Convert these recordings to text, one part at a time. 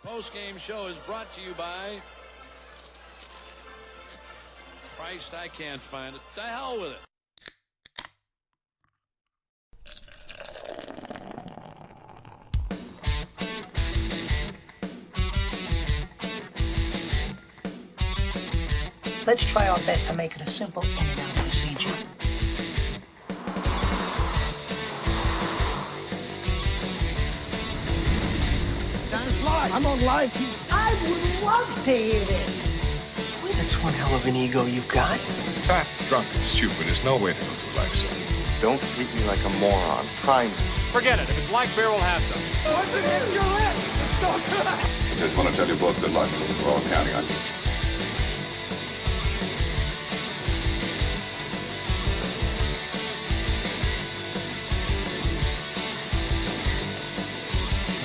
Post-game show is brought to you by... Christ, I can't find it. The hell with it. Let's try our best to make it a simple in-and-out procedure. This is live. I'm on live TV. I would love to hear this. That's one hell of an ego you've got. Fat, drunk, and stupid is no way to go through life, sir. Don't treat me like a moron. Try me. Forget it. If it's like beer, we'll have some. Once it hits your lips, it's so good. I just want to tell you both good luck. We're all counting on you.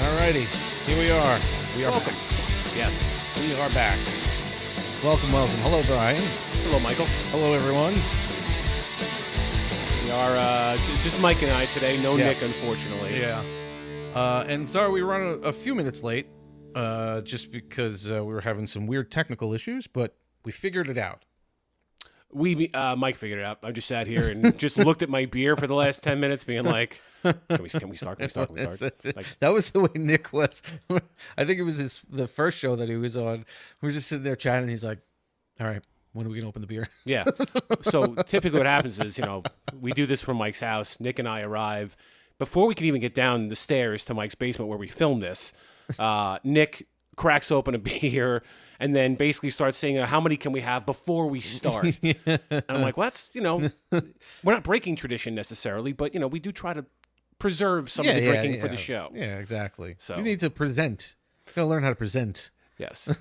Alrighty, here we are. Welcome. Yes. We are back. Welcome. Hello, Brian. Hello, Michael. Hello, everyone. We are just Mike and I today. No Yeah. Nick, unfortunately. Yeah. And sorry we run a few minutes late, just because we were having some weird technical issues, but we figured it out. Mike figured it out. I just sat here and just looked at my beer for the last 10 minutes, being like, "Can we start? Can we start? That's it. Like, That was the way Nick was. I think it was the first show that he was on. We were just sitting there chatting. And he's like, "All right, when are we gonna open the beer?" yeah. So typically, what happens is, we do this from Mike's house. Nick and I arrive before we can even get down the stairs to Mike's basement where we filmed this. Nick cracks open a beer and then basically starts saying, "How many can we have before we start?" And I'm like, "Well, that's we're not breaking tradition necessarily, but we do try to preserve some of the drinking for the show." Yeah, exactly. So- you need to present. You gotta learn how to present. Yes.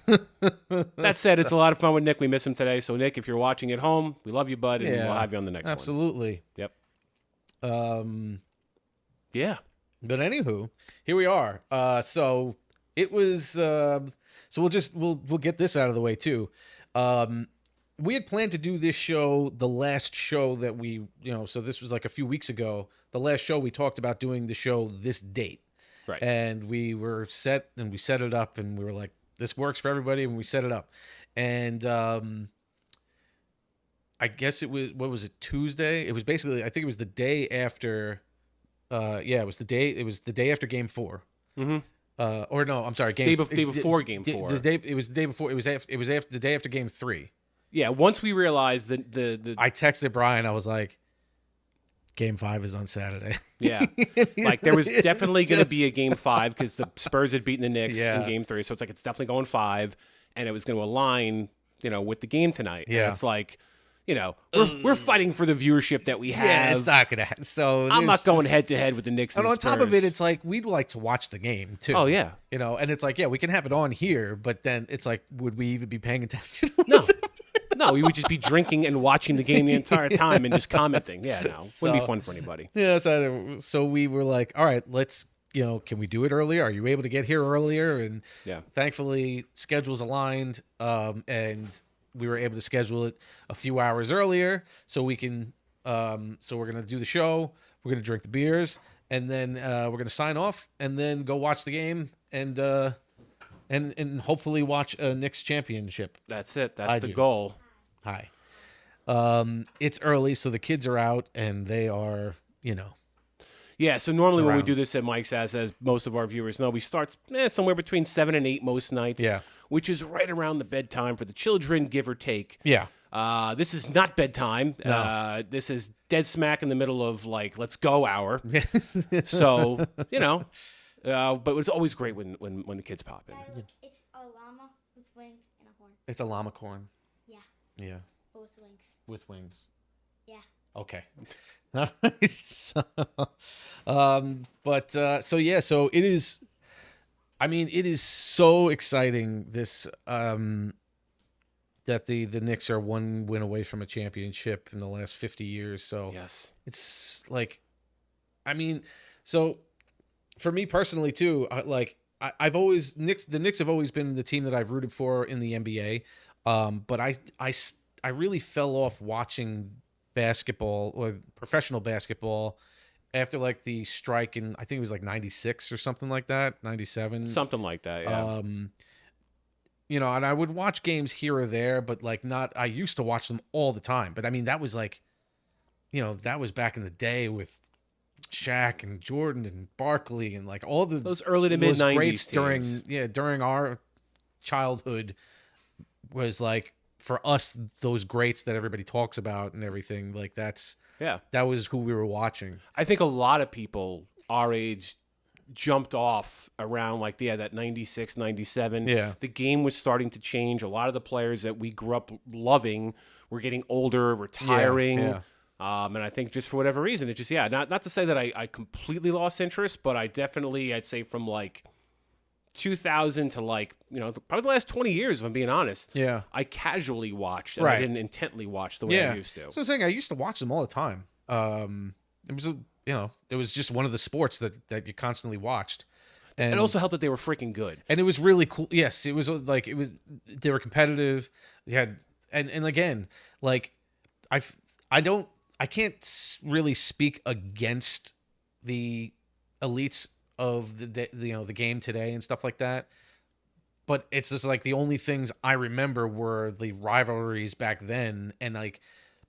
That said, it's a lot of fun with Nick. We miss him today. So, Nick, if you're watching at home, we love you, bud, and we'll have you on the next one. Absolutely. Yep. Yeah. But anywho, here we are. So it was. So we'll get this out of the way too. We had planned to do this show, the last show that we, so this was like a few weeks ago. The last show we talked about doing the show this date. Right. And we were set and we set it up and we were like, this works for everybody, and we set it up. And I guess it was, what was it, Tuesday? It was basically, I think it was the day after. It was the day after Game 4. Mm-hmm. Or no, I'm sorry, day before Game 4. It was the day before. It was after the day after Game 3. Yeah. Once we realized that the I texted Brian. I was like, Game 5 is on Saturday. Yeah, like there was definitely going to be a Game 5 because the Spurs had beaten the Knicks in Game 3, so it's like it's definitely going 5, and it was going to align, with the game tonight. Yeah, and it's like, we're fighting for the viewership that we have. Yeah, it's not gonna happen. So I'm not going head to head with the Knicks. And on top of it, it's like we'd like to watch the game too. Oh yeah, and it's like, yeah, we can have it on here, but then it's like, would we even be paying attention? No, we would just be drinking and watching the game the entire time and just commenting. Yeah, no, wouldn't be fun for anybody. Yeah, so we were like, all right, let's, can we do it earlier? Are you able to get here earlier? And thankfully, schedules aligned, and we were able to schedule it a few hours earlier, so we can. So we're gonna do the show. We're gonna drink the beers, and then we're gonna sign off, and then go watch the game, and hopefully watch a Knicks championship. That's it. That's the goal. Hi. It's early, so the kids are out, and they are, Yeah, so normally when we around. do this at Mike's house, as most of our viewers know, we start somewhere between 7 and 8 most nights. Yeah. Which is right around the bedtime for the children, give or take. Yeah. This is not bedtime. No. This is dead smack in the middle of, like, let's go hour. Yes. So, but it's always great when the kids pop in. It's a llama with wings and a horn. It's a llama corn. Yeah. Yeah. But with wings. With wings. Yeah. Okay. So it is. I mean, it is so exciting. This that the Knicks are one win away from a championship in the last 50 years. So yes, it's like, I mean, so for me personally too, I've always the Knicks have always been the team that I've rooted for in the NBA. But I really fell off watching basketball or professional basketball after like the strike in, I think it was like 96 or something like that, 97. Something like that, yeah. You know, and I would watch games here or there, but like not, I used to watch them all the time. But I mean, that was like, you know, that was back in the day with Shaq and Jordan and Barkley and like all those early to mid 90s greats teams. during our childhood was like, for us, those greats that everybody talks about and everything, like that was who we were watching. I think a lot of people our age jumped off around like that 96, 97. Yeah. The game was starting to change. A lot of the players that we grew up loving were getting older, retiring. Yeah. And I think just for whatever reason, it just, not to say that I completely lost interest, but I definitely, I'd say from like 2000 to like, you know, probably the last 20 years, if I'm being honest. Yeah. I casually watched, and I didn't intently watch the way I used to. So I'm saying I used to watch them all the time. It was, you know, it was just one of the sports that you constantly watched. And it also helped that they were freaking good. And it was really cool. Yes, it was like, they were competitive. They had, and again, like I can't really speak against the elites of the game today and stuff like that. But it's just like the only things I remember were the rivalries back then, and like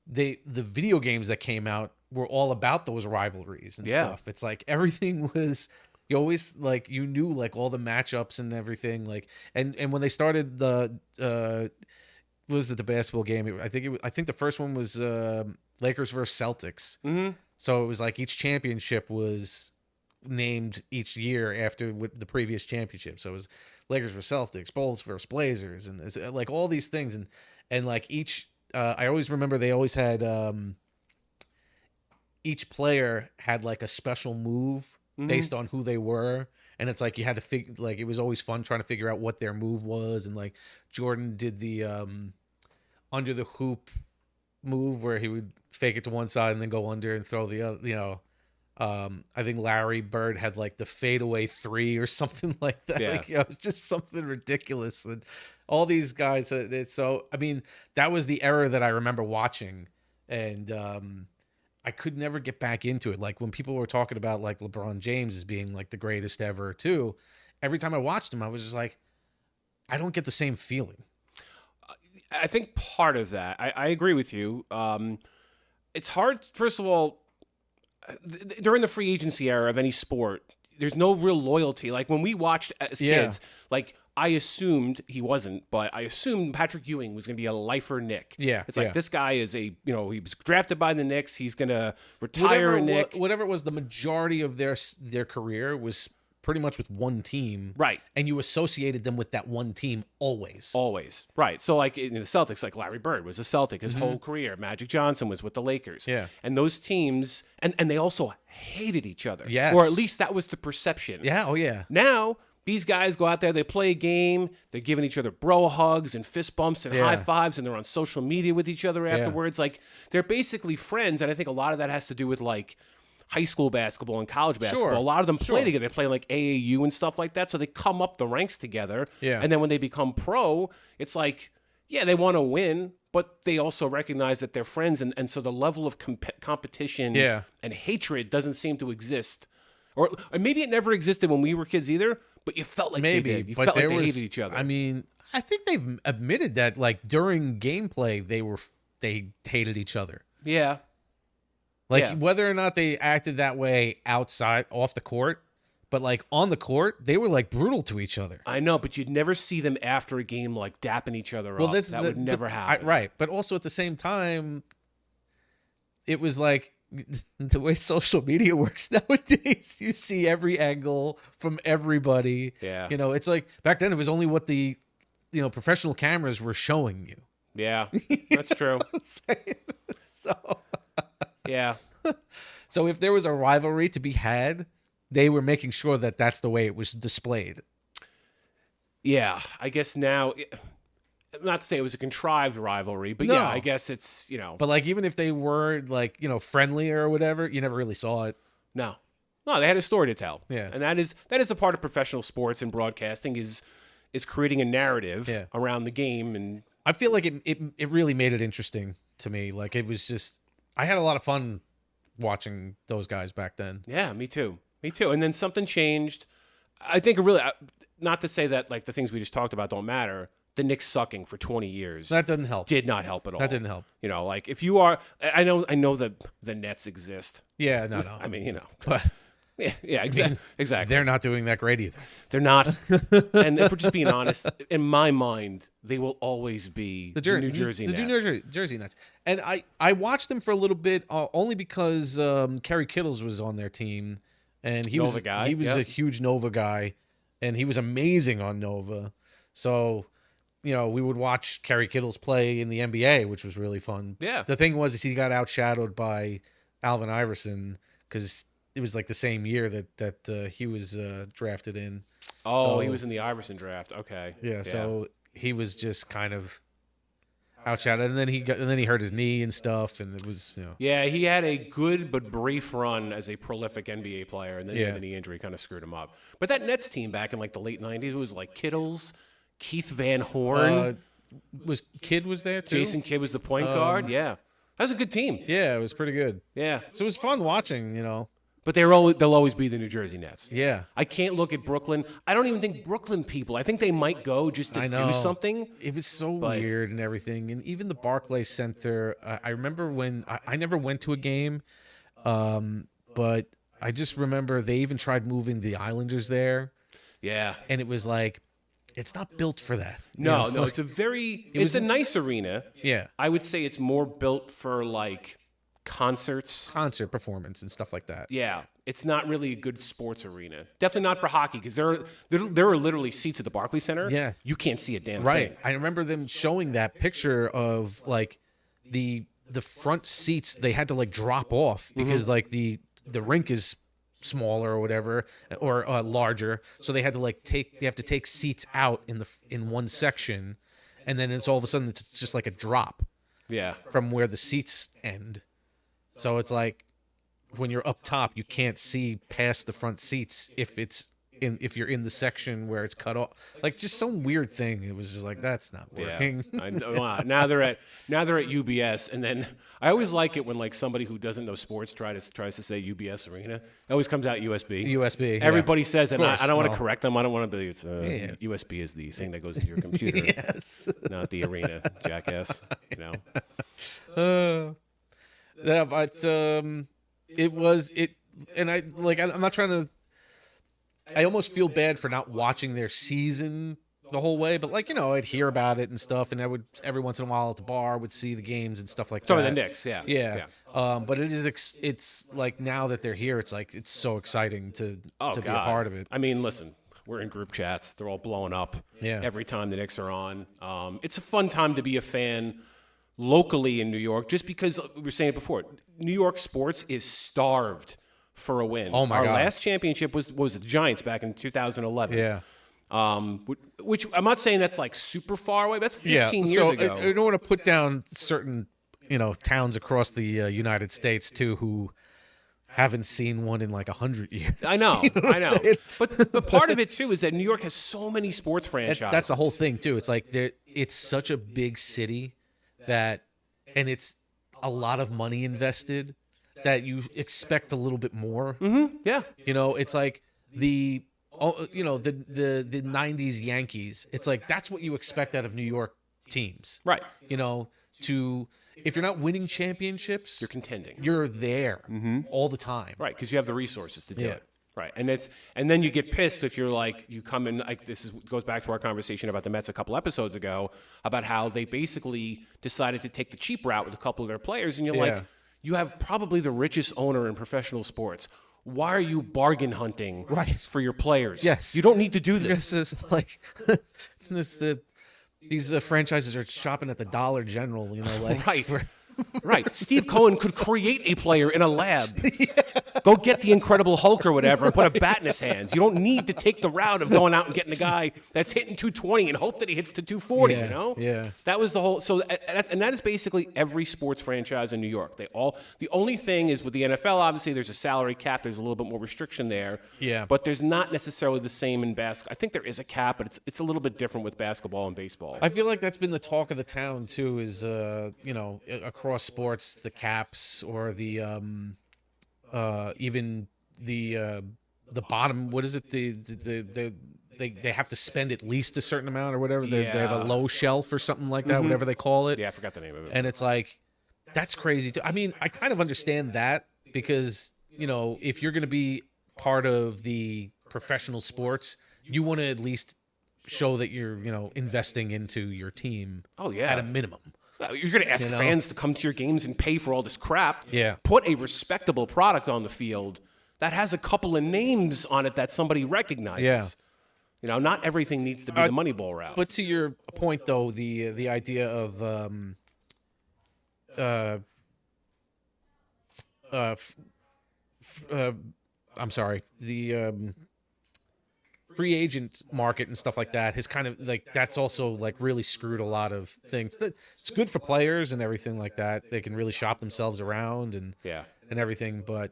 the video games that came out were all about those rivalries and stuff. It's like everything was, you always like, you knew like all the matchups and everything, like, and when they started the was it the basketball game? I think the first one was Lakers versus Celtics. Mm-hmm. So it was like each championship was named each year after the previous championship. So it was Lakers versus Celtics, Bulls versus Blazers, and it's like all these things, and like each. I always remember they always had each player had like a special move based on who they were. And it's like you had to figure, like it was always fun trying to figure out what their move was. And like Jordan did the under the hoop move where he would fake it to one side and then go under and throw the other, you know. I think Larry Bird had like the fadeaway three or something like that. Like, you know, it was just something ridiculous. And all these guys, so I mean, that was the era that I remember watching, and I could never get back into it. Like when people were talking about like LeBron James as being like the greatest ever too, every time I watched him, I was just like, I don't get the same feeling. I think part of that, I agree with you. It's hard, first of all, during the free agency era of any sport, there's no real loyalty. Like when we watched as kids, like I assumed he wasn't, but I assumed Patrick Ewing was going to be a lifer Knick. Yeah. It's like this guy is he was drafted by the Knicks. He's going to retire a Knick. Whatever it was, the majority of their career was pretty much with one team. Right. And you associated them with that one team always. Always. Right. So like in the Celtics, like Larry Bird was a Celtic his whole career. Magic Johnson was with the Lakers. Yeah. And those teams, and they also hated each other. Yes. Or at least that was the perception. Yeah. Oh, yeah. Now, these guys go out there, they play a game, they're giving each other bro hugs and fist bumps and high fives, and they're on social media with each other afterwards. Like, they're basically friends, and I think a lot of that has to do with, like, high school basketball and college basketball. Sure. A lot of them play together. They play like AAU and stuff like that, so they come up the ranks together. Yeah. And then when they become pro, it's like, yeah, they want to win, but they also recognize that they're friends, and so the level of competition and hatred doesn't seem to exist. Or maybe it never existed when we were kids either, but you felt like they did. You felt like they hated each other. I mean, I think they've admitted that, like, during gameplay, they hated each other. Yeah. Like, whether or not they acted that way off the court, but, like, on the court, they were, like, brutal to each other. I know, but you'd never see them after a game, like, dapping each other up. That would never happen. Right. But also at the same time, it was like, the way social media works nowadays, you see every angle from everybody. Yeah. You know, it's like back then it was only what the, professional cameras were showing you. Yeah, that's true. So, yeah. So if there was a rivalry to be had, they were making sure that that's the way it was displayed. Yeah, I guess now, not to say it was a contrived rivalry, but I guess it's, But like, even if they were like, friendly or whatever, you never really saw it. No, they had a story to tell. Yeah. And that is a part of professional sports and broadcasting is creating a narrative around the game. And I feel like it really made it interesting to me. Like, it was just, I had a lot of fun watching those guys back then. Yeah, me too. Me too. And then something changed. I think really, not to say that like the things we just talked about don't matter. The Knicks sucking for 20 years. That doesn't help. Did not help at all. That didn't help. You know, like if you are, I know that the Nets exist. Yeah, no. I mean, you know, but yeah, exactly. Exactly. They're not doing that great either. They're not. And if we're just being honest, in my mind, they will always be the New Jersey Nets. The New Jersey Nets. And I watched them for a little bit only because Kerry Kittles was on their team, and he was a huge Nova guy, and he was amazing on Nova. So, you know, we would watch Kerry Kittles play in the NBA, which was really fun. Yeah. The thing was, is he got outshadowed by Alvin Iverson because it was like the same year that he was drafted in. Oh, so, he was in the Iverson draft. Okay. Yeah. So he was just kind of outshadowed, and then he hurt his knee and stuff, and it was, you know. Yeah, he had a good but brief run as a prolific NBA player, and then he had the knee injury, kind of screwed him up. But that Nets team back in like the late '90s, it was like Kittles, Keith Van Horn. Was there too? Jason Kidd was the point guard. Yeah, that was a good team. Yeah, it was pretty good. Yeah, so it was fun watching, you know. But they'll always be the New Jersey Nets. Yeah. I can't look at Brooklyn. I don't even think Brooklyn people. I think they might go just to do something. It was so weird and everything. And even the Barclays Center, I remember when I never went to a game, but I just remember they even tried moving the Islanders there. Yeah. And it was like, it's not built for that. No, it's a nice arena. Yeah. I would say it's more built for like concert performance and stuff like that. Yeah, it's not really a good sports arena. Definitely not for hockey, because there are literally seats at the Barclays Center. Yeah, you can't see a damn thing. I remember them showing that picture of like the front seats. They had to like drop off because like the rink is smaller or whatever, or larger, so they had to take seats out in one section, and then it's all of a sudden it's just like a drop. Yeah, from where the seats end. So it's like when you're up top, you can't see past the front seats if you're in the section where it's cut off. Like just some weird thing. It was just like, that's not working. Yeah. I know. Now they're at UBS, and then I always like it when like somebody who doesn't know sports tries to say UBS Arena. It always comes out USB. USB. Everybody says it. And I don't want to correct them. I don't want to be. USB is the thing that goes into your computer. Yes. Not the arena, jackass. You know. Yeah, but it was, and I'm not trying to. I almost feel bad for not watching their season the whole way, but like, you know, I'd hear about it and stuff, and I would every once in a while at the bar would see the games and stuff like that. The Knicks, yeah. But it's like now that they're here, it's like it's so exciting to be a part of it. I mean, listen, we're in group chats; they're all blowing up. Yeah. Every time the Knicks are on, it's a fun time to be a fan locally in New York, just because we were saying it before, New York sports is starved for a win. Oh my God. Our last championship was the Giants back in 2011. Yeah. Which I'm not saying that's like super far away. That's 15 years ago. I don't want to put down certain, you know, towns across the United States too who haven't seen one in like 100 years. I know, you know I know. But part of it too is that New York has so many sports franchises. That's the whole thing too. It's like it's such a big city and it's a lot of money invested that you expect a little bit more. Mm-hmm. Yeah. You know, it's like the 90s Yankees. It's like that's what you expect out of New York teams. Right. You know, if you're not winning championships, you're contending. You're there all the time. Right, because you have the resources to do it. Right, and then you get pissed if you're like, you come in like goes back to our conversation about the Mets a couple episodes ago about how they basically decided to take the cheap route with a couple of their players, and you're like, you have probably the richest owner in professional sports. Why are you bargain hunting for your players? Yes, you don't need to do this. This is like, these franchises are shopping at the Dollar General, you know, like right. Right. Steve Cohen could create a player in a lab. Go get the Incredible Hulk or whatever and put a bat in his hands. You don't need to take the route of going out and getting a guy that's hitting 220 and hope that he hits to 240, you know? Yeah. That was the whole – so and that is basically every sports franchise in New York. The only thing is with the NFL, obviously, there's a salary cap. There's a little bit more restriction there. Yeah. But there's not necessarily the same in basketball. I think there is a cap, but it's a little bit different with basketball and baseball. I feel like that's been the talk of the town, too, is, across sports, the caps or the even the bottom. What is it? They have to spend at least a certain amount or whatever. They have a low shelf or something like that, whatever they call it. Yeah, I forgot the name of it. And it's like, that's crazy too. I mean, I kind of understand that because, if you're going to be part of the professional sports, you want to at least show that you're, investing into your team. Oh, yeah. At a minimum. You're going to ask fans to come to your games and pay for all this crap. Yeah. Put a respectable product on the field that has a couple of names on it that somebody recognizes. Yeah. Not everything needs to be the Moneyball route. But to your point, though, the idea of I'm sorry, the free agent market and stuff like that has kind of that's also really screwed a lot of things. It's good for players and everything like that. They can really shop themselves around and everything, but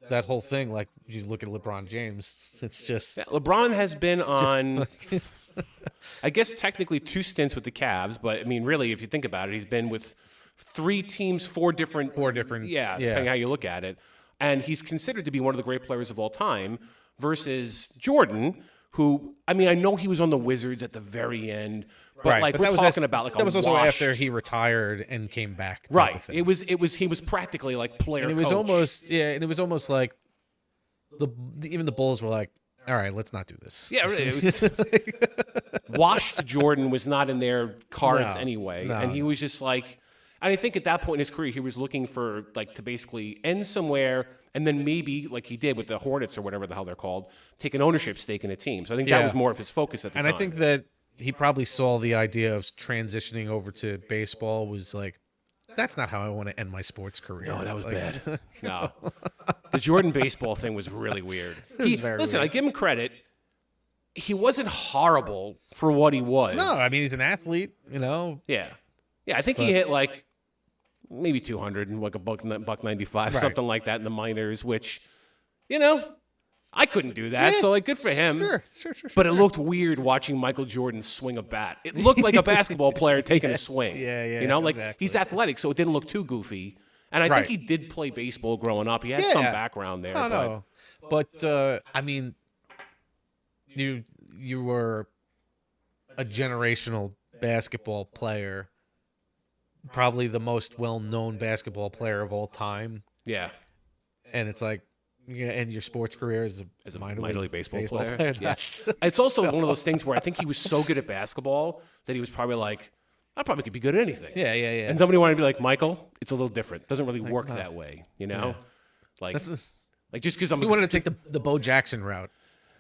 that whole thing, you look at LeBron James, it's just LeBron has been on I guess technically 2 stints with the Cavs, but I mean really if you think about it, he's been with 3 teams, 4 different depending how you look at it. And he's considered to be one of the great players of all time versus Jordan, who, I mean, I know he was on the Wizards at the very end, but but we're talking about that was also washed, after he retired and came back. Right. He was practically like player and it was coach. and it was almost like even the Bulls were like, all right, let's not do this. Yeah, really. It was, washed Jordan was not in their cards anyway. And he was just like, and I think at that point in his career, he was looking for to basically end somewhere and then maybe, like he did with the Hornets or whatever the hell they're called, take an ownership stake in a team. So I think that was more of his focus at the time. And I think that he probably saw the idea of transitioning over to baseball was like, that's not how I want to end my sports career. No, that was bad. No. The Jordan baseball thing was really weird. Listen, I give him credit. He wasn't horrible for what he was. No, I mean, he's an athlete, Yeah. Yeah, I think he hit maybe 200 and a buck 95, something like that in the minors, which, I couldn't do that. Yeah, so good for him. Sure. But it looked weird watching Michael Jordan swing a bat. It looked like a basketball player taking a swing. Yeah. Exactly. He's athletic, so it didn't look too goofy. And I think he did play baseball growing up. He had some background there. No. But I mean, you were a generational basketball player. Probably the most well-known basketball player of all time. Yeah. And it's like, end your sports career as a minor league baseball player. Yeah. It's also one of those things where I think he was so good at basketball that he was probably like, I probably could be good at anything. Yeah. And somebody wanted to be like, Michael, it's a little different. It doesn't really work that way, Yeah. just because I'm... He wanted to take the Bo Jackson route.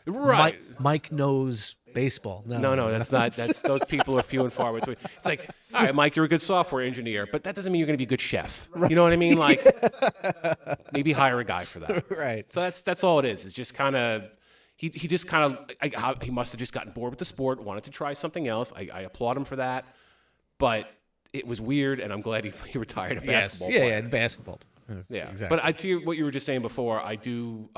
Right. Mike knows baseball. No, that's not. That's those people are few and far between. It's like, all right, Mike, you're a good software engineer, but that doesn't mean you're going to be a good chef. You know what I mean? Like, maybe hire a guy for that. Right. So that's all it is. It's just kind of he just kind of he must have just gotten bored with the sport, wanted to try something else. I applaud him for that, but it was weird, and I'm glad he retired a basketball player. Yeah, basketball. Yeah, exactly. But to what you were just saying before, I do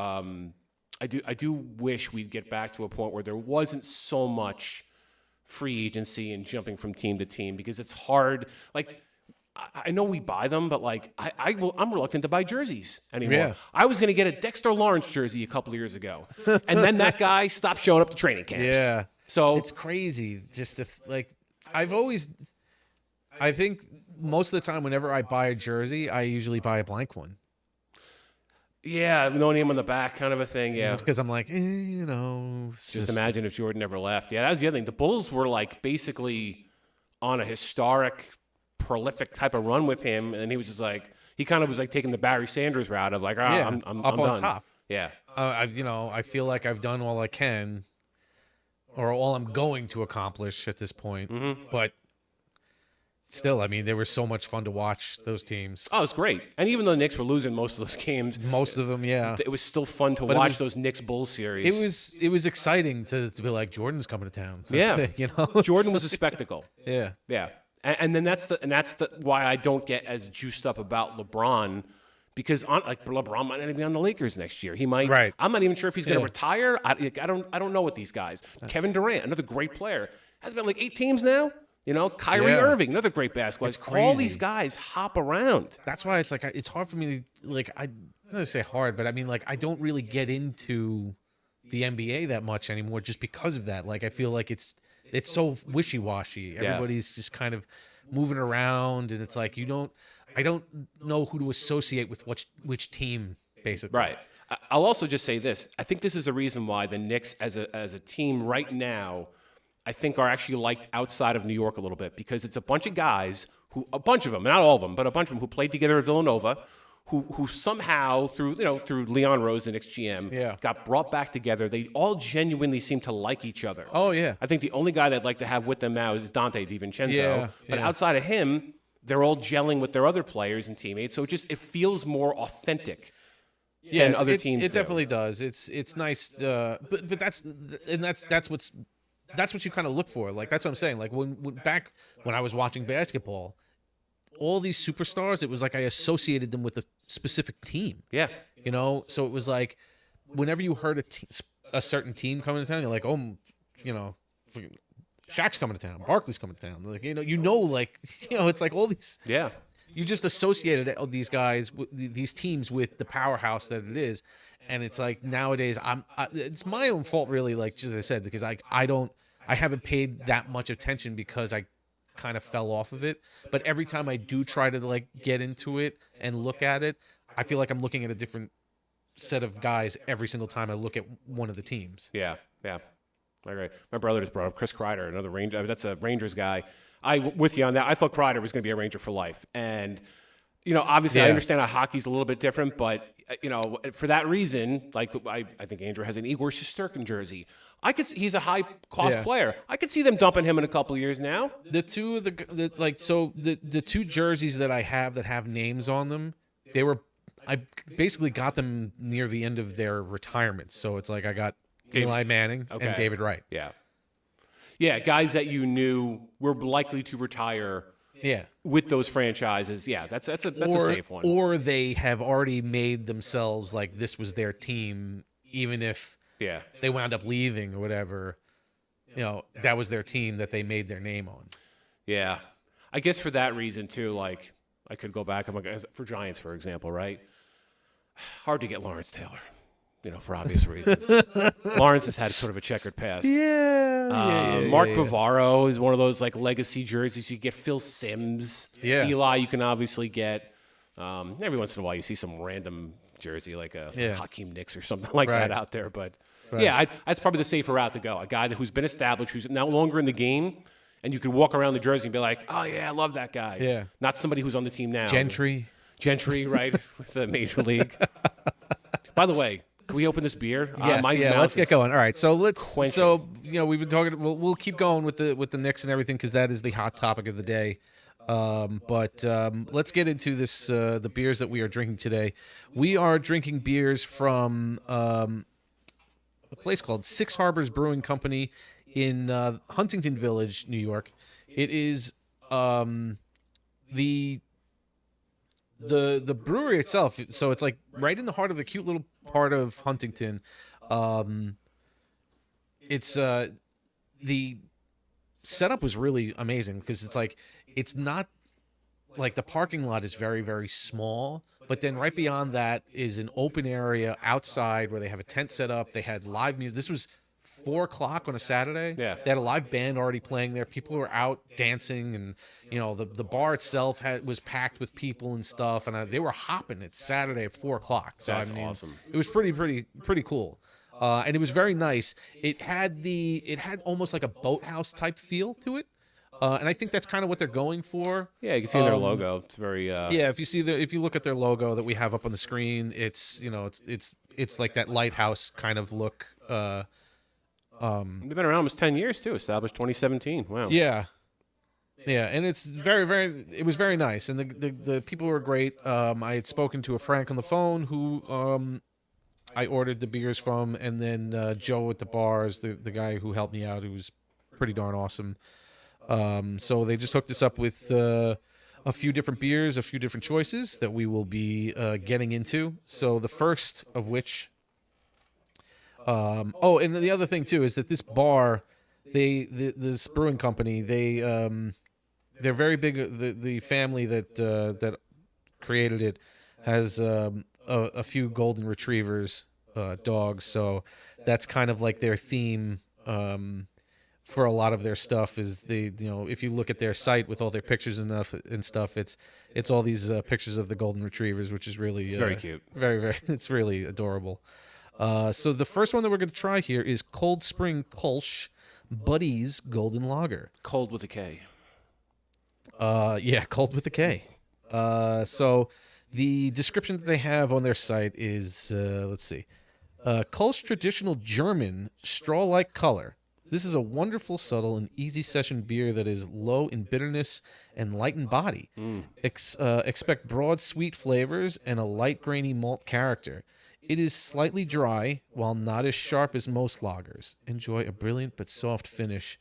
wish we'd get back to a point where there wasn't so much free agency and jumping from team to team because it's hard. Like, I know we buy them, but I'm reluctant to buy jerseys anymore. Yeah. I was going to get a Dexter Lawrence jersey a couple of years ago, and then that guy stopped showing up to training camps. Yeah. So it's crazy. Just I think most of the time, whenever I buy a jersey, I usually buy a blank one. Yeah, no name on the back kind of a thing, yeah. Because I'm like, just imagine if Jordan never left. Yeah, that was the other thing. The Bulls were basically on a historic, prolific type of run with him, and he was just he kind of was taking the Barry Sanders route of I'm up on done. top. Yeah. I feel like I've done all I can, or all I'm going to accomplish at this point. Mm-hmm. But still, I mean, they were so much fun to watch, those teams. Oh, it was great. And even though the Knicks were losing most of those games. Most of them, yeah. It was still fun to watch those Knicks-Bulls series. It was exciting to be like, Jordan's coming to town. Yeah. You Jordan was a spectacle. Yeah. Yeah. And then that's why I don't get as juiced up about LeBron, because LeBron might not even be on the Lakers next year. He might. Right. I'm not even sure if he's going to retire. I don't know what these guys. Kevin Durant, another great player, has been 8 teams now. Kyrie Irving, another great basketball. It's crazy. All these guys hop around. That's why it's hard for me to not gonna say hard, but I mean, like, I don't really get into the NBA that much anymore just because of that. Like, I feel like it's so wishy-washy. Everybody's just kind of moving around, and it's like I don't know who to associate with which team, basically. Right. I'll also just say this. I think this is a reason why the Knicks as a team right now, I think are actually liked outside of New York a little bit, because it's a bunch of guys a bunch of them, not all of them, but a bunch of them who played together at Villanova, who somehow through Leon Rose, the Knicks GM, got brought back together. They all genuinely seem to like each other. Oh yeah. I think the only guy that I'd like to have with them now is Dante DiVincenzo. But outside of him, they're all gelling with their other players and teammates. So it feels more authentic than other teams. It definitely does. It's nice, but that's what you kind of look for. Like, that's what I'm saying. Like, back when I was watching basketball, all these superstars, it was like I associated them with a specific team. Yeah. So it was like whenever you heard a certain team coming to town, you're like, oh, Shaq's coming to town, Barkley's coming to town. Like, it's like all these. Yeah. You just associated these guys, these teams, with the powerhouse that it is, and it's like nowadays it's my own fault, really. Like, just as I said, because I haven't paid that much attention because I kind of fell off of it. But every time I do try to like get into it and look at it, I feel like I'm looking at a different set of guys every single time I look at one of the teams. Yeah. I agree. My brother just brought up Chris Kreider, another Ranger. That's a Rangers guy. With you on that. I thought Kreider was going to be a Ranger for life, and obviously I understand how hockey's a little bit different, but for that reason, like I think Andrew has an Igor Shesterkin jersey. He's a high cost player. I could see them dumping him in a couple of years now. The two jerseys that I have that have names on them, I basically got them near the end of their retirement. So it's like I got Eli Manning and David Wright. Yeah, guys that you knew were likely to retire. Yeah, with those franchises. Yeah, that's a safe one. Or they have already made themselves like this was their team, even if they wound up leaving or whatever. That was their team that they made their name on. Yeah, I guess for that reason too. Like, I could go back. For Giants, for example, right? Hard to get Lawrence Taylor. For obvious reasons. Lawrence has had sort of a checkered past. Mark Bavaro is one of those like legacy jerseys. You get Phil Simms. Yeah. Eli, you can obviously get. Every once in a while, you see some random jersey like a Hakeem Nicks or something like that out there. But that's probably the safer route to go. A guy who's been established, who's no longer in the game, and you could walk around the jersey and be like, oh yeah, I love that guy. Yeah. Not somebody who's on the team now. Gentry, right, with the Major League. By the way. Can we open this beer? Yes, let's get going. All right, so we've been talking. We'll keep going with the Knicks and everything because that is the hot topic of the day. But let's get into this. The beers that we are drinking today. We are drinking beers from a place called Harbors Brewing Company in Huntington Village, New York. It is the brewery itself. So it's like right in the heart of the cute little part of Huntington. It's the setup was really amazing because it's not like the parking lot is very, very small, but then right beyond that is an open area outside where they have a tent set up. They had live music. This was 4:00 on a Saturday. Yeah. They had a live band already playing there. People were out dancing, and the bar itself was packed with people and stuff. And they were hopping. It's Saturday at 4:00. So that's awesome. It was pretty cool. And it was very nice. It had almost like a boathouse type feel to it. And I think that's kind of what they're going for. Yeah, you can see their logo. It's very if you look at their logo that we have up on the screen, it's like that lighthouse kind of look. They've been around almost 10 years too. Established 2017. Wow. Yeah, and it's it was very nice, and the people were great. I had spoken to a Frank on the phone who I ordered the beers from, and then Joe at the bar is the guy who helped me out, who was pretty darn awesome. So they just hooked us up with a few different beers, a few different choices that we will be getting into. So the first of which. And the other thing too is that this bar, this brewing company, they're very big. The family that created it has a a few golden retrievers, dogs. So that's kind of like their theme for a lot of their stuff. Is if you look at their site with all their pictures and stuff, it's all these pictures of the golden retrievers, which is really very cute. Very, very. It's really adorable. So the first one that we're going to try here is Cold Spring Kölsch Buddy's Golden Lager. Kold with a K. Yeah, Kold with a K. So the description that they have on their site is, let's see. Kölsch traditional German straw-like color. This is a wonderful, subtle, and easy session beer that is low in bitterness and light in body. Expect broad, sweet flavors and a light, grainy malt character. It is slightly dry, while not as sharp as most lagers. Enjoy a brilliant but soft finish.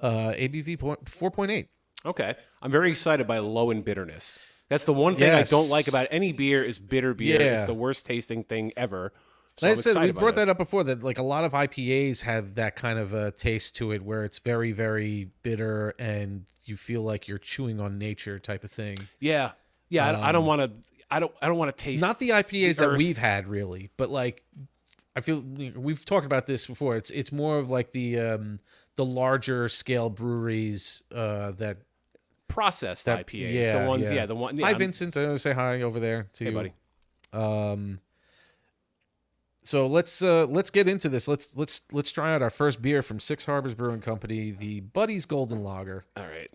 ABV 4.8. Okay. I'm very excited by low in bitterness. That's the one thing I don't like about any beer is bitter beer. Yeah. It's the worst tasting thing ever. So Like I I'm said, we excited by brought that this. up before, that like a lot of IPAs have that kind of a taste to it where it's very, very bitter and you feel like you're chewing on nature type of thing. Yeah. Yeah, I don't want to I don't want to taste Not the IPAs that earth. we've had really, but like I feel we've talked about this before. It's more of like the larger scale breweries that processed IPAs. The ones, the one. Yeah, Hi, Vincent. I want to say hi over there to Hey, buddy. So let's get into this. Let's try out our first beer from Six Harbors Brewing Company, the Buddy's Golden Lager. All right.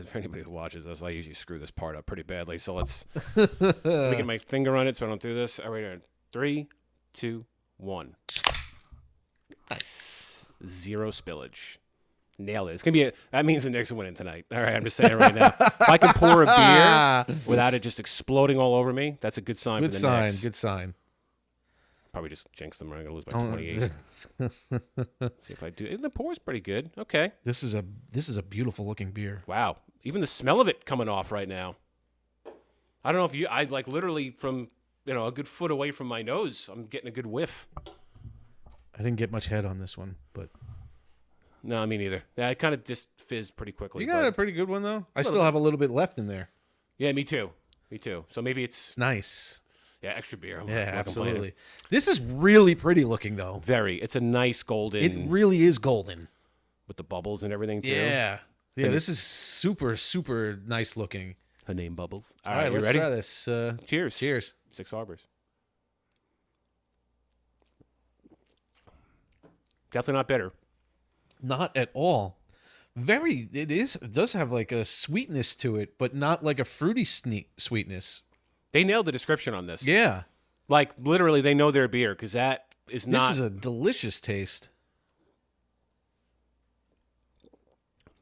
For anybody who watches this, I usually screw this part up pretty badly. So let's let me get my finger on it so I don't do this. All right, 3, 2, 1. Nice. Zero spillage. Nailed it. It's gonna be that means the Knicks are winning tonight. All right, I'm just saying it right now. If I can pour a beer without it just exploding all over me, that's a good sign Good for the sign. Knicks. Good sign. Probably just jinx them. I'm gonna lose by 28. See if I do. The pour's pretty good. Okay. This is a beautiful looking beer. Wow. Even the smell of it coming off right now. I don't know if I like literally from a good foot away from my nose, I'm getting a good whiff. I didn't get much head on this one, but No, me neither. Yeah, it kind of just fizzed pretty quickly. you got a pretty good one though. I still have a little bit left in there. Yeah, me too. Me too. So maybe It's nice. yeah, extra beer. I'm Yeah, not absolutely. complaining. This is really pretty looking though. Very. It's a nice golden. It really is golden. with the bubbles and everything too. Yeah. Yeah, this is super, super nice looking. Her name Bubbles. All right, you let's ready? try this. Cheers. Cheers. Six Harbors. Definitely not bitter. Not at all. It does have like a sweetness to it, but not like a fruity sweetness. They nailed the description on this. Yeah. Like literally they know their beer because that is not. This is a delicious taste.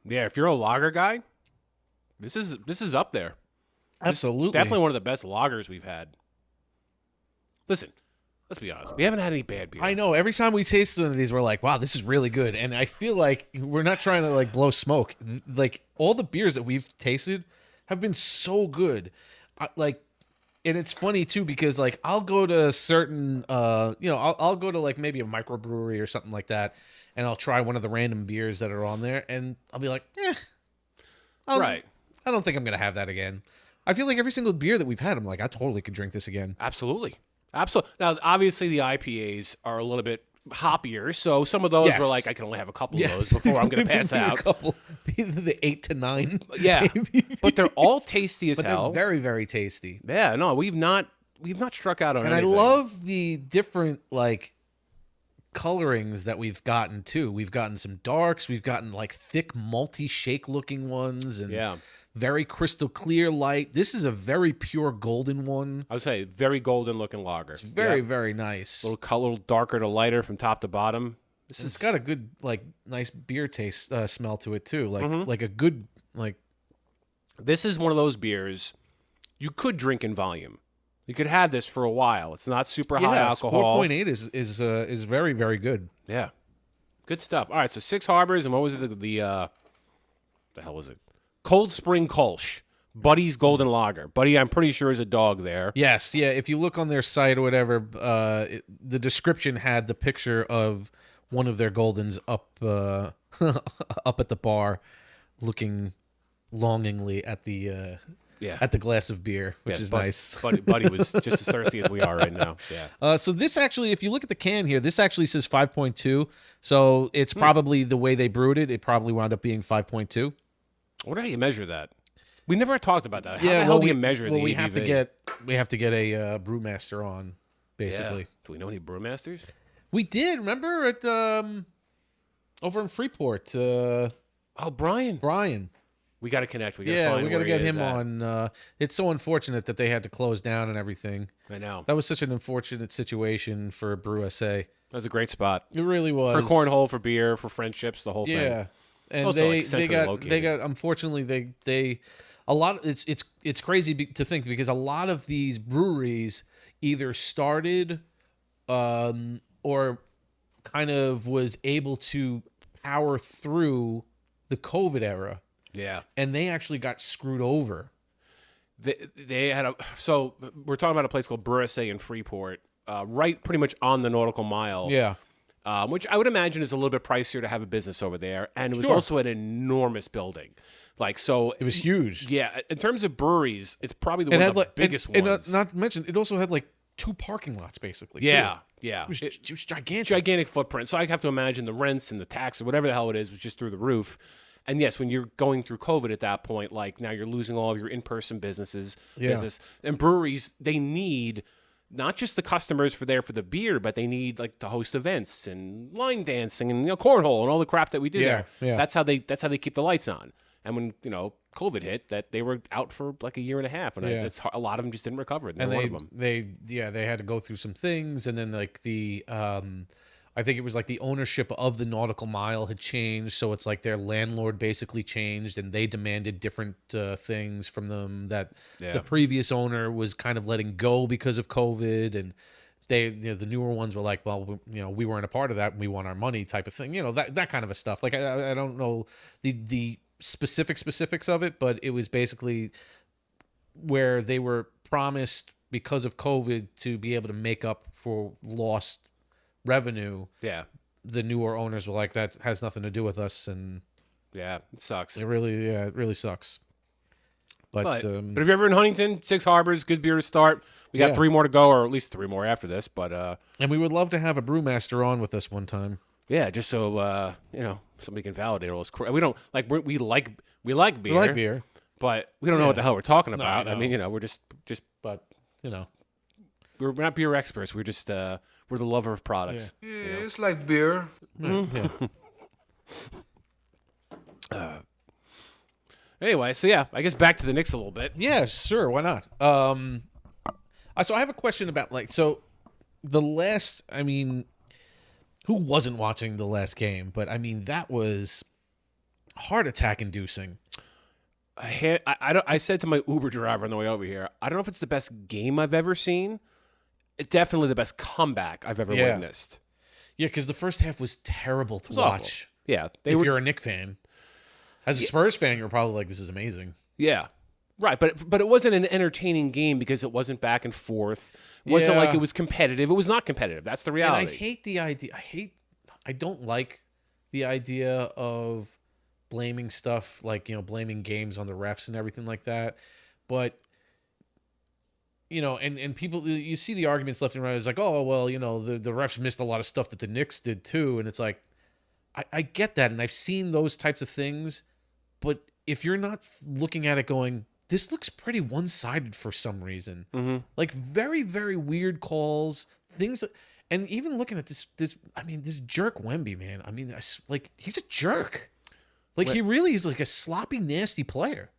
Yeah, if you're a lager guy, this is up there. Absolutely. Definitely one of the best lagers we've had. Listen, let's be honest. We haven't had any bad beer. I know. Every time we taste one of these, we're like, wow, this is really good. And I feel like we're not trying to like blow smoke. Like all the beers that we've tasted have been so good. And it's funny too, because like I'll go to certain, I'll go to like maybe a microbrewery or something like that. And I'll try one of the random beers that are on there. And I'll be like, right. I don't think I'm going to have that again. I feel like every single beer that we've had, I'm like, I totally could drink this again. Absolutely. Now, obviously, the IPAs are a little bit hoppier, so some of those were like, I can only have a couple of those before I'm going to pass out. The 8 to 9. Yeah, but they're all tasty as hell. They're very, very tasty. Yeah, no, we've not struck out on and anything. I love the different like colorings that we've gotten too. We've gotten some darks. We've gotten like thick, malty shake looking ones, and very crystal clear light. This is a very pure golden one. I would say very golden looking lager. It's very, very nice. A little darker to lighter from top to bottom. It's got a good, like, nice beer taste smell to it too. Like, like a good, like. This is one of those beers you could drink in volume. You could have this for a while. It's not super high alcohol. 4.8 is very, very good. Yeah, good stuff. All right, so Six Harbors, and what was it? The hell was it? Cold Spring Kölsch, Buddy's Golden Lager. Buddy, I'm pretty sure is a dog there. Yes, yeah. If you look on their site or whatever, the description had the picture of one of their Goldens up up at the bar, looking longingly at the at the glass of beer, which is nice. Buddy was just as thirsty as we are right now. Yeah. So this actually, if you look at the can here, this actually says 5.2. So it's probably the way they brewed it. It probably wound up being 5.2. I wonder how you measure that. We never talked about that. How the hell do you measure the ABV? We have to get a brewmaster on, basically. Yeah. Do we know any brewmasters? We did. Remember at over in Freeport. Brian. We got to connect. We got to get him on. It's so unfortunate that they had to close down and everything. I know. That was such an unfortunate situation for Brew SA. That was a great spot. It really was. For cornhole, for beer, for friendships, the whole thing. Yeah. And also, they got unfortunately they a lot it's crazy to think because a lot of these breweries either started or kind of was able to power through the COVID era. Yeah. And they actually got screwed over. They had so we're talking about a place called Brewery in Freeport, right pretty much on the nautical mile. Yeah. Which I would imagine is a little bit pricier to have a business over there. And it was also an enormous building. So it was huge. Yeah. In terms of breweries, it's probably one of the biggest ones. And not to mention, it also had 2 parking lots, basically. Yeah. Too. Yeah. It was gigantic. Gigantic footprint. So I have to imagine the rents and the tax or whatever the hell it is was just through the roof. And yes, when you're going through COVID at that point, now you're losing all of your in-person business. And breweries, they need not just the customers for the beer, but they need to host events and line dancing and cornhole and all the crap that we do there. Yeah. That's how they keep the lights on. And when COVID hit, that they were out for a year and a half, and a lot of them just didn't recover. And one of them. They had to go through some things, and then I think it was the ownership of the nautical mile had changed, so it's their landlord basically changed, and they demanded different things from them that the previous owner was kind of letting go because of COVID, and the newer ones were like, well, we weren't a part of that, and we want our money, type of thing, that kind of a stuff. I don't know the specifics of it, but it was basically where they were promised because of COVID to be able to make up for lost revenue. Yeah. The newer owners were like, that has nothing to do with us, and yeah, it sucks. It really sucks. But if you're ever in Huntington, 6 Harbors, good beer to start. We got 3 more to go, or at least 3 more after this. But and we would love to have a brewmaster on with us one time. Yeah, just so somebody can validate all this. We don't we like beer. We like beer, but we don't know what the hell we're talking about. I mean, we're just but we're not beer experts. We're just we're the lover of products. Yeah, it's like beer. Mm-hmm. Yeah. Anyway, so I guess back to the Knicks a little bit. Yeah, sure. Why not? So I have a question about the last. I mean, who wasn't watching the last game? But I mean, that was heart attack inducing. I said to my Uber driver on the way over here, I don't know if it's the best game I've ever seen. It's definitely the best comeback I've ever witnessed. Yeah, because the first half was terrible to watch. Awful. Yeah. If you're a Knicks fan. As a Spurs fan, you're probably like, this is amazing. Yeah. Right, but it wasn't an entertaining game because it wasn't back and forth. It wasn't like it was competitive. It was not competitive. That's the reality. And I hate the idea. I don't like the idea of blaming stuff blaming games on the refs and everything like that. But and people, you see the arguments left and right. It's like, oh well, the refs missed a lot of stuff that the Knicks did too, and it's like, I get that, and I've seen those types of things, but if you're not looking at it going, this looks pretty one-sided for some reason. Mm-hmm. Very, very weird calls, things that, and even looking at this jerk Wemby, man. I mean, he's a jerk. He really is a sloppy, nasty player.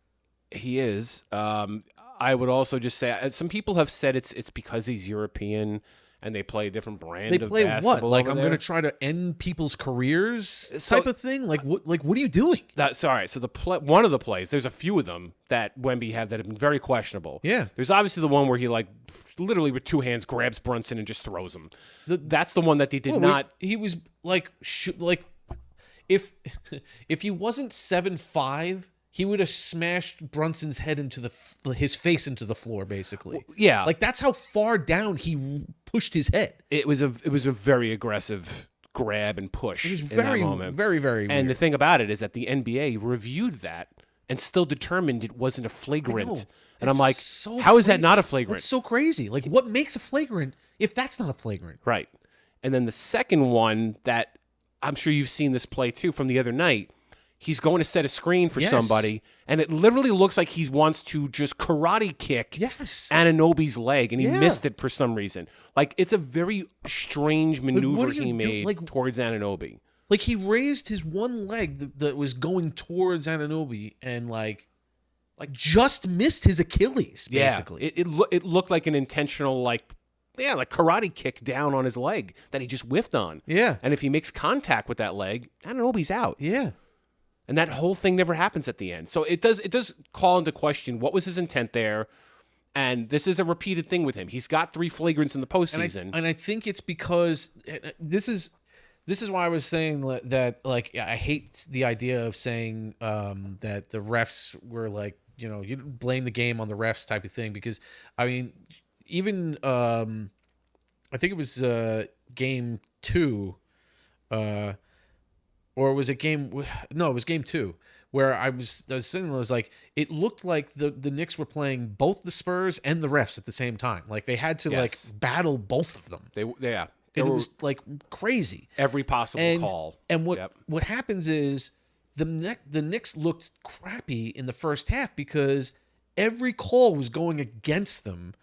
He is. I would also just say, some people have said it's because he's European and they play a different brand of basketball. What? I'm going to try to end people's careers type of thing? What are you doing? So one of the plays, there's a few of them that Wemby have that have been very questionable. Yeah. There's obviously the one where he literally with 2 hands grabs Brunson and just throws him. That's the one that they did not. He was if he wasn't 7'5", he would have smashed Brunson's head into his face into the floor, basically. Yeah, that's how far down he pushed his head. It was a very aggressive grab and push. It was very, very, very. And weird. the thing about it is that the NBA reviewed that and still determined it wasn't a flagrant. And That's I'm like, so how is that crazy. not a flagrant? That's so crazy. Like, what makes a flagrant if that's not a flagrant? Right. And then the second one that I'm sure you've seen this play too from the other night, he's going to set a screen for somebody, and it literally looks like he wants to just karate kick Anunoby's leg, and he missed it for some reason. Like, it's a very strange maneuver he made towards Anunoby. Like, he raised his one leg that was going towards Anunoby and, like just missed his Achilles, basically. Yeah, it looked like an intentional, like karate kick down on his leg that he just whiffed on. Yeah. And if he makes contact with that leg, Anunoby's out. Yeah. And that whole thing never happens at the end. So it does call into question what was his intent there. And this is a repeated thing with him. He's got 3 flagrants in the postseason. And I think it's because this is why I was saying that, like, I hate the idea of saying that the refs were like, you blame the game on the refs type of thing, because I mean, even I think it was game 2, or was it game? No, it was game 2 where I was saying, I was like, it looked like the Knicks were playing both the Spurs and the refs at the same time. Like, they had to like battle both of them. And it was like crazy. Every possible call. And what happens is the Knicks looked crappy in the first half because every call was going against them,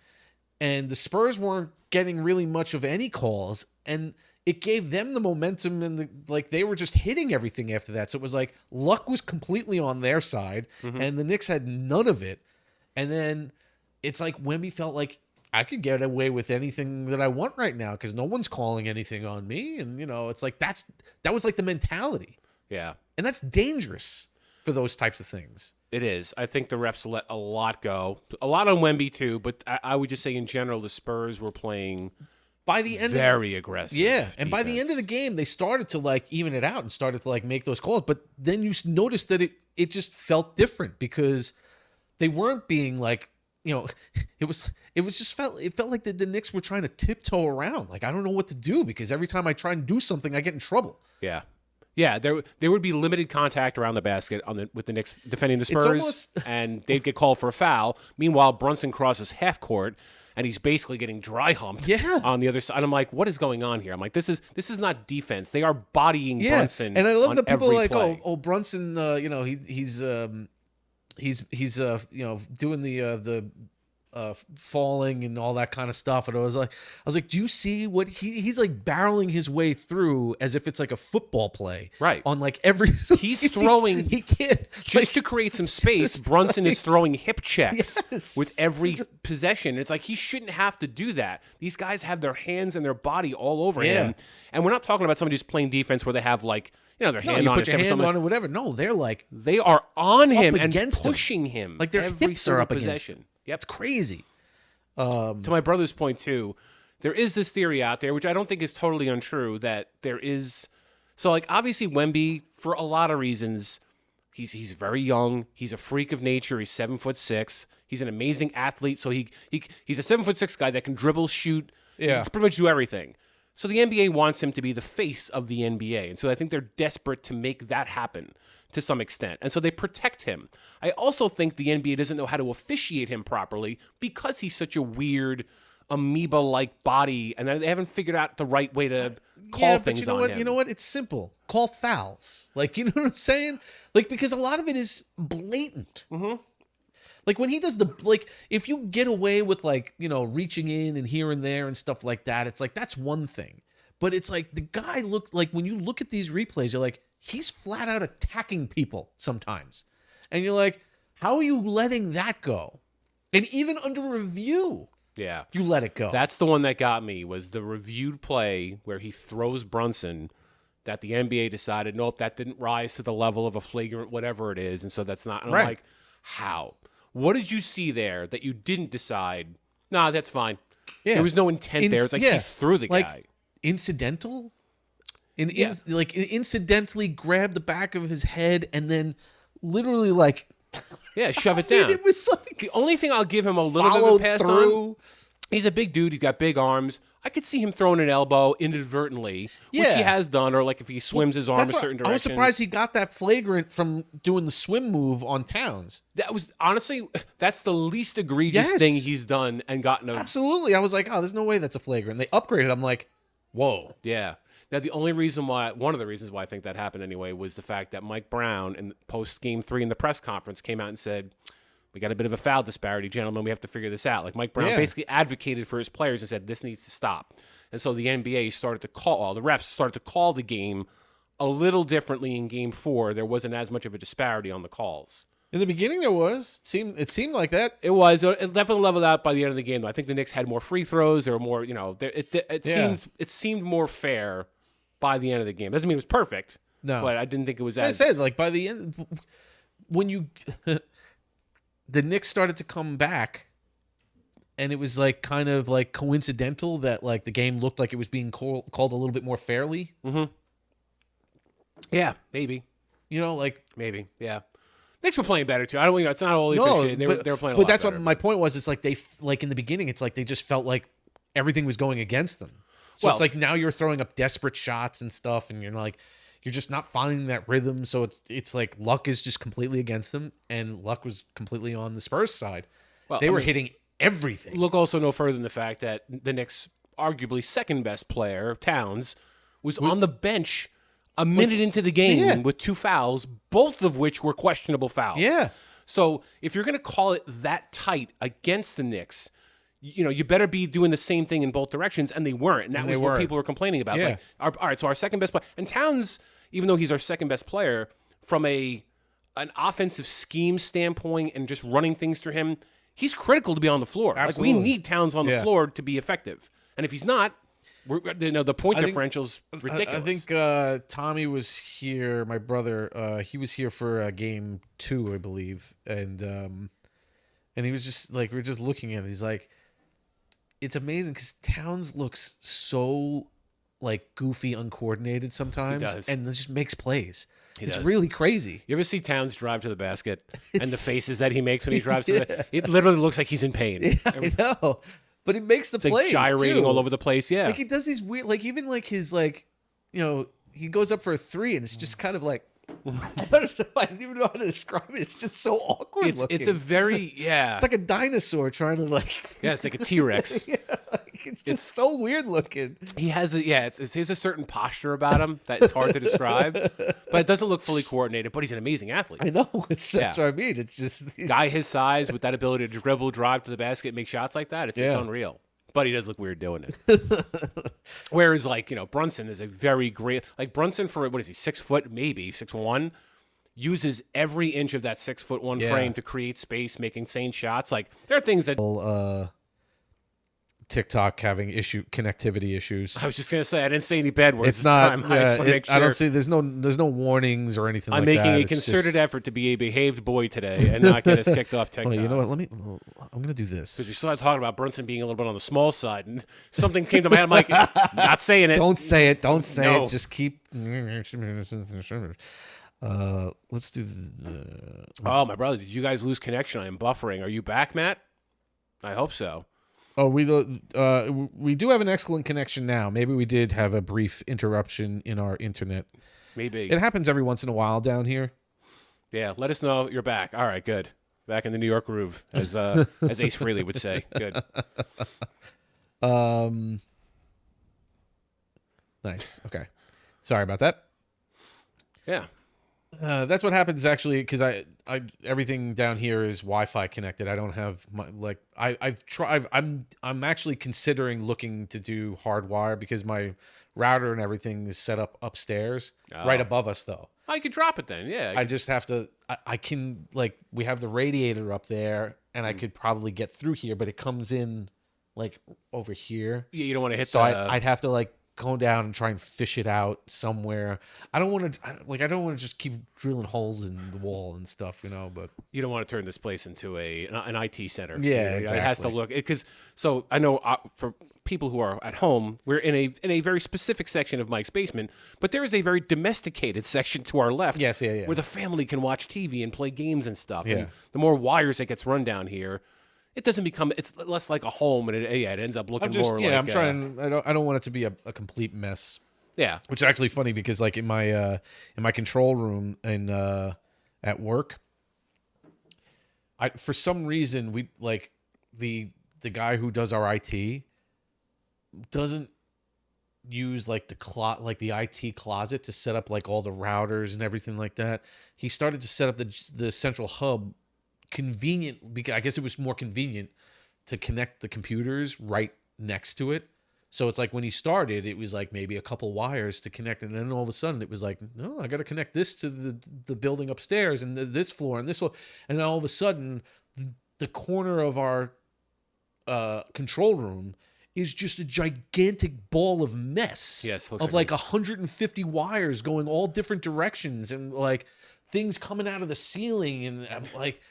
and the Spurs weren't getting really much of any calls, and it gave them the momentum, and they were just hitting everything after that. So it was like luck was completely on their side, and the Knicks had none of it. And then it's like Wemby felt like, I could get away with anything that I want right now because no one's calling anything on me. And, it's like that was like the mentality. Yeah. And that's dangerous for those types of things. It is. I think the refs let a lot go. A lot on Wemby, too. But I would just say in general, the Spurs were playing by the end very aggressive. Yeah. And defense. by the end of the game, they started to like even it out and started to like make those calls. But then you noticed that it just felt different because they weren't being like, it felt like the Knicks were trying to tiptoe around. Like, I don't know what to do because every time I try and do something, I get in trouble. Yeah. Yeah, there would be limited contact around the basket with the Knicks defending the Spurs, and they'd get called for a foul. Meanwhile, Brunson crosses half court, and he's basically getting dry humped on the other side. I'm like, what is going on here? I'm like, this is not defense. They are bodying Brunson. And I love that people are like, play. oh, Brunson, he's doing the falling and all that kind of stuff. And I was like, do you see what he's like barreling his way through as if it's like a football play, right? On like every he's throwing he can't just to create some space. Brunson is throwing hip checks with every possession. It's like he shouldn't have to do that. These guys have their hands and their body all over him, and we're not talking about somebody just playing defense where they have like their hand on put his your hip hand on it, whatever. No, they're like they are on him and against pushing him, like their every hips are up possession. against him. Yep. It's crazy. To my brother's point too, there is this theory out there, which I don't think is totally untrue, that there is. So like obviously Wemby, for a lot of reasons, he's very young. He's a freak of nature. He's 7'6". He's an amazing athlete. So he's a 7'6" guy that can dribble, shoot, he can pretty much do everything. So the NBA wants him to be the face of the NBA, and so I think they're desperate to make that happen to some extent. And so they protect him. I also think the NBA doesn't know how to officiate him properly because he's such a weird amoeba-like body, and they haven't figured out the right way to call things on him. You know what? It's simple. Call fouls. Like, you know what I'm saying? Like, because a lot of it is blatant. Mm-hmm. Like, when he does if you get away with, like, reaching in and here and there and stuff like that, it's like, that's one thing. But it's like, the guy looked like, when you look at these replays, you're like, he's flat out attacking people sometimes. And you're like, how are you letting that go? And even under review, you let it go. That's the one that got me, was the reviewed play where he throws Brunson that the NBA decided, nope, that didn't rise to the level of a flagrant whatever it is, and so that's not. And I'm like, how? What did you see there that you didn't decide, nah, that's fine. Yeah. There was no intent there. It's like he threw the guy. Incidental? Incidentally grab the back of his head and then literally shove it down. It was like the only thing I'll give him a little bit of a pass on He's a big dude. He's got big arms. I could see him throwing an elbow inadvertently, which he has done, or like if he swims his arm a certain direction. I was surprised he got that flagrant from doing the swim move on Towns. That was honestly, that's the least egregious thing he's done and gotten. Absolutely, I was like, oh, there's no way that's a flagrant. They upgraded. I'm like, whoa. Yeah. Now one of the reasons why I think that happened anyway was the fact that Mike Brown in post Game 3 in the press conference came out and said, we got a bit of a foul disparity, gentlemen. We have to figure this out. Like Mike Brown basically advocated for his players and said, this needs to stop. And so the NBA started to the refs started to call the game a little differently in Game 4. There wasn't as much of a disparity on the calls. In the beginning, there was. It seemed like that. It was. It definitely leveled out by the end of the game, though. I think the Knicks had more free throws. There were more, it seemed more fair by the end of the game. Doesn't mean it was perfect. No. But I didn't think it was as... I said, like, by the end, when you... the Knicks started to come back, and it was like kind of like coincidental that like the game looked like it was being called a little bit more fairly. Mm-hmm. Yeah, maybe. Maybe. Yeah. Knicks were playing better too. I don't. It's not all efficient. They were playing. But that's better. What my point was. It's like they like in the beginning. It's like they just felt like everything was going against them. So it's like now you're throwing up desperate shots and stuff, and you're just not finding that rhythm. So it's like luck is just completely against them, and luck was completely on the Spurs side. Well, they were hitting everything. Look also no further than the fact that the Knicks' arguably second best player, Towns, was on the bench a minute into the game with 2 fouls, both of which were questionable fouls. Yeah. So if you're going to call it that tight against the Knicks, you better be doing the same thing in both directions, and they weren't. And that was what people were complaining about. Yeah. It's like, all right, so our second best player, and Towns, even though he's our second best player, from an offensive scheme standpoint and just running things through him, he's critical to be on the floor. Absolutely. Like we need Towns on the floor to be effective, and if he's not, the point differential's ridiculous. I think Tommy was here. My brother, he was here for Game 2, I believe, and he was just like, we're just looking at it. He's like, it's amazing because Towns looks so like goofy, uncoordinated sometimes, and it just makes plays. It's really crazy. You ever see Towns drive to the basket and the faces that he makes when he drives to the it literally looks like he's in pain. Yeah, I know. But he makes the plays gyrating too. all over the place, yeah. Like he does these weird, like even like his like, he goes up for a 3 and it's just kind of like, I don't know. I don't even know how to describe it. It's just so awkward looking. It's a very, It's like a dinosaur trying to like. Yeah, it's like a T-Rex. It's just so weird looking. He has he has a certain posture about him that it's hard to describe, but it doesn't look fully coordinated. But he's an amazing athlete. I know. That's what I mean. It's just guy his size with that ability to dribble, drive to the basket, make shots like that. It's unreal. But he does look weird doing it. Whereas Brunson is a very great Brunson for what is he 6 foot maybe 6'1", uses every inch of that 6'1" frame to create space, make insane shots. Like there are things that. TikTok having connectivity issues. I was just gonna say I didn't say any bad words. It's not. Time. I just want to make sure. I don't see. There's no warnings or anything. I'm making a concerted effort to be a behaved boy today and not get us kicked off TikTok. Well, you know what? I'm gonna do this because you started talking about Brunson being a little bit on the small side, and something came to my head. I'm like, not saying it. Don't say it. Don't say it. Just keep. Let's do. Oh, my brother! Did you guys lose connection? I am buffering. Are you back, Matt? I hope so. Oh, we do have an excellent connection now. Maybe we did have a brief interruption in our internet. Maybe. It happens every once in a while down here. Yeah, let us know you're back. All right, good. Back in the New York groove, as Ace Frehley would say. Good. Nice. Okay. Sorry about that. Yeah. That's what happens actually, because I everything down here is Wi-Fi connected. I don't have I'm actually considering looking to do hardwire because my router and everything is set up upstairs, right above us though. Oh, you could drop it then, yeah. I just have to. I can we have the radiator up there, and I could probably get through here, but it comes in over here. Yeah, you don't want to hit. So I'd have to go down and try and fish it out somewhere. I don't want to just keep drilling holes in the wall and stuff, but you don't want to turn this place into an IT center. Yeah, exactly. It has to look because I know for people who are at home, we're in a very specific section of Mike's basement, but there is a very domesticated section to our left. Yes, where the family can watch TV and play games and stuff. Yeah. And the more wires that gets run down here, it doesn't become. It's less like a home, and it ends up looking more. Yeah, like, I'm trying. I don't want it to be a complete mess. Yeah, which is actually funny because like in my control room and at work, for some reason we like the guy who does our IT doesn't use like the IT closet to set up like all the routers and everything like that. He started to set up the central hub convenient because I guess it was more convenient to connect the computers right next to it. So it's like when he started, it was like maybe a couple wires to connect, and then all of a sudden it was like, no, I got to connect this to the building upstairs and this floor and this floor, and then all of a sudden the corner of our control room is just a gigantic ball of mess. Yes, of like 150 wires going all different directions and like things coming out of the ceiling, and I'm like.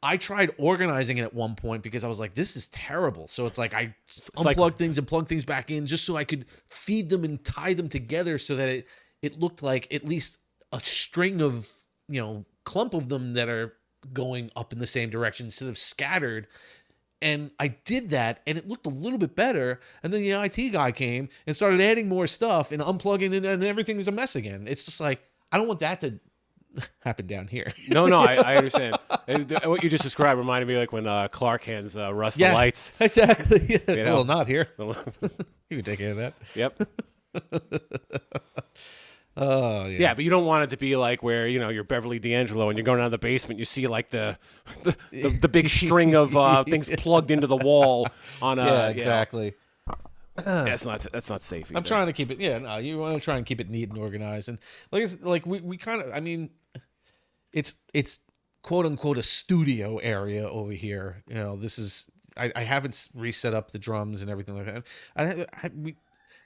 I tried organizing it at one point because I was like, this is terrible. So it's like I unplugged things and plugged things back in just so I could feed them and tie them together so that it looked like at least a string of, clump of them that are going up in the same direction instead of scattered. And I did that, and it looked a little bit better. And then the IT guy came and started adding more stuff and unplugging it, and everything is a mess again. It's just like, I don't want that to happen down here. No, I understand. And what you just described reminded me like when Clark hands Russ the lights. Exactly. Well, not here. You can take care of that. Yep. Oh, yeah, but you don't want it to be like where you're Beverly D'Angelo and you're going down the basement. You see like the big string of things plugged into the wall on a. Yeah, exactly. That's not safe either. I'm trying to keep it. Yeah, no, you want to try and keep it neat and organized, and like we kind of. I mean, it's quote unquote a studio area over here. This is I haven't reset up the drums and everything like that.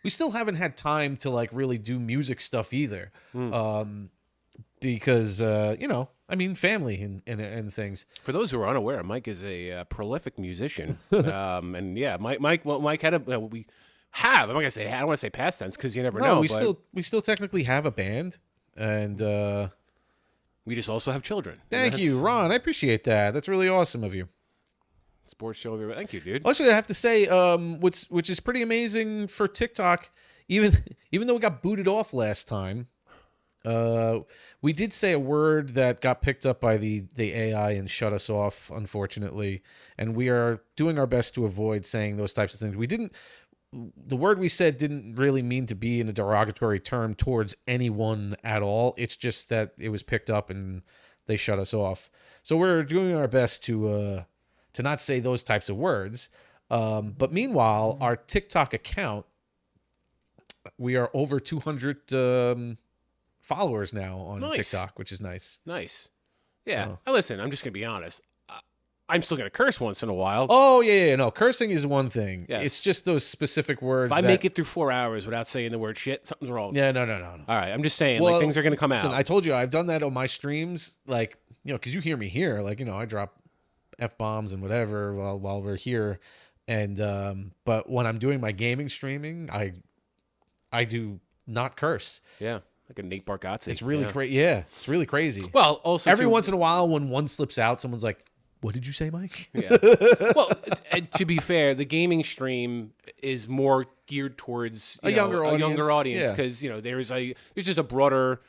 We still haven't had time to like really do music stuff either, because I mean family and things. For those who are unaware, Mike is a prolific musician, and yeah, Mike had a we have. I'm not gonna say I don't want to say past tense because you never know. We still technically have a band, and we just also have children. Thank you, Ron. I appreciate that. That's really awesome of you. Sports show. Thank you, dude. Also, I have to say, which is pretty amazing for TikTok. Even though we got booted off last time, we did say a word that got picked up by the AI and shut us off, unfortunately. And we are doing our best to avoid saying those types of things. The word we said didn't really mean to be in a derogatory term towards anyone at all. It's just that it was picked up and they shut us off. So we're doing our best to not say those types of words. But meanwhile, our TikTok account, we are over 200 followers now on TikTok, which is nice. Nice. Yeah. So. Now listen, I'm just going to be honest. I'm still going to curse once in a while. Oh, yeah. No, cursing is one thing. Yes. It's just those specific words. If I make it through 4 hours without saying the word shit, something's wrong. Yeah, no. All right, I'm just saying, like, things are going to come out. I told you, I've done that on my streams, like, because you hear me here. Like, I drop F-bombs and whatever while we're here. And but when I'm doing my gaming streaming, I do not curse. Yeah. Like a Nate Bargatze. It's really crazy. Yeah, it's really crazy. Well, also every once in a while when one slips out, someone's like, "What did you say, Mike?" Yeah. Well, to be fair, the gaming stream is more geared towards a younger audience because there's just a broader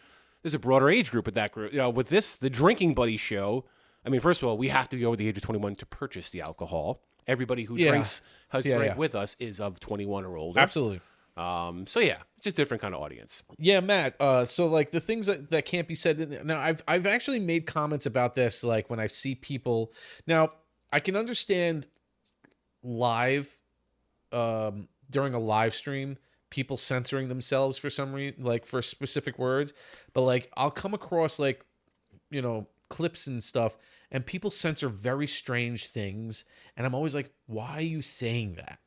age group with that group. With the Drinking Buddy show, I mean, first of all, we have to be over the age of 21 to purchase the alcohol. Everybody who drinks with us is of 21 or older. Absolutely. So yeah, it's just different kind of audience. Yeah, Matt. So like the things that can't be said. Now I've actually made comments about this. Like when I see people. Now I can understand live, during a live stream, people censoring themselves for some reason, like for specific words. But like I'll come across like, clips and stuff, and people censor very strange things, and I'm always like, why are you saying that?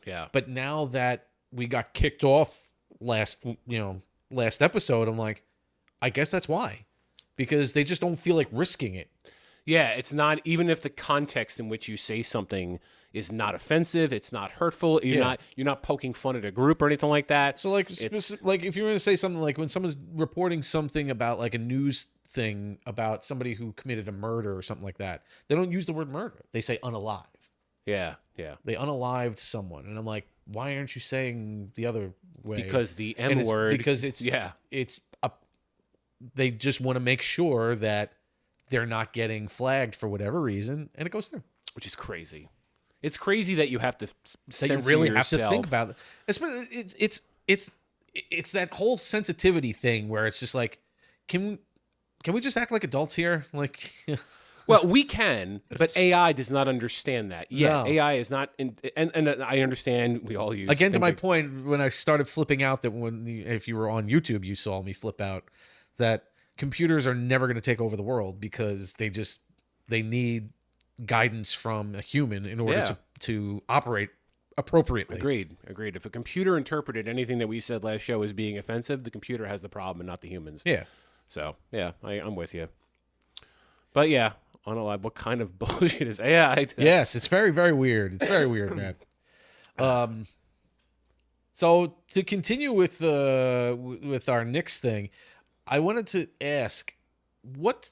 Yeah. But now that we got kicked off last episode, I'm like, I guess that's why, because they just don't feel like risking it. Yeah, it's not, even if the context in which you say something is not offensive, it's not hurtful, you're not poking fun at a group or anything like that. So like if you're going to say something like when someone's reporting something about like a news thing about somebody who committed a murder or something like that, they don't use the word murder. They say unalive. Yeah, yeah. They unalived someone, and I'm like, why aren't you saying the other way? Because the And M it's word. Because they just want to make sure that they're not getting flagged for whatever reason, and it goes through. Which is crazy. It's crazy that you have to censor That you really yourself. have to think about it. It's that whole sensitivity thing where it's just like, can we just act like adults here? Like, well, we can, but AI does not understand that. Yeah, No. AI is not, and I understand we all use. again, to things my like- point, when I started flipping out, that if you were on YouTube, you saw me flip out, that computers are never going to take over the world because they need guidance from a human in order to operate appropriately. Agreed. If a computer interpreted anything that we said last show as being offensive, the computer has the problem and not the humans. Yeah. So yeah, I'm with you. But yeah, unalive. What kind of bullshit is AI? Yes, it's very, very weird. It's very weird, man. So to continue with our Knicks thing, I wanted to ask, what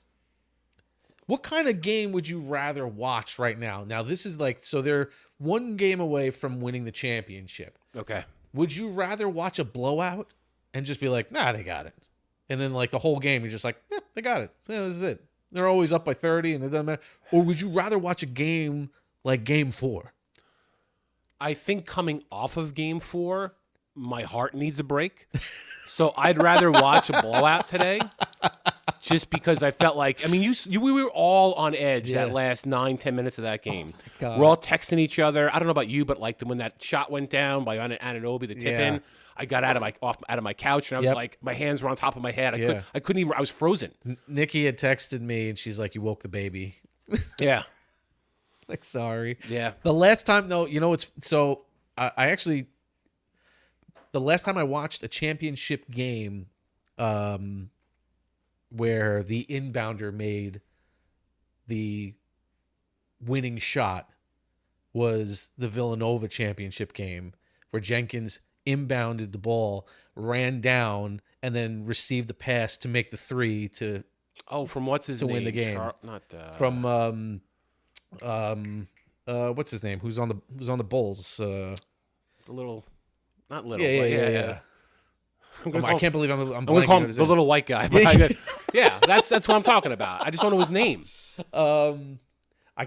kind of game would you rather watch right now? Now, this is like, so they're one game away from winning the championship. Okay. Would you rather watch a blowout and just be like, nah, they got it, and then like the whole game you're just like, yeah, they got it. Yeah, this is it. They're always up by 30 and it doesn't matter. Or would you rather watch a game like Game 4? I think coming off of Game 4, my heart needs a break. So I'd rather watch a blowout today, just because I felt like, I mean, we were all on edge that last 9-10 minutes of that game. We're all texting each other. I don't know about you, but like when that shot went down by Anunoby, the tip in, I got out of my couch and I was like, my hands were on top of my head. I couldn't even. I was frozen. Nikki had texted me and she's like, "You woke the baby." Yeah. Like, sorry. Yeah. The last time, though, it's so I actually, the last time I watched a championship game, where the inbounder made the winning shot was the Villanova championship game, where Jenkins inbounded the ball, ran down, and then received the pass to make the three to from what's his name? win the game. From what's his name? Who's on the Bulls? The little, not little. Yeah. I can't believe I'm I'm gonna blanking call on him his the name. little white guy. But that's what I'm talking about. I just don't know his name. I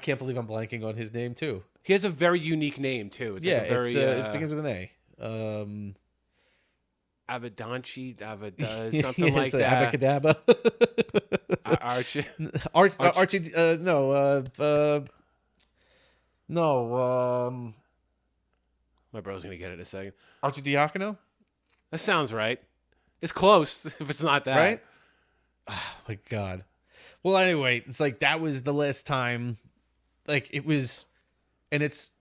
can't believe I'm blanking on his name too. He has a very unique name too. It's like a very, it begins with an A. Avadanchi, something like it's that. Abacadabra. Archie. Archie. No. My bro's gonna get it in a second. Archie Diacono. That sounds right. It's close if it's not that. Right? Oh my God. Well, anyway, it's like that was the last time. Like it was, and it's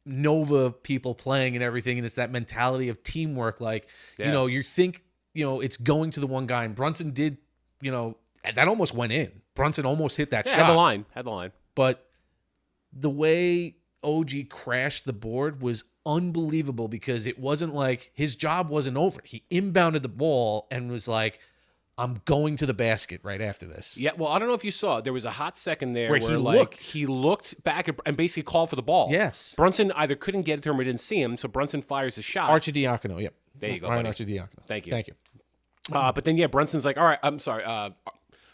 Nova people playing and everything, and it's that mentality of teamwork. Like you think it's going to the one guy, and Brunson did. That almost went in. Brunson almost hit that shot. Had the line. But the way OG crashed the board was unbelievable, because it wasn't like his job wasn't over. He inbounded the ball and was like, I'm going to the basket right after this. Yeah, well, I don't know if you saw, there was a hot second there where he looked back and basically called for the ball. Yes. Brunson either couldn't get it to him or didn't see him, so Brunson fires his shot. Archie Diacono, yep. There you go, Ryan buddy. Archie Diacono. Thank you. Thank you. But then, Brunson's like, all right, I'm sorry.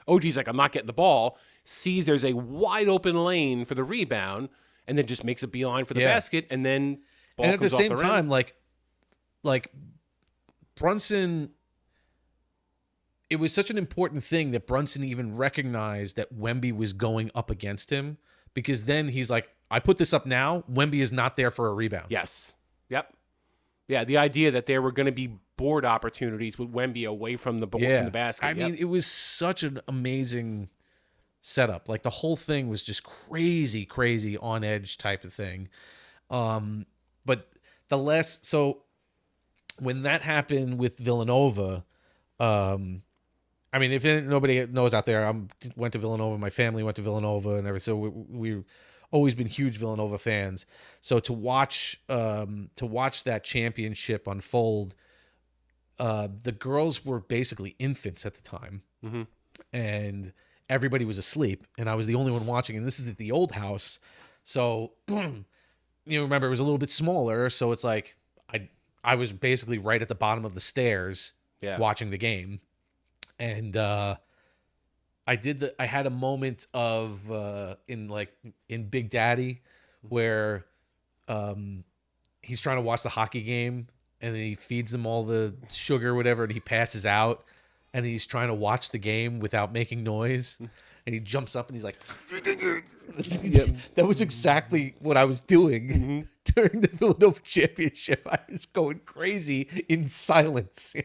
OG's like, I'm not getting the ball. Sees there's a wide open lane for the rebound, and then just makes a beeline for the basket, and then ball and at the comes same off the rim. time, like Brunson, it was such an important thing that Brunson even recognized that Wemby was going up against him, because then he's like, I put this up now. Wemby is not there for a rebound. Yes. Yep. Yeah, the idea that there were going to be board opportunities with Wemby away from the from the basket. I mean, it was such an amazing setup. Like the whole thing was just crazy on edge type of thing. But so when that happened with Villanova, I mean, if nobody knows out there, went to Villanova. My family went to Villanova and everything. So we've always been huge Villanova fans. So to watch that championship unfold, the girls were basically infants at the time, and everybody was asleep, and I was the only one watching. And this is at the old house, So, remember it was a little bit smaller. So it's like I was basically right at the bottom of the stairs watching the game. And I had a moment of in Big Daddy where he's trying to watch the hockey game and he feeds them all the sugar or whatever and he passes out and he's trying to watch the game without making noise and he jumps up and he's like that was exactly what I was doing during the Philadelphia championship. I was going crazy in silence.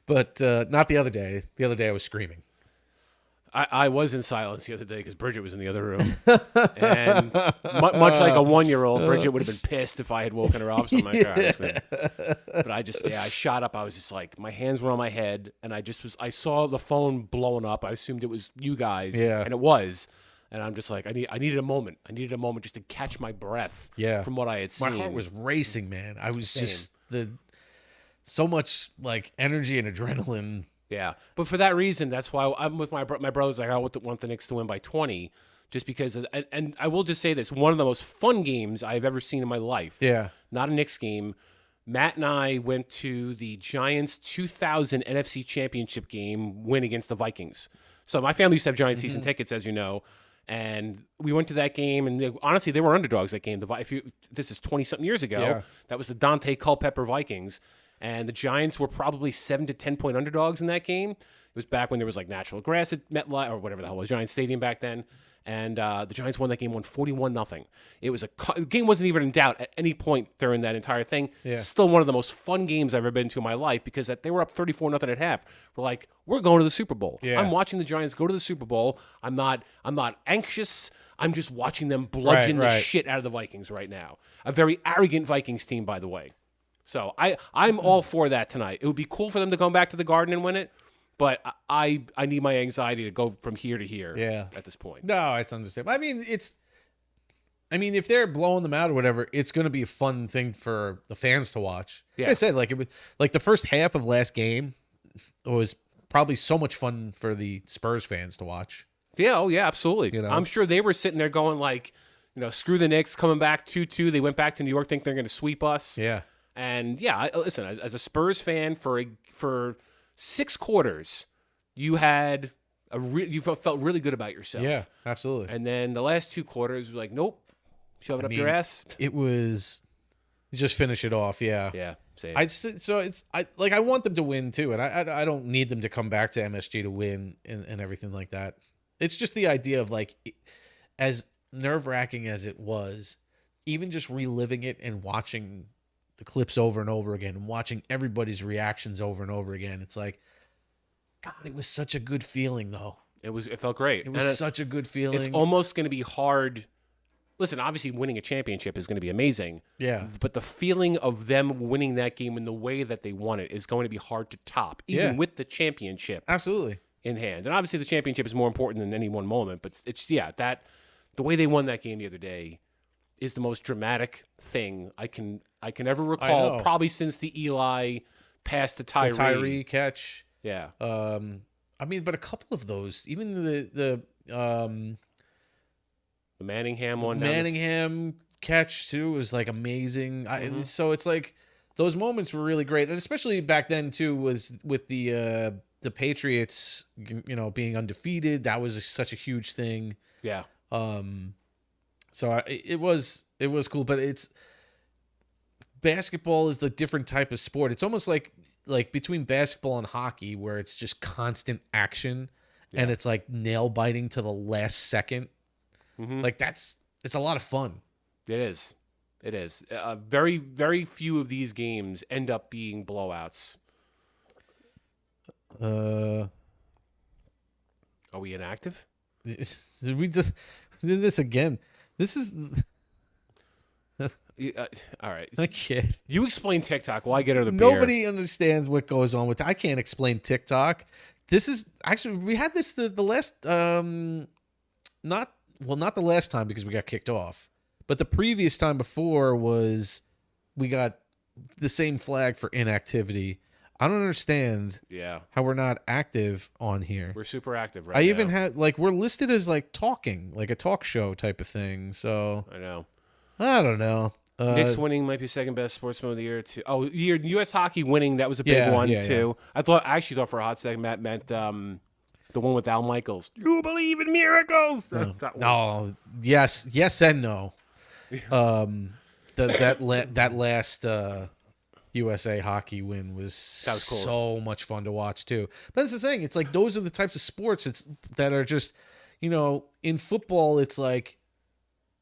But not the other day. The other day I was screaming. I was in silence the other day because Bridget was in the other room. And much like a 1-year-old, Bridget would have been pissed if I had woken her up. So I'm like, all right, but I shot up. I was just like, my hands were on my head. And I saw the phone blowing up. I assumed it was you guys. Yeah. And it was. And I'm just like, I needed a moment. I needed a moment just to catch my breath from what I had seen. My heart was racing, man. I was just so much like energy and adrenaline. Yeah, but for that reason, that's why I'm with my brothers. Like, I want the Knicks to win by 20, just because. And I will just say this: one of the most fun games I've ever seen in my life. Yeah, not a Knicks game. Matt and I went to the Giants 2000 NFC Championship game win against the Vikings. So my family used to have Giants season tickets, as you know, and we went to that game. And honestly, they were underdogs that game. This is 20-something years ago. Yeah. That was the Dante Culpepper Vikings. And the Giants were probably 7 to 10 point underdogs in that game. It was back when there was like natural grass at MetLife or whatever the hell it was, Giants Stadium back then. And the Giants won that game, won 41-0. It was the game wasn't even in doubt at any point during that entire thing. Yeah. Still one of the most fun games I've ever been to in my life because they were up 34-0 at half. We're like, we're going to the Super Bowl. Yeah. I'm watching the Giants go to the Super Bowl. I'm not anxious. I'm just watching them bludgeon the shit out of the Vikings right now. A very arrogant Vikings team, by the way. So I'm all for that tonight. It would be cool for them to come back to the Garden and win it, but I need my anxiety to go from here to here at this point. No, it's understandable. I mean, if they're blowing them out or whatever, it's going to be a fun thing for the fans to watch. Yeah. Like I said, like it was like the first half of last game was probably so much fun for the Spurs fans to watch. Yeah, oh yeah, absolutely. I'm sure they were sitting there going like, screw the Knicks, coming back 2-2. They went back to New York, think they're going to sweep us. Yeah. And yeah, listen, as a Spurs fan, for 6 quarters, you felt really good about yourself. Yeah, absolutely. And then the last 2 quarters, were like, nope, shove it up your ass. It was just finish it off. Yeah, yeah. Same. I want them to win too, and I don't need them to come back to MSG to win and everything like that. It's just the idea of like, as nerve-wracking as it was, even just reliving it and watching the clips over and over again and watching everybody's reactions over and over again. It's like, God, it was such a good feeling though. It felt great. It was such a good feeling. It's almost going to be hard. Listen, obviously winning a championship is going to be amazing. Yeah. But the feeling of them winning that game in the way that they won it is going to be hard to top, even with the championship. Absolutely. In hand. And obviously the championship is more important than any one moment, but it's the way they won that game the other day is the most dramatic thing I can ever recall, probably since the Eli pass to Tyree. The Tyree catch. Yeah. I mean, but a couple of those, even the Manningham one. Manningham catch too was like amazing. So it's like those moments were really great, and especially back then too was with the Patriots, being undefeated. That was such a huge thing. Yeah. So it was cool, but basketball is the different type of sport. It's almost like between basketball and hockey, where it's just constant action, and it's like nail biting to the last second. Mm-hmm. Like it's a lot of fun. It is. Very, very few of these games end up being blowouts. Are we inactive? We just did this again. This is all right. I can't. You explain TikTok while I get her the beer. Nobody understands what goes on with. I can't explain TikTok. This is actually we had this the last not the last time because we got kicked off, but the previous time before was we got the same flag for inactivity. I don't understand Yeah. how we're not active on here. We're super active right I now. even had we're listed as talking, like a talk show type of thing. So I know. I don't know. Knicks winning might be second best sportsman of the year too. Oh, U.S. hockey winning, that was a big one too. Yeah. I actually thought for a hot second that meant the one with Al Michaels. You believe in miracles? That one. No, yes and no. That last USA hockey win was cool. so much fun to watch too. But that's the thing. It's like those are the types of sports that are just, in football, it's like,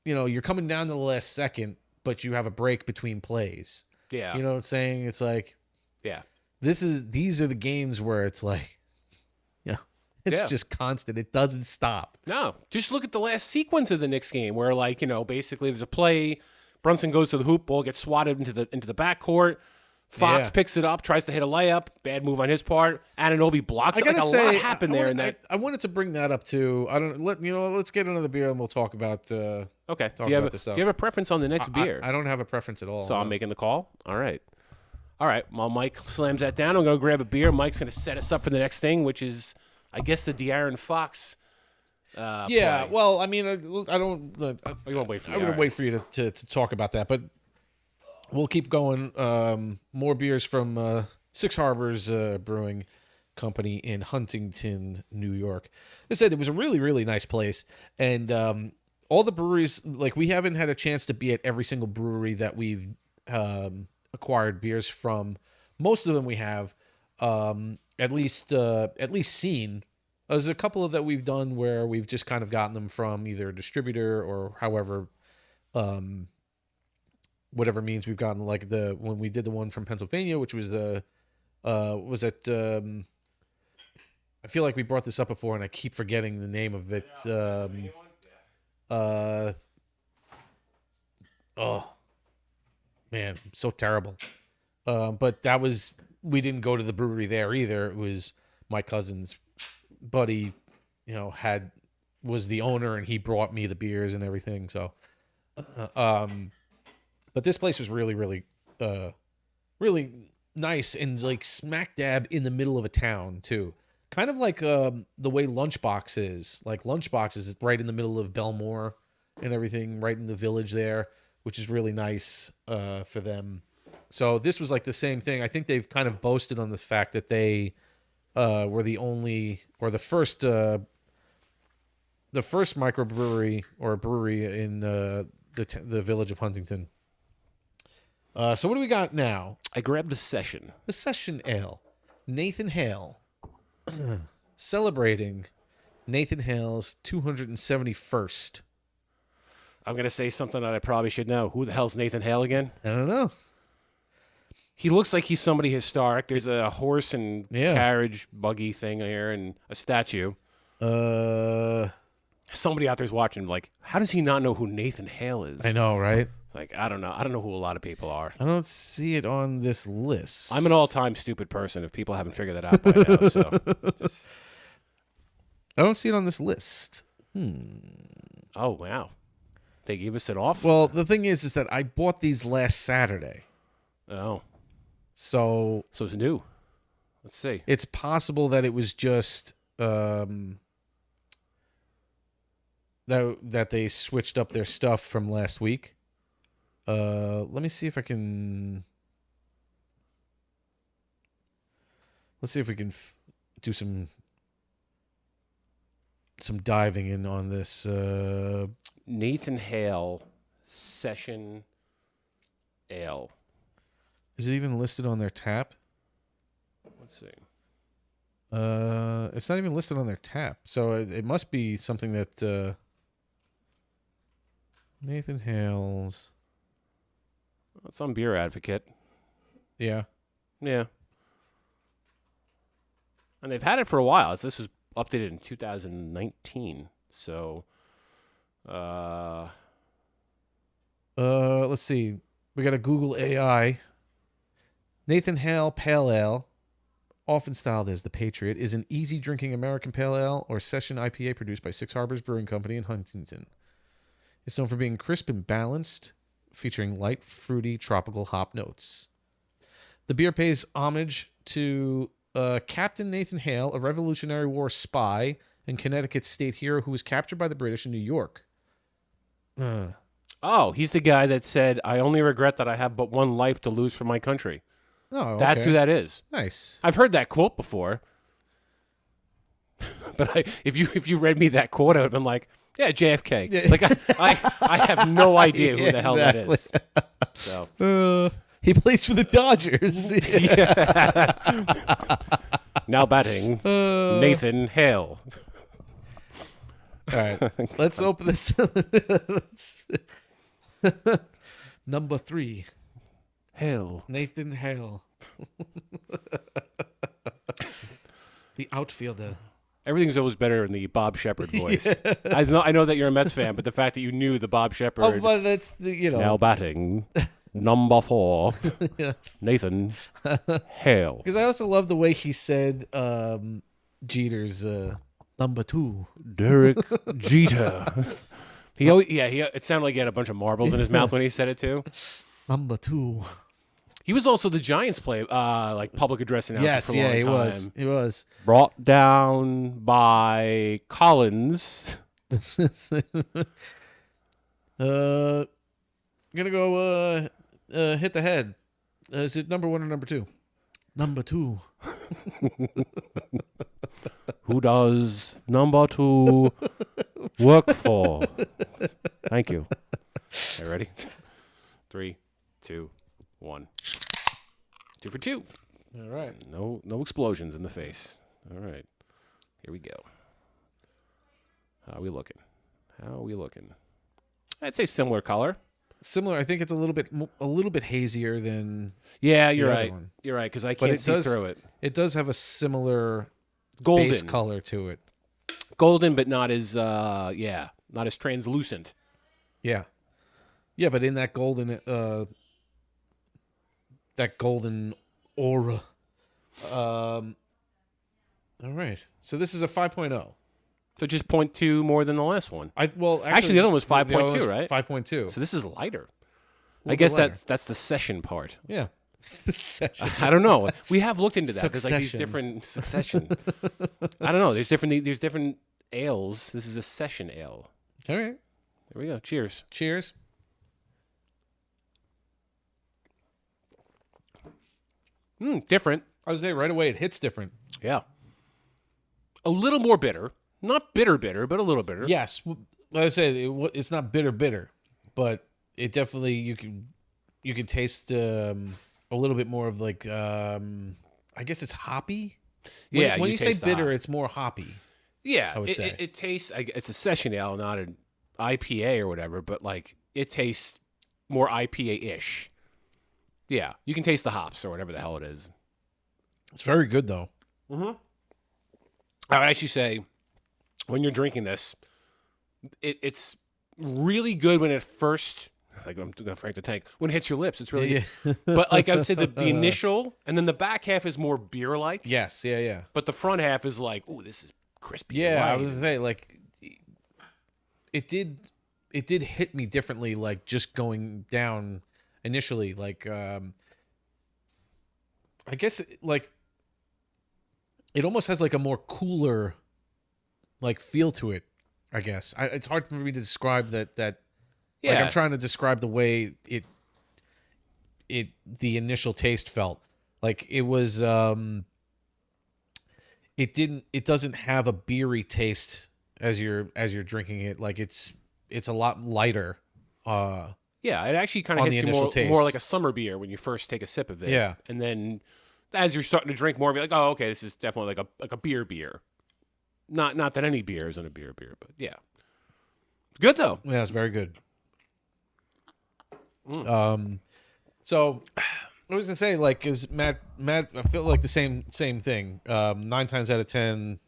you're coming down to the last second, but you have a break between plays. Yeah. You know what I'm saying? It's like, yeah. These are the games where it's like, it's just constant. It doesn't stop. No, just look at the last sequence of the Knicks game where, basically there's a play. Brunson goes to the hoop, ball gets swatted into the backcourt. Fox picks it up, tries to hit a layup. Bad move on his part. Anunoby blocks it. A lot happened there. I wanted to bring that up too. Let's get another beer and we'll talk about. Okay. Talk do you about this stuff. Do you have a preference on the next beer? I don't have a preference at all. So I'm making the call. All right. While Mike slams that down, I'm going to grab a beer. Mike's going to set us up for the next thing, which is, I guess, the De'Aaron Fox. Play. Well, I mean, I don't. You want to wait for me? I'm going to wait for you to talk about that, but we'll keep going. More beers from Six Harbors Brewing Company in Huntington, New York. They said it was a really, really nice place, and all the breweries, we haven't had a chance to be at every single brewery that we've acquired beers from. Most of them we have at least seen. There's a couple of that we've done where we've just kind of gotten them from either a distributor or however, whatever means we've gotten. Like when we did the one from Pennsylvania, which was I feel like we brought this up before and I keep forgetting the name of it. Oh man, so terrible. But we didn't go to the brewery there either. It was my cousin's buddy, was the owner and he brought me the beers and everything. So, but this place was really, really, really nice and smack dab in the middle of a town too. Kind of like the way Lunchbox is. Lunchbox is right in the middle of Belmore and everything, right in the village there, which is really nice for them. So this was the same thing. I think they've kind of boasted on the fact that they were the only or the first microbrewery or brewery in the village of Huntington. So what do we got now? I grabbed the Session. The Session Ale. Nathan Hale. Celebrating Nathan Hale's 271st. I'm going to say something that I probably should know. Who the hell's Nathan Hale again? I don't know. He looks like he's somebody historic. There's a horse and carriage buggy thing here and a statue. Somebody out there's watching how does he not know who Nathan Hale is? I know, right? I don't know. I don't know who a lot of people are. I don't see it on this list. I'm an all-time stupid person if people haven't figured that out by now. So I don't see it on this list. Oh, wow. They gave us it off? Well, the thing is that I bought these last Saturday. Oh. So it's new. Let's see. It's possible that it was just that they switched up their stuff from last week. Let me see if I can. Let's see if we can do some diving in on this. Nathan Hale Session Ale. Is it even listed on their tap? Let's see. It's not even listed on their tap, so it must be something that Nathan Hale's. It's on Beer Advocate. Yeah. Yeah. And they've had it for a while. This was updated in 2019. So, let's see. We got a Google AI. Nathan Hale Pale Ale, often styled as the Patriot, is an easy drinking American pale ale or session IPA produced by Six Harbors Brewing Company in Huntington. It's known for being crisp and balanced, featuring light, fruity, tropical hop notes. The beer pays homage to Captain Nathan Hale, a Revolutionary War spy and Connecticut state hero who was captured by the British in New York. Oh, he's the guy that said, "I only regret that I have but one life to lose for my country." Oh, That's okay. who that is. Nice. I've heard that quote before. But if you read me that quote, I would have been like, yeah, JFK. Yeah. Like I have no idea who Yeah, the hell exactly. that is. So He plays for the Dodgers. now batting, Nathan Hale. All right, let's open this. Number 3, Hale. Nathan Hale, the outfielder. Everything's always better in the Bob Shepard voice. I know that you're a Mets fan, but the fact that you knew the Bob Shepard. Oh, but that's the Now batting, number 4, yes. Nathan Hale. Because I also love the way he said Jeter's number 2. Derek Jeter. It sounded like he had a bunch of marbles in his mouth when he said it too. Number 2. He was also the Giants like public address announcer Yes, for a long yeah, he time. was. He was. Brought down by Collins. Gonna go hit the head. Is it number 1 or number 2? Number 2. Who does number 2 work for? Thank you. Okay, ready? 3, 2, 1. 2 for 2. All right. No explosions in the face. All right. Here we go. How are we looking? I'd say similar color. Similar. I think it's a little bit hazier than. Yeah, the you're other right. one. You're right, because I can't see through it. It does have a similar Golden base color to it. Golden, but not as not as translucent. Yeah. Yeah, but in that golden aura. All right. So this is a 5.0. So just 0.2 more than the last one. Actually the other one was the other 5.2, right? 5.2. So this is lighter. A I little guess bit lighter. that's the session part. Yeah. Succession. I don't know. We have looked into that. There's like these Succession. different succession. I don't know. There's different ales. This is a session ale. All right. There we go. Cheers. Cheers. Different. I was saying right away it hits different. Yeah. A little more bitter. Not bitter, but a little bitter. Yes. Like I said, it's not bitter, but it definitely you can taste a little bit more of like I guess it's hoppy. When you say bitter, it's more hoppy. Yeah, I would say it tastes. It's a session ale, not an IPA or whatever. But like it tastes more IPA-ish. Yeah, you can taste the hops or whatever the hell it is. It's very good though. Mm-hmm. I would actually say when you're drinking this, it's really good when it first. Like I'm gonna frank the tank. When it hits your lips, it's really good. But like I would say the initial and then the back half is more beer like. Yes, yeah. But the front half is like, oh, this is crispy. Yeah, light. I was gonna say like it did hit me differently, like just going down initially. Like I guess like it almost has like a more cooler like feel to it. I guess it's hard for me to describe that. Yeah. Like I'm trying to describe the way the initial taste felt. Like it was it doesn't have a beery taste as you're drinking it. Like it's a lot lighter. Yeah, it actually kind of hits you more like a summer beer when you first take a sip of it. Yeah. And then as you're starting to drink more, you're like, oh, okay, this is definitely like a beer. Not that any beer isn't a beer, but yeah. It's good though. Yeah, it's very good. So I was gonna say, like, is Matt, I feel like the same thing. 9 times out of 10,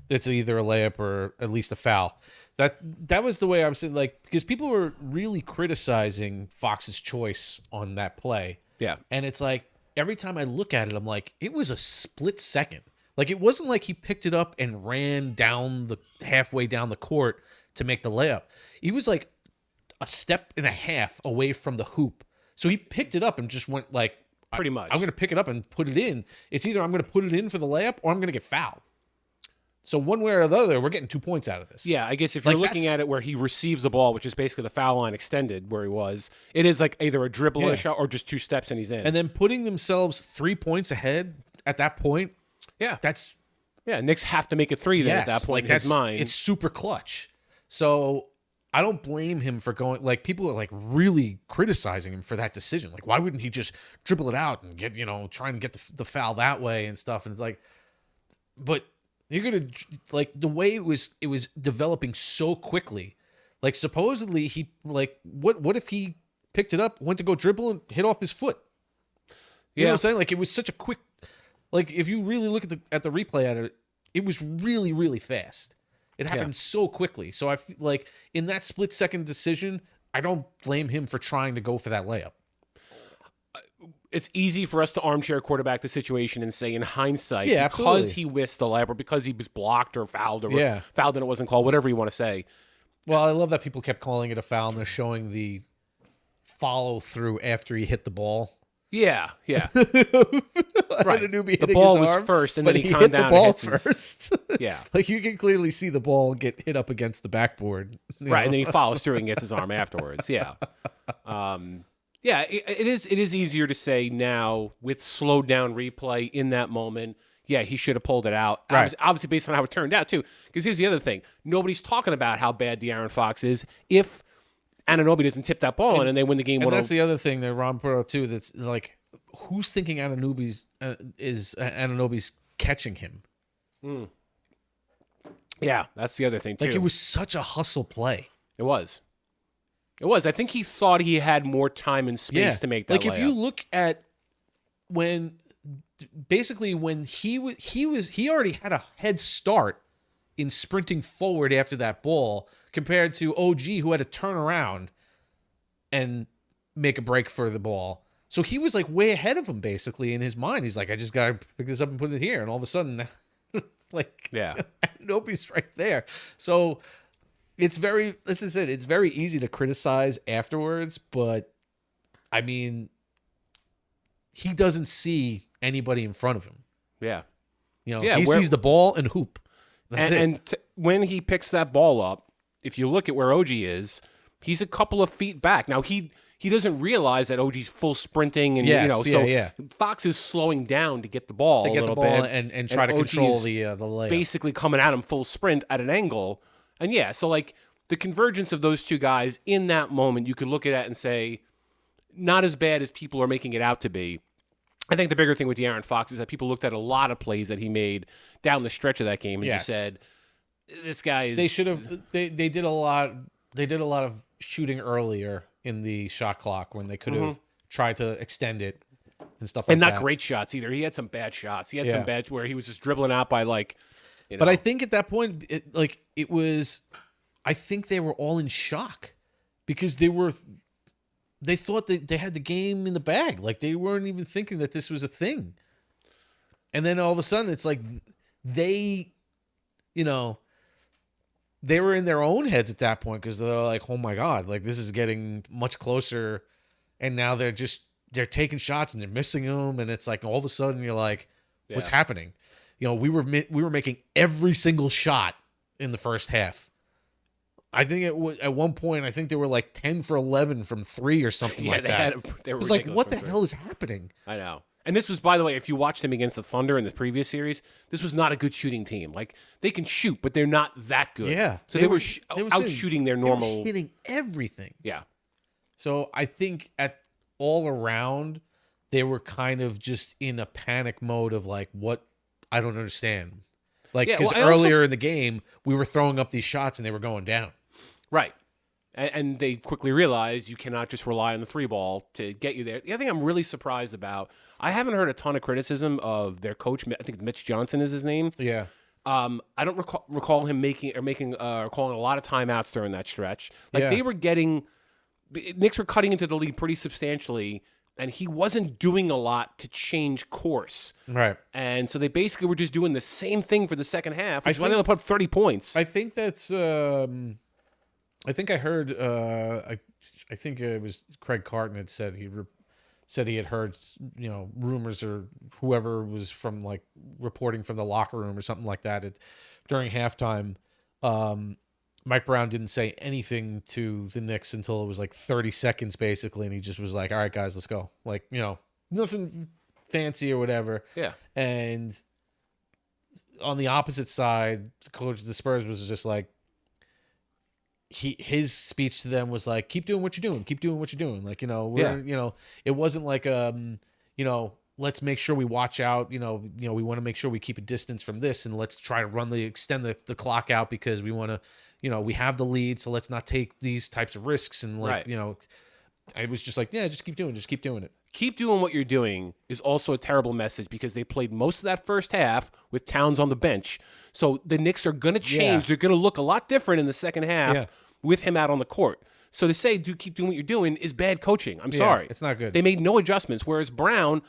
it's either a layup or at least a foul. That was the way I was saying, like, because people were really criticizing Fox's choice on that play. Yeah. And it's like every time I look at it, I'm like, it was a split second. Like it wasn't like he picked it up and ran down halfway down the court to make the layup. He was like a step and a half away from the hoop. So he picked it up and just went like Pretty much. I'm going to pick it up and put it in. It's either I'm going to put it in for the layup or I'm going to get fouled. So one way or the other, we're getting 2 points out of this. Yeah, I guess if you're looking at it where he receives the ball, which is basically the foul line extended where he was, it is like either a dribble or a shot or just 2 steps and he's in. And then putting themselves 3 points ahead at that point, that's... Yeah, Knicks have to make a 3 then at that point in his mind. It's super clutch. So I don't blame him for going... Like, people are, like, really criticizing him for that decision. Like, why wouldn't he just dribble it out and get, trying to get the foul that way and stuff? And it's like... But... You're gonna like the way it was developing so quickly. Like supposedly he what if he picked it up, went to go dribble and hit off his foot? You know what I'm saying? Like it was such a quick. Like if you really look at the replay at it, it was really really fast. It happened so quickly. So I feel like in that split second decision, I don't blame him for trying to go for that layup. It's easy for us to armchair quarterback the situation and say in hindsight, because absolutely. He missed the layup or because he was blocked or fouled or fouled and it wasn't called, whatever you want to say. Well, I love that people kept calling it a foul and they're showing the follow through after he hit the ball. Yeah. Right. The ball his was arm, first and then he hit calmed the down ball and hits first. Yeah. Like you can clearly see the ball get hit up against the backboard. Right, and then he follows through and gets his arm afterwards. Yeah. Yeah, it is easier to say now with slowed down replay in that moment. Yeah, he should have pulled it out. Right. Obviously, based on how it turned out too. Because here's the other thing: nobody's talking about how bad De'Aaron Fox is if Anunoby doesn't tip that ball in and they win the game. And that's the other thing that Ron brought up too. That's like, who's thinking Anunoby's catching him? Yeah, that's the other thing too. Like it was such a hustle play. It was. I think he thought he had more time and space to make that. Like layup. if you look at when he already had a head start in sprinting forward after that ball compared to OG who had to turn around and make a break for the ball. So he was like way ahead of him basically in his mind. He's like, I just got to pick this up and put it here. And all of a sudden, nobody's right there. So it's very easy to criticize afterwards, but I mean, he doesn't see anybody in front of him. Yeah. He sees the ball and hoop. That's it. And when he picks that ball up, if you look at where OG is, he's a couple of feet back. Now, he doesn't realize that OG's full sprinting and, Fox is slowing down to get the ball a little bit. And try to control the layup. Basically coming at him full sprint at an angle. And so like the convergence of those two guys in that moment, you could look at it and say, not as bad as people are making it out to be. I think the bigger thing with De'Aaron Fox is that people looked at a lot of plays that he made down the stretch of that game and just said, this guy is... They should have... They did a lot... They did a lot of shooting earlier in the shot clock when they could have tried to extend it and stuff like that. And not great shots either. He had some bad shots. He had some bad where he was just dribbling out by But I think at that point, it was... I think they were all in shock because they thought that they had the game in the bag. Like they weren't even thinking that this was a thing. And then all of a sudden it's like they were in their own heads at that point because they're like, oh my God, like this is getting much closer. And now they're taking shots and they're missing them. And it's like, all of a sudden you're like, what's happening? We were making every single shot in the first half. I think at one point, I think they were like 10 for 11 from 3 or something like that. They were it was like, what the hell is happening? I know. And this was, by the way, if you watched them against the Thunder in the previous series, this was not a good shooting team. Like, they can shoot, but they're not that good. Yeah. So they were out shooting their normal... They were hitting everything. Yeah. So I think all around, they were kind of just in a panic mode of like, what? I don't understand. Like, because earlier in the game, we were throwing up these shots and they were going down. Right. And they quickly realized you cannot just rely on the 3 ball to get you there. The other thing I'm really surprised about, I haven't heard a ton of criticism of their coach. I think Mitch Johnson is his name. Yeah. I don't recall him calling a lot of timeouts during that stretch. They were Knicks were cutting into the lead pretty substantially, and he wasn't doing a lot to change course. Right. And so they basically were just doing the same thing for the second half, which is why they only put up 30 points. I think that's... I think I heard. I think it was Craig Carton had said said he had heard, rumors or whoever was from like reporting from the locker room or something like that during halftime. Mike Brown didn't say anything to the Knicks until it was like 30 seconds basically. And he just was like, all right, guys, let's go. Like, nothing fancy or whatever. Yeah. And on the opposite side, the coach of the Spurs was just like, his speech to them was like, keep doing what you're doing. Keep doing what you're doing. Like, it wasn't like, let's make sure we watch out. We want to make sure we keep a distance from this, and let's try to extend the clock out because we want to, we have the lead. So let's not take these types of risks. And I was just like, yeah, just keep doing it. Keep doing what you're doing is also a terrible message because they played most of that first half with Towns on the bench. So the Knicks are going to change. Yeah. They're going to look a lot different in the second half with him out on the court. So to say, keep doing what you're doing is bad coaching. I'm sorry. It's not good. They made no adjustments. Whereas Brown,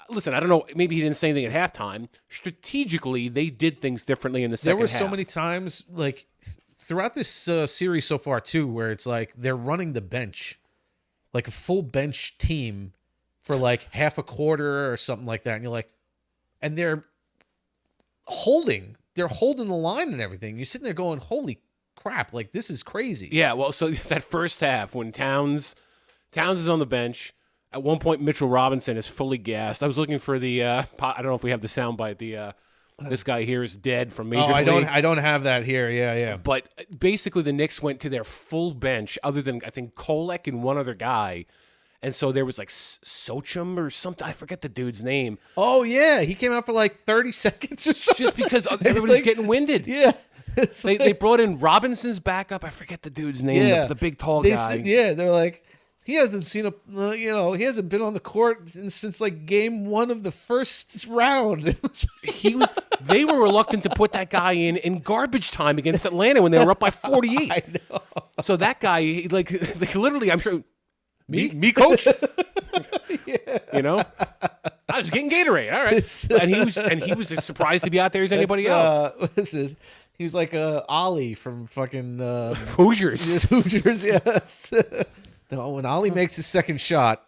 listen, I don't know. Maybe he didn't say anything at halftime. Strategically, they did things differently in the second half. There were so many times, like, throughout this series so far, too, where it's like they're running the bench, like a full bench team for like half a quarter or something like that. And you're like, and they're holding the line and everything. You're sitting there going, holy crap, like this is crazy. Yeah, well, so that first half when Towns is on the bench, at one point Mitchell Robinson is fully gassed. I was looking for the I don't know if we have the soundbite. This guy here is dead from Major League. I don't have that here. Yeah. But basically the Knicks went to their full bench other than I think Kolek and one other guy. And so there was like Sochum or something. I forget the dude's name. Oh, yeah. He came out for like 30 seconds or something. Just because everybody's getting winded. Yeah. They brought in Robinson's backup. I forget the dude's name. Yeah. The big tall guy. They're like, he hasn't seen he hasn't been on the court since like game 1 of the first round. They were reluctant to put that guy in garbage time against Atlanta when they were up by 48. I know. So that guy, like literally, I'm sure. Me, coach. Yeah. I was getting Gatorade. All right, and he was as surprised to be out there as anybody else. He was like Ollie from fucking Hoosiers. Hoosiers, yes. No, when Ollie makes his second shot,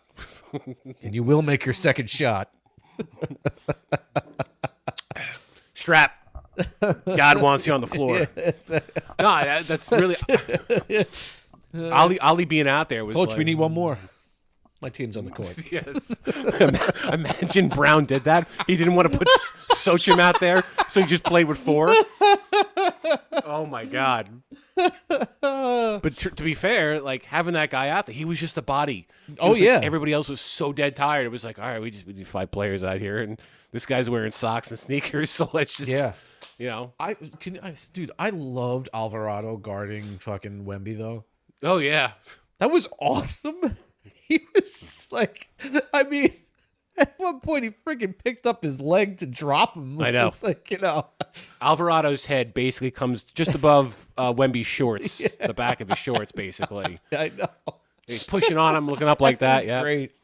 and you will make your second shot. Strap. God wants you on the floor. No, that's really. Ollie being out there was Coach, like, we need one more. My team's on the court. Yes. Imagine Brown did that. He didn't want to put Sochum out there, so he just played with 4. Oh, my God. But to be fair, like having that guy out there, he was just a body. Everybody else was so dead tired. It was like, all right, we need 5 players out here, and this guy's wearing socks and sneakers, so let's just, I loved Alvarado guarding fucking Wemby, though. Oh, yeah. That was awesome. He was like, I mean, at one point he freaking picked up his leg to drop him. I know. Just like, Alvarado's head basically comes just above Wemby's shorts, the back of his shorts, basically. I know. He's pushing on him, looking up like that. Yeah. Great.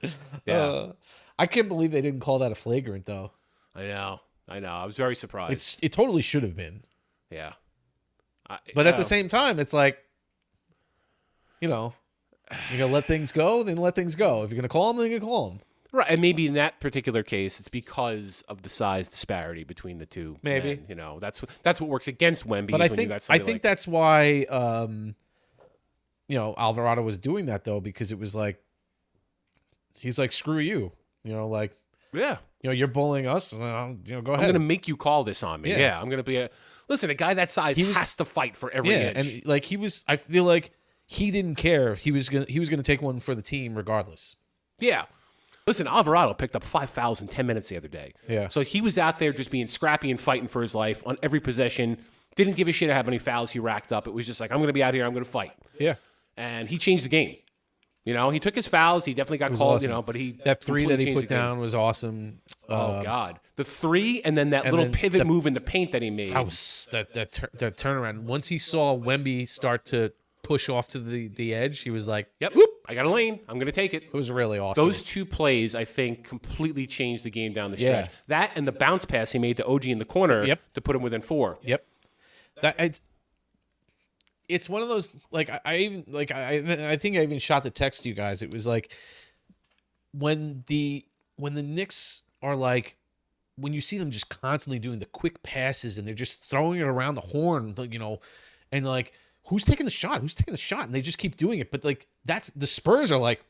Yeah. I can't believe they didn't call that a flagrant, though. I know. I was very surprised. It totally should have been. Yeah. But at the same time, it's like, you're going to let things go, then let things go. If you're going to call them, then you're going to call them. Right, and maybe in that particular case, it's because of the size disparity between the two. Maybe men. That's what works against Wemby. But I think that's why Alvarado was doing that though, because it was like he's like, screw you, you're bullying us. Go ahead. I'm going to make you call this on me. Yeah, I'm going to be a guy that size has to fight for every inch. And like I feel like he didn't care if he was gonna take one for the team regardless. Yeah. Listen, Alvarado picked up 5 fouls in 10 minutes the other day. Yeah. So he was out there just being scrappy and fighting for his life on every possession. Didn't give a shit how many fouls he racked up. It was just like, I'm going to be out here. I'm going to fight. Yeah. And he changed the game. He took his fouls. He definitely got called, awesome. But that 3 that he put down was awesome. Oh, God. The 3 and then that little pivot move in the paint that he made. That was that turnaround. Once he saw Wemby start to push off to the edge, he was like, yep, whoop, I got a lane. I'm going to take it. It was really awesome. Those 2 plays, I think, completely changed the game down the stretch. Yeah. That and the bounce pass he made to OG in the corner to put him within 4. Yep. It's one of those, like, I think I even shot the text to you guys. It was like, when the Knicks are like, when you see them just constantly doing the quick passes and they're just throwing it around the horn, and like, who's taking the shot? Who's taking the shot? And they just keep doing it. But like, that's the Spurs are like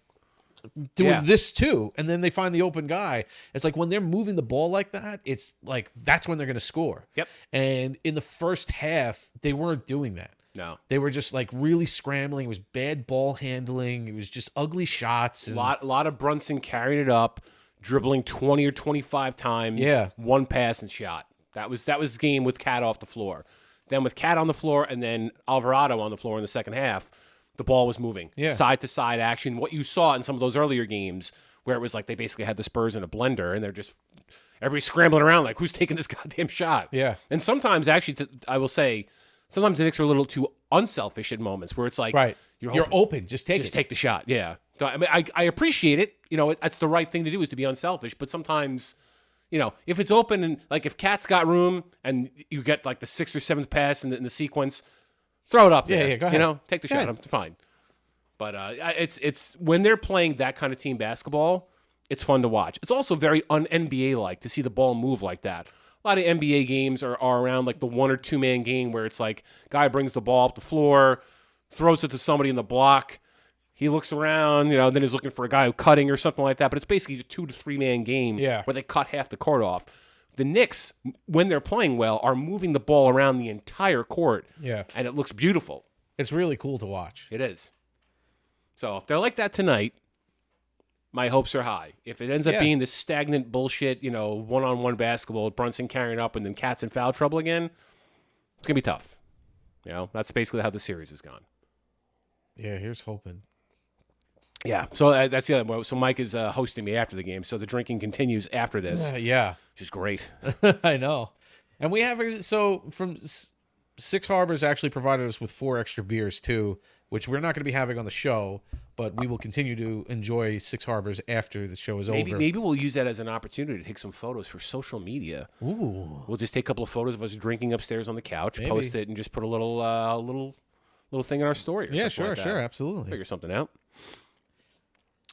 doing this too. And then they find the open guy. It's like when they're moving the ball like that, it's like, that's when they're going to score. Yep. And in the first half, they weren't doing that. No. They were just like really scrambling. It was bad ball handling. It was just ugly shots. A lot of Brunson carrying it up, dribbling 20 or 25 times. Yeah. One pass and shot. That was the game with Cat off the floor. Then with Cat on the floor and then Alvarado on the floor in the second half, the ball was moving. Yeah. Side to side action. What you saw in some of those earlier games where it was like they basically had the Spurs in a blender and they're just everybody's scrambling around like, who's taking this goddamn shot? Yeah. And sometimes actually, I will say, sometimes the Knicks are a little too unselfish at moments where it's like, right, you're open. Just take the shot. Yeah. So, I mean, I appreciate it. That's the right thing to do is to be unselfish. But sometimes, if it's open and like if Cat's got room and you get like the 6th or 7th pass in the sequence, throw it up there. Yeah, go ahead. Take the shot. I'm fine. But it's when they're playing that kind of team basketball, it's fun to watch. It's also very un-NBA like to see the ball move like that. A lot of NBA games are around like the 1 or 2 man game where it's like guy brings the ball up the floor, throws it to somebody in the block. He looks around, then he's looking for a guy cutting or something like that. But it's basically a 2 to 3 man game where they cut half the court off. The Knicks, when they're playing well, are moving the ball around the entire court. Yeah. And it looks beautiful. It's really cool to watch. It is. So if they're like that tonight, my hopes are high. If it ends up being this stagnant bullshit, one-on-one basketball, Brunson carrying up and then Cat's in foul trouble again, it's going to be tough. That's basically how the series has gone. Yeah, here's hoping. Yeah, so that's the other one. So Mike is hosting me after the game, so the drinking continues after this. Yeah. Which is great. I know. And we have, from Six Harbors actually provided us with 4 extra beers too, which we're not going to be having on the show, but we will continue to enjoy Six Harbors after the show is over. Maybe we'll use that as an opportunity to take some photos for social media. Ooh. We'll just take a couple of photos of us drinking upstairs on the couch, post it, and just put a little thing in our story or something like that. Sure, absolutely. Figure something out.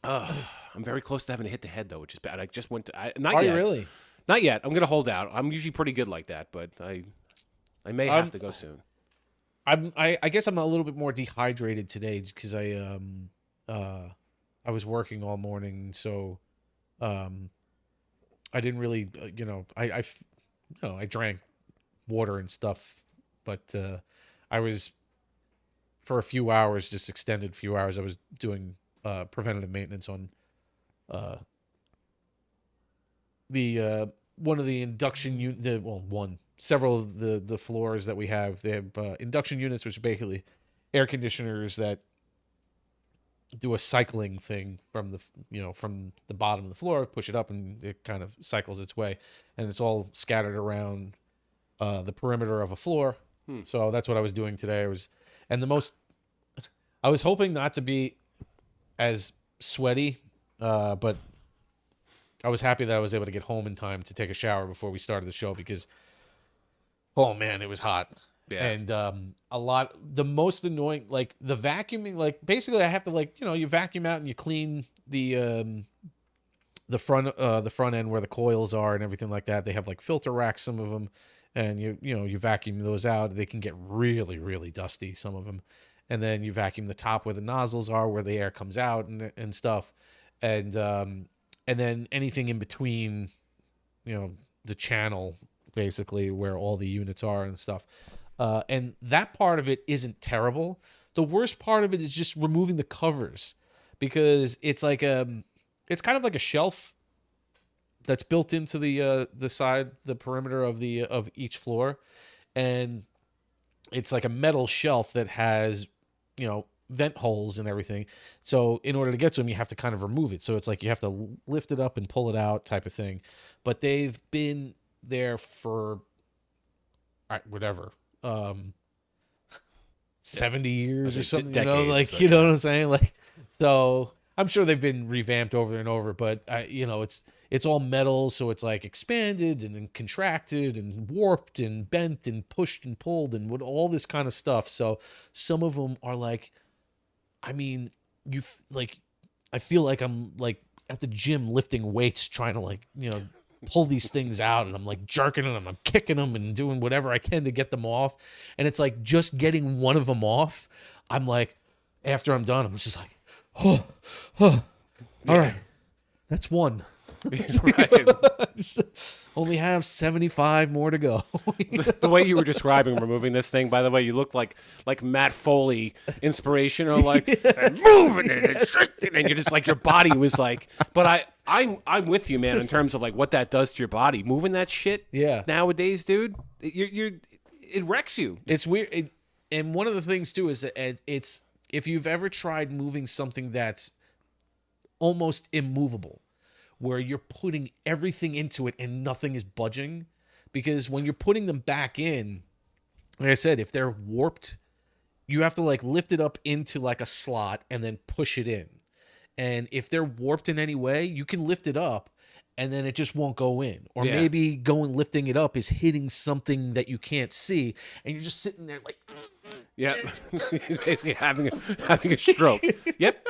I'm very close to having a hit the head, though, which is bad. I just went to... not Are yet. you really? Not yet. I'm going to hold out. I'm usually pretty good like that, but I may have to go soon. I guess I'm a little bit more dehydrated today because I was working all morning, so I didn't really I drank water and stuff, but I was for a few hours, just extended few hours. I was doing preventative maintenance on the one of the induction several of the floors that we have. They have induction units, which are basically air conditioners that do a cycling thing from the bottom of the floor, push it up, and it kind of cycles its way, and it's all scattered around the perimeter of a floor. So that's what I was doing today. I was hoping not to be as sweaty, but I was happy that I was able to get home in time to take a shower before we started the show because, oh man, it was hot. Yeah. And the most annoying, like the vacuuming, like basically I have to you vacuum out and you clean the front end where the coils are and everything like that. They have like filter racks, some of them, and you vacuum those out. They can get really, really dusty, some of them. And then you vacuum the top where the nozzles are, where the air comes out and stuff. And then anything in between, the channel, basically, where all the units are and stuff. And that part of it isn't terrible. The worst part of it is just removing the covers, because it's like it's kind of like a shelf that's built into the side, the perimeter of each floor, and it's like a metal shelf that has vent holes and everything. So in order to get to them, you have to kind of remove it. So it's like you have to lift it up and pull it out, type of thing. But they've been there for whatever. 70 years or something, decades, you know what I'm saying? Like, so I'm sure they've been revamped over and over, but it's all metal. So it's like expanded and then contracted and warped and bent and pushed and pulled and all this kind of stuff. So some of them are like, I mean, I feel like I'm like at the gym lifting weights, trying to like, pull these things out, and I'm like jerking them, I'm kicking them and doing whatever I can to get them off. And it's like just getting one of them off. I'm like, after I'm done, I'm just like, all right, that's one. Right. Just only have 75 more to go. The way you were describing removing this thing, by the way, you looked like Matt Foley inspirational, like moving it and shifting, and you're just like your body was like. But I'm with you, man, in terms of like what that does to your body. Moving that shit, nowadays, dude, it wrecks you. It's weird, and one of the things too is that it's if you've ever tried moving something that's almost immovable, where you're putting everything into it and nothing is budging, because when you're putting them back in, like I said, if they're warped, you have to like lift it up into like a slot and then push it in. And if they're warped in any way, you can lift it up and then it just won't go in. Or maybe lifting it up is hitting something that you can't see, and you're just sitting there like, basically having a stroke. Yep.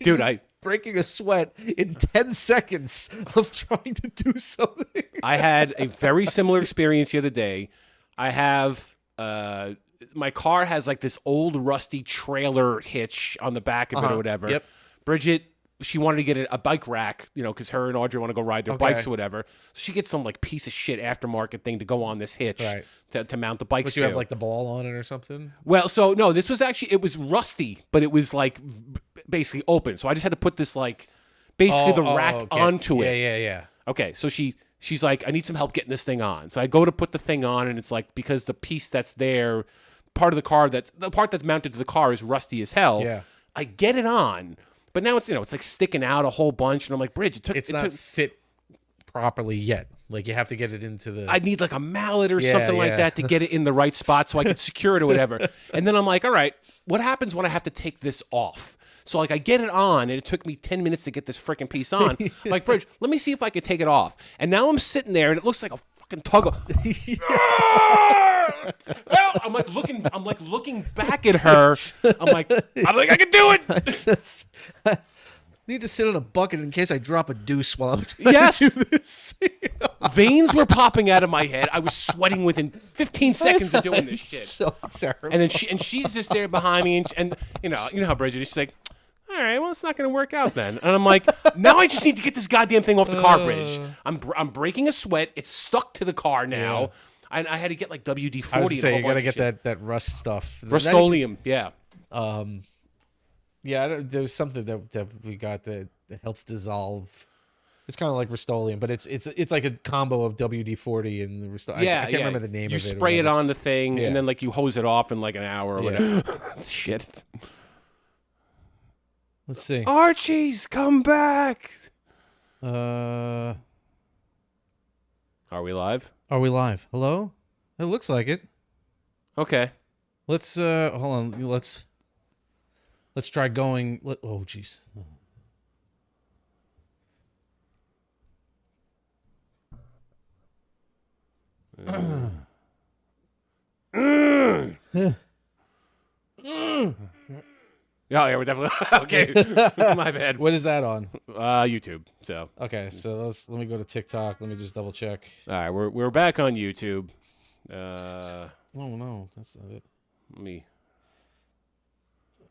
Dude, breaking a sweat in 10 seconds of trying to do something. I had a very similar experience the other day. I have my car has like this old rusty trailer hitch on the back of it or whatever. Yep. Bridget, she wanted to get a bike rack, because her and Audrey want to go ride their bikes or whatever. So she gets some like piece of shit aftermarket thing to go on this hitch to mount the bikes. But you have like the ball on it or something? Well, so no, this was actually, it was rusty, but it was like basically open. So I just had to put this like basically the rack onto it. Yeah. Okay, so she's like, I need some help getting this thing on. So I go to put the thing on, and it's like, because the piece that's there, part of the car the part that's mounted to the car is rusty as hell. Yeah. I get it on, but now it's it's like sticking out a whole bunch, and I'm like, Bridge, it's not fit properly yet. Like you have to get it into the. I need like a mallet or something like that to get it in the right spot so I can secure it or whatever. And then I'm like, all right, what happens when I have to take this off? So like I get it on, and it took me 10 minutes to get this freaking piece on. I'm like, Bridge, let me see if I could take it off. And now I'm sitting there, and it looks like a fucking tug of. I'm like looking back at her. I'm like, I don't think I can do it. I need to sit on a bucket in case I drop a deuce while I'm trying to do this. Veins were popping out of my head. I was sweating within 15 seconds of doing this shit. So terrible. And then she's just there behind me, and you know how Bridget is. She's like, all right, well, it's not going to work out then. And I'm like, now I just need to get this goddamn thing off the car, Bridge. I'm breaking a sweat. It's stuck to the car now. Yeah. I had to get like WD-40. I was say you got to get that rust stuff. Rust-Oleum, yeah. There's something that we got that helps dissolve. It's kind of like Rust-Oleum, but it's like a combo of WD-40 and the Rust-Oleum. I can't remember the name of it. You spray it on the thing, and then like you hose it off in like an hour or whatever. Shit. Let's see. Archie's come back. Are we live? Are we live? Hello? It looks like it. Okay. Let's hold on. Let's try going. Oh jeez. Yeah, we're definitely okay. My bad. What is that on? YouTube. So okay, so let me go to TikTok. Let me just double check. All right, we're back on YouTube. Oh no, that's not it. Let me.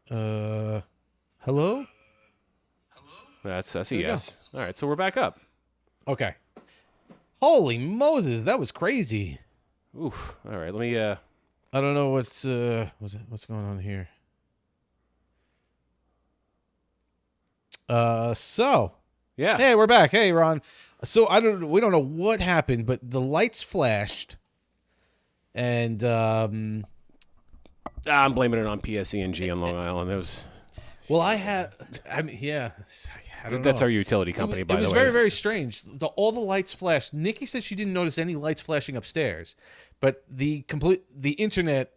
Hello. That's a yes. All right, so we're back up. Okay. Holy Moses, that was crazy. Oof. All right, let me. I don't know what's going on here. So yeah. Hey, we're back. Hey, Ron. So we don't know what happened, but the lights flashed, and I'm blaming it on PSE&G on Long Island. It was. Well, yeah. I don't know. That's our utility company, by the way. It was very, very strange. All the lights flashed. Nikki said she didn't notice any lights flashing upstairs, but the internet.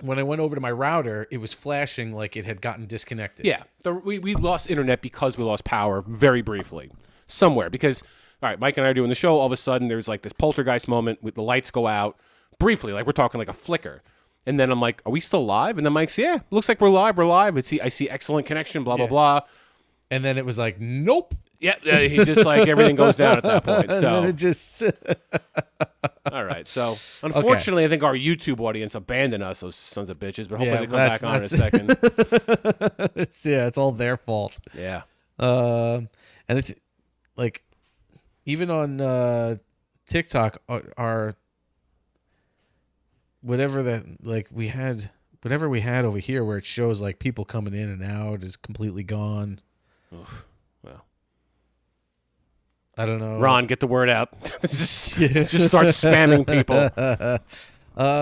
When I went over to my router, it was flashing like it had gotten disconnected. Yeah, we lost internet because we lost power very briefly somewhere. Because, all right, Mike and I are doing the show. All of a sudden, there's like this poltergeist moment with the lights go out briefly. Like we're talking like a flicker. And then I'm like, are we still live? And then Mike's, yeah, looks like we're live. I see excellent connection, blah, blah, blah. And then it was like, nope. Yeah, he's just like everything goes down at that point. So and then it just. all right. So unfortunately, I think our YouTube audience abandoned us, those sons of bitches. But hopefully they come back on in a second. It's all their fault. Yeah. And it's like, even on TikTok, our whatever we had over here, where it shows like people coming in and out, is completely gone. Oof. Well, I don't know. Ron, get the word out. just start spamming people. I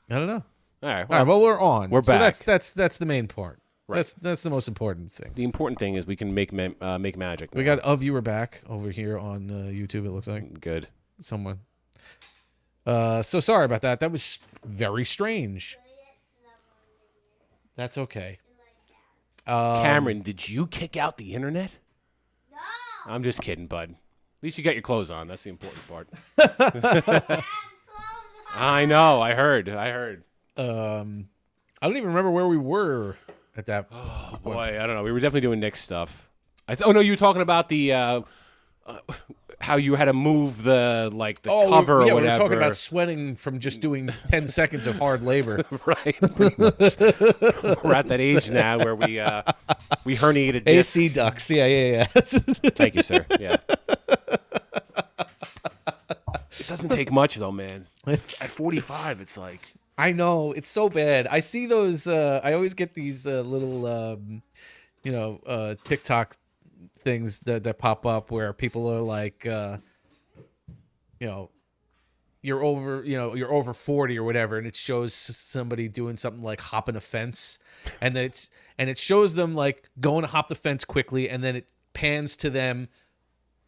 don't know. All right. Well, we're on. We're back. So that's the main part. Right. That's the most important thing. The important thing is we can make magic now. We got a viewer back over here on YouTube. It looks like good. Someone. So sorry about that. That was very strange. That's okay. Cameron, did you kick out the internet? No. I'm just kidding, bud. At least you got your clothes on. That's the important part. I know. I heard. I don't even remember where we were at that point. Oh, boy. I don't know. We were definitely doing Knicks stuff. Oh, no. You were talking about the how you had to move the cover or whatever. We were talking about sweating from just doing 10 seconds of hard labor. Right. We're at that age now where we herniated discs. AC ducts. Yeah. Thank you, sir. Yeah. It doesn't take much, though, man. At 45, it's like... I know. It's so bad. I see those... I always get these little, TikTok things that pop up where people are like, you're over 40 or whatever, and it shows somebody doing something like hopping a fence, and it shows them like going to hop the fence quickly, and then it pans to them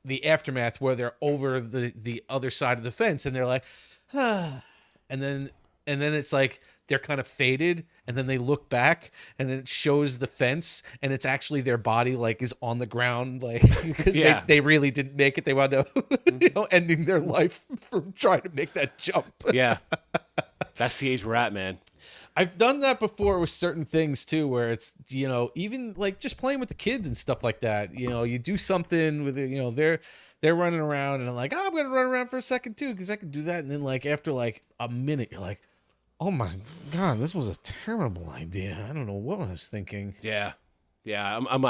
the aftermath where they're over the other side of the fence, and they're like, and then it's like they're kind of faded, and then they look back, and then it shows the fence, and it's actually their body like is on the ground, like because they really didn't make it. They wound up ending their life from trying to make that jump. Yeah, that's the age we're at, man. I've done that before with certain things too, where it's even like just playing with the kids and stuff like that. You do something with they're running around, and I'm like, I'm gonna run around for a second too because I can do that, and then like after like a minute, you're like, oh my God, this was a terrible idea. I don't know what I was thinking. Yeah. I'm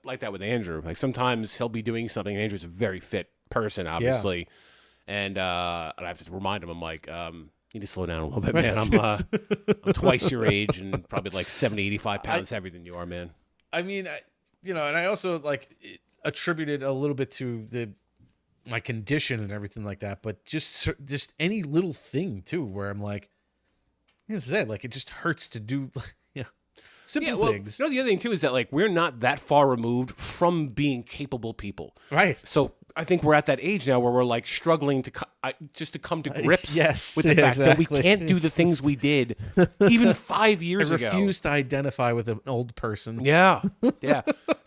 like that with Andrew. Like sometimes he'll be doing something, and Andrew's a very fit person, obviously, and I have to remind him. I'm like, you need to slow down a little bit, man. I'm twice your age and probably like 70, 85 pounds heavier than you are, man. I mean, and I also like attributed a little bit to my condition and everything like that, but just any little thing too, where I'm like, this is it. Like it just hurts to do, simple things. The other thing too is that like we're not that far removed from being capable people, right? So I think we're at that age now where we're like struggling to come to grips with the fact that we can't do the things we did even 5 years ago. I refuse to identify with an old person. Yeah.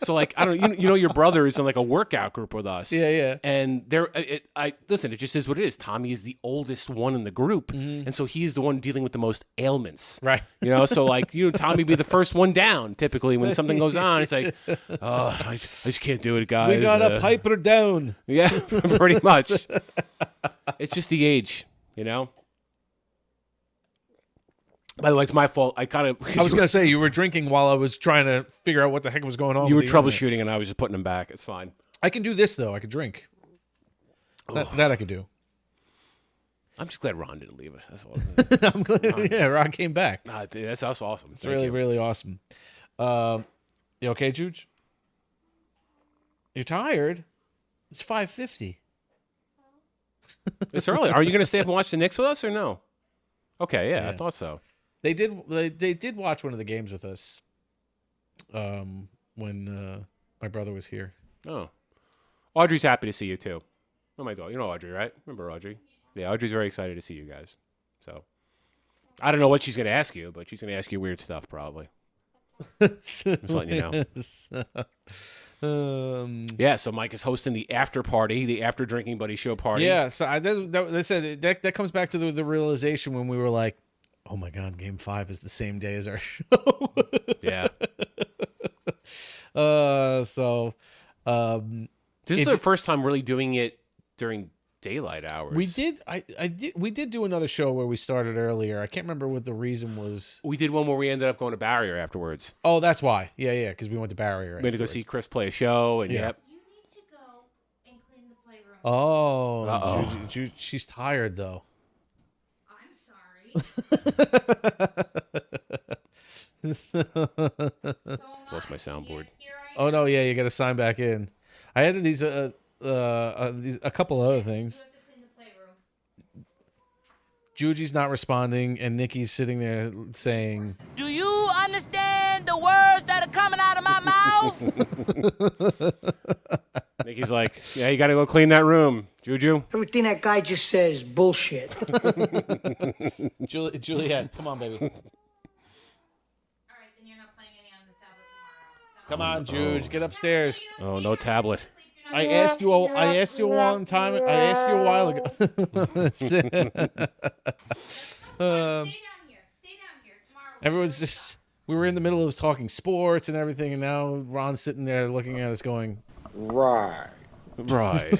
So like I don't, your brother is in like a workout group with us. Yeah. And listen, it just is what it is. Tommy is the oldest one in the group, and so he's the one dealing with the most ailments. Right. So like Tommy be the first one down typically when something goes on. It's like, oh, I just can't do it, guys. We gotta pipe her down. Yeah, pretty much. It's just the age, By the way, it's my fault. I was going to say, you were drinking while I was trying to figure out what the heck was going on. You were troubleshooting, and I was just putting them back. It's fine. I can do this, though. I can drink. That I could do. I'm just glad Ron didn't leave us. That's all. I'm glad. Yeah, Ron came back. That's awesome. It's really awesome. You okay, Juge? You're tired? It's 5:50. It's early. Are you going to stay up and watch the Knicks with us or no? Okay, yeah. I thought so. They did watch one of the games with us when my brother was here. Oh. Audrey's happy to see you too. Oh my God. You know Audrey, right? Remember Audrey? Yeah, Audrey's very excited to see you guys. So I don't know what she's going to ask you, but she's going to ask you weird stuff probably. Just letting you know. So Mike is hosting the after party, the after drinking buddy show party. Yeah, so they said that comes back to the realization when we were like, oh my God, Game 5 is the same day as our show. Yeah. So, this is the first time really doing it during daylight hours. we did. We did do another show where we started earlier. I can't remember what the reason was. We did one where we ended up going to Barrier afterwards. Oh, that's why. Yeah, because we went to Barrier. We had to go see Chris play a show, and Yeah. yep. You need to go and clean the playroom. Oh, she's tired though. I'm sorry. Lost my soundboard. Oh no, yeah, you got to sign back in. I added these a couple other things. Juji's not responding, and Nikki's sitting there saying, Do you understand the words that are coming out of my mouth? Nikki's like, yeah, you got to go clean that room, Juju. Everything that guy just says is bullshit. Juliet, come on, baby. Come on, Juge, get upstairs. Oh, no tablet. I asked you a long time. I asked you a while ago. Stay down here. Tomorrow. Everyone's just. We were in the middle of talking sports and everything, and now Ron's sitting there looking at us, going, Right. Right.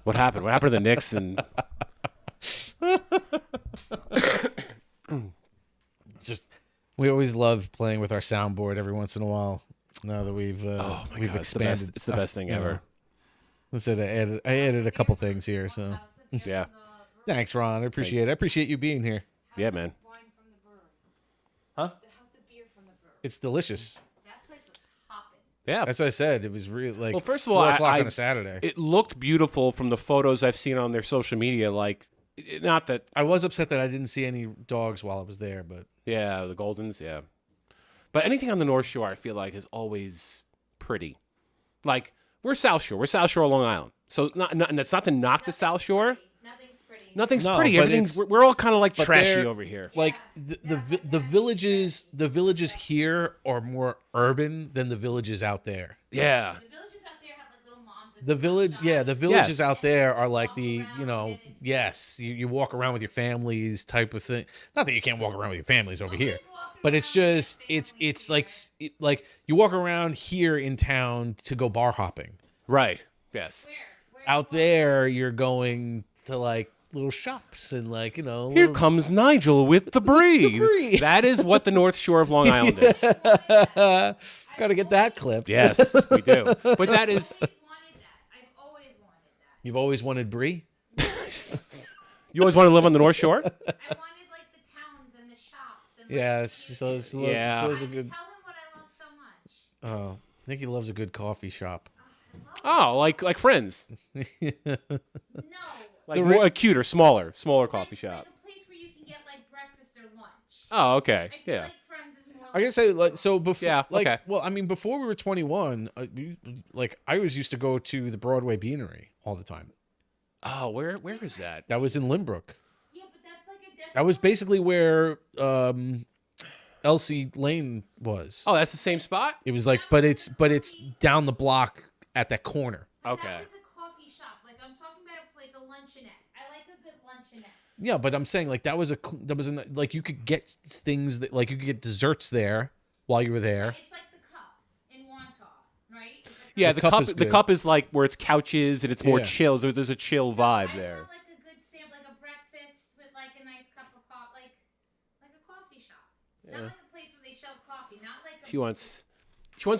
What happened? What happened to the Knicks? And just. We always love playing with our soundboard every once in a while. Now that we've expanded, it's the best thing ever. I said I added a couple things here, so Yeah. thanks, Ron. I appreciate it. I appreciate you being here. Yeah, man. Huh? It's delicious. That place was hopping. Yeah. That's what I said. It was really like Well, first of all, 4 o'clock I- on a Saturday. It looked beautiful from the photos I've seen on their social media. Like, not that. I was upset that I didn't see any dogs while I was there, but Yeah, the Goldens. Yeah. But anything on the North Shore, I feel like, is always pretty. Like, we're South Shore. We're South Shore, Long Island. So, and that's not to knock the South Shore. Nothing's pretty. Nothing's No, pretty. but Everything's. it's- We're all kind of like but trashy they're- over here. like the villages here are more urban than the villages out there. Yeah. The villages out there have like little moms. The villages Yes. out there are like yes, you walk around with your families type of thing. Not that you can't walk around with your families over here, but it's just it's like you walk around here in town to go bar hopping. Right. Yes. Out there, you're going to like little shops and like Here little- comes Nigel with the breed. breed. That is what the North Shore of Long Island is. Gotta get that clip. Yes, we do. But that is. I've always wanted that. You've always wanted brie. You always want to live on the North Shore? I wanted like the towns and the shops. And, Yeah, like, so it's a I good. tell them what I love so much. Oh, Nikki loves a good coffee shop. Oh, like Friends. No. Like more cuter, smaller coffee shop. Like a place where you can get like breakfast or lunch. Oh, okay. I feel Yeah. like Friends is more I gotta say, like, so before, Yeah, like, okay. well, I mean, before we were 21, like, I always used to go to the Broadway Beanery all the time. Oh, where is that? That was in Limbrook. Yeah, but that's like a That was basically where Elsie Lane was. Oh, that's the same spot? It was like, but it's down the block at that corner. Okay. That was a coffee shop. Like I'm talking about like a luncheonette. I like a good luncheonette. Yeah, but I'm saying like that was like you could get things that like you could get desserts there while you were there. It's like the cup in Wantagh, right? It's like Yeah, The the cup cup is the good. cup is like where it's couches and it's more Yeah. chill. So there's a chill vibe there. I want like a good like a breakfast with like a nice cup of coffee, like a coffee shop. Not like a place where they sell coffee. Not like a She wants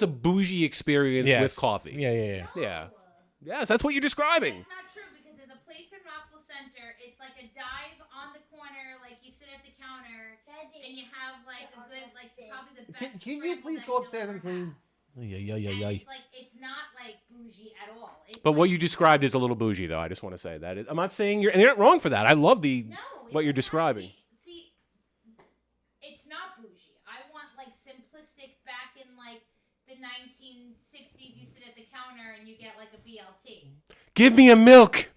a bougie experience Yes. with coffee. Yeah. Yeah. Yes, that's what you're describing. It's not true because there's a place in Rockville Center. It's like a dive on the corner, like you sit at the counter and you have like a good, like probably the best. Can you scrambled please eggs go you'll upstairs ever and clean? have. Yeah. And it's like it's not like bougie at all. It's But what like- you described is a little bougie, though. I just want to say that. I'm not saying you're wrong for that. I love No, what you're it's not describing. See, it's not bougie. I want like simplistic back in like the 1960s. You sit at the counter and you get like a BLT. Give me a milk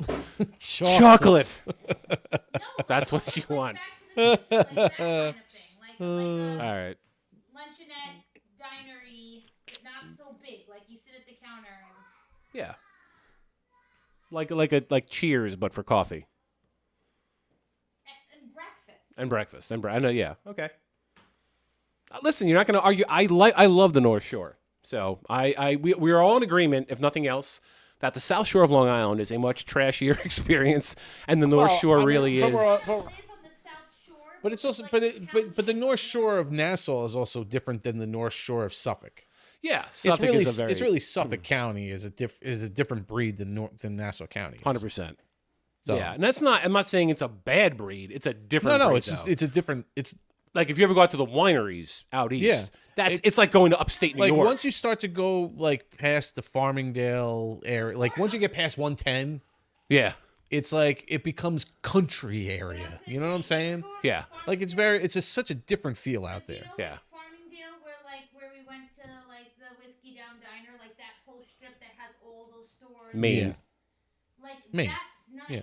chocolate. No, That's like, what you like want. Back to the future, like that kind of thing. Like a All right. luncheonette, dinery, not so big. Like you sit at the counter and Yeah. Like Cheers, but for coffee and breakfast. and breakfast I know. Yeah. Okay. Listen, you're not going to argue. I love the North Shore. So we are all in agreement, if nothing else, that the South Shore of Long Island is a much trashier experience, and the North Shore really is. But it's also, but the North Shore of Nassau is also different than the North Shore of Suffolk. Yeah, Suffolk it's really Suffolk County is a different breed than Nassau County. 100%. So, yeah, and that's not. I'm not saying it's a bad breed. It's a different. No, breed, it's just it's a different. It's like if you ever go out to the wineries out east. Yeah, it's like going to upstate New York. Once you start to go like past the Farmingdale area, like once you get past 110, yeah, it's like it becomes country area. You know what I'm saying? Yeah, like it's just such a different feel out there. Yeah. Farmingdale, where we went to like the Whiskey Down Diner, like that whole strip that has all those stores. Maine. Like Maine. That's nice. Yeah.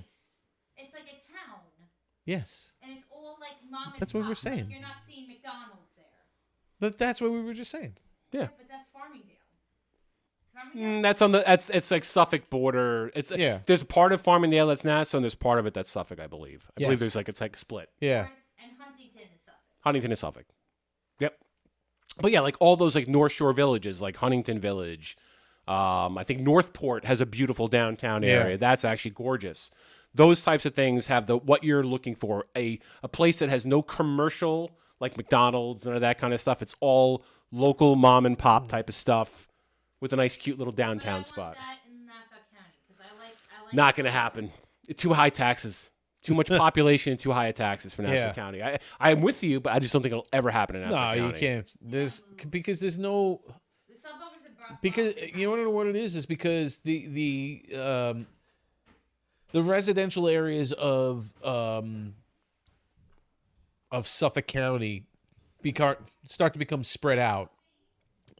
It's like a town. Yes. And it's all like mom and That's what pop. we're saying. Like, you're not seeing McDonald's there. But that's what we were just saying. Yeah. But that's Farmingdale. Farmingdale? That's on the it's like Suffolk border. It's There's a part of Farmingdale that's Nassau, and there's part of it that's Suffolk, I believe. I believe it's like a split. Yeah. And Huntington is Suffolk. Huntington is Suffolk. Yep. But yeah, like all those like North Shore villages, like Huntington Village. I think Northport has a beautiful downtown area. That's actually gorgeous. Those types of things have what you're looking for. A place that has no commercial, like McDonald's, none of that kind of stuff. It's all local mom and pop type of stuff with a nice, cute little downtown spot. That in Nassau County, 'cause I like Not going to happen. Too high taxes. Too much population and too high taxes for Nassau County. I'm with you, but I just don't think it'll ever happen in Nassau County. No, you can't. Because there's no. Because you want to know what it is because the residential areas of Suffolk County start to become spread out,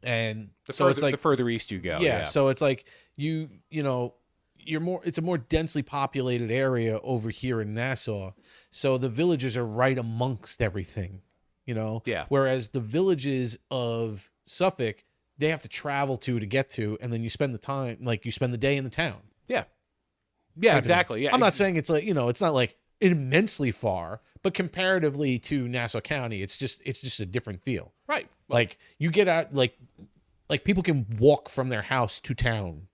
and it's like the further east you go. Yeah, so it's like you know you're more. It's a more densely populated area over here in Nassau, so the villages are right amongst everything. You know. Yeah. Whereas the villages of Suffolk, they have to travel to get to, and then you spend the time, like you spend the day in the town. Yeah. Yeah, exactly. Yeah. I'm not saying it's like, it's not like immensely far, but comparatively to Nassau County, it's just a different feel. Right. Like you get out, like people can walk from their house to town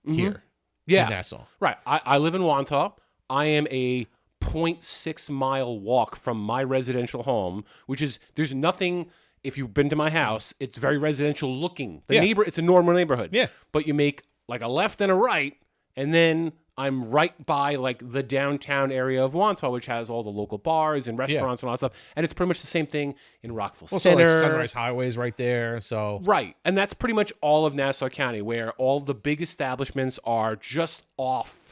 here in Nassau. Right. I live in Wantagh. I am a 0.6 mile walk from my residential home, which is, there's nothing. If you've been to my house, it's very residential looking. It's a normal neighborhood. Yeah. But you make like a left and a right, and then I'm right by like the downtown area of Wantagh, which has all the local bars and restaurants and all that stuff. And it's pretty much the same thing in Rockville Center. Like Sunrise Highway's right there. So right. And that's pretty much all of Nassau County, where all the big establishments are just off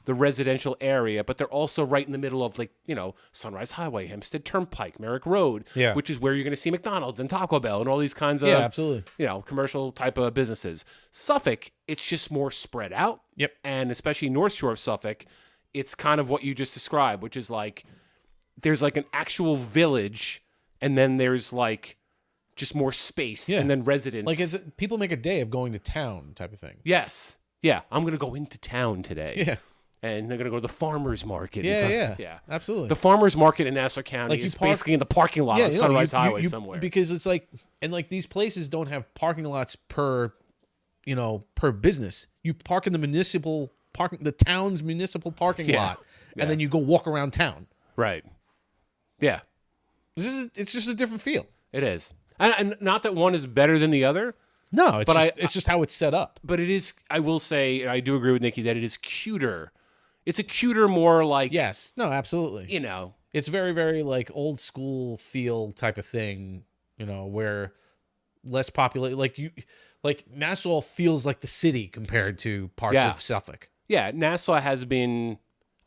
the residential area, but they're also right in the middle of Sunrise Highway, Hempstead Turnpike, Merrick Road, which is where you're going to see McDonald's and Taco Bell and all these kinds of absolutely. Commercial type of businesses. Suffolk, it's just more spread out. Yep. And especially North Shore of Suffolk, it's kind of what you just described, which is like there's like an actual village, and then there's like just more space and then residents. Like people make a day of going to town type of thing. Yes. Yeah. I'm going to go into town today. Yeah. And they're going to go to the farmer's market. Yeah, absolutely. The farmer's market in Nassau County is basically in the parking lot on Sunrise Highway somewhere. Because it's like, and like these places don't have parking lots per business. You park in the town's municipal parking lot, and then you go walk around town. Right. Yeah. It's just a different feel. It is. And not that one is better than the other. No, it's just how it's set up. But it is, I will say, and I do agree with Nikki, that it is cuter. It's a cuter, more like... Yes. No, absolutely. It's very, very like old school feel type of thing, where less populated. Like Nassau feels like the city compared to parts of Suffolk. Yeah, Nassau has been...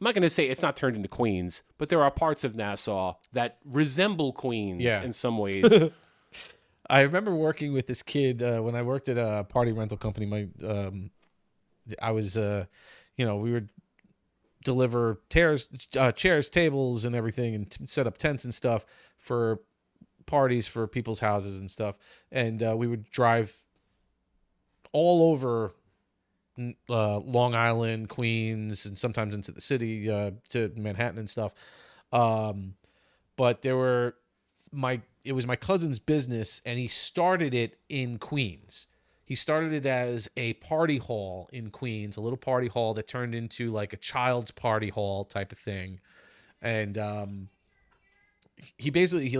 I'm not going to say it's not turned into Queens, but there are parts of Nassau that resemble Queens in some ways. I remember working with this kid when I worked at a party rental company. I was, we would deliver chairs, tables, and everything, and set up tents and stuff for parties for people's houses and stuff. And we would drive all over Long Island, Queens, and sometimes into the city to Manhattan and stuff. But it was my cousin's business, and he started it in Queens. He started it as a party hall in Queens, a little party hall that turned into like a child's party hall type of thing. And he basically he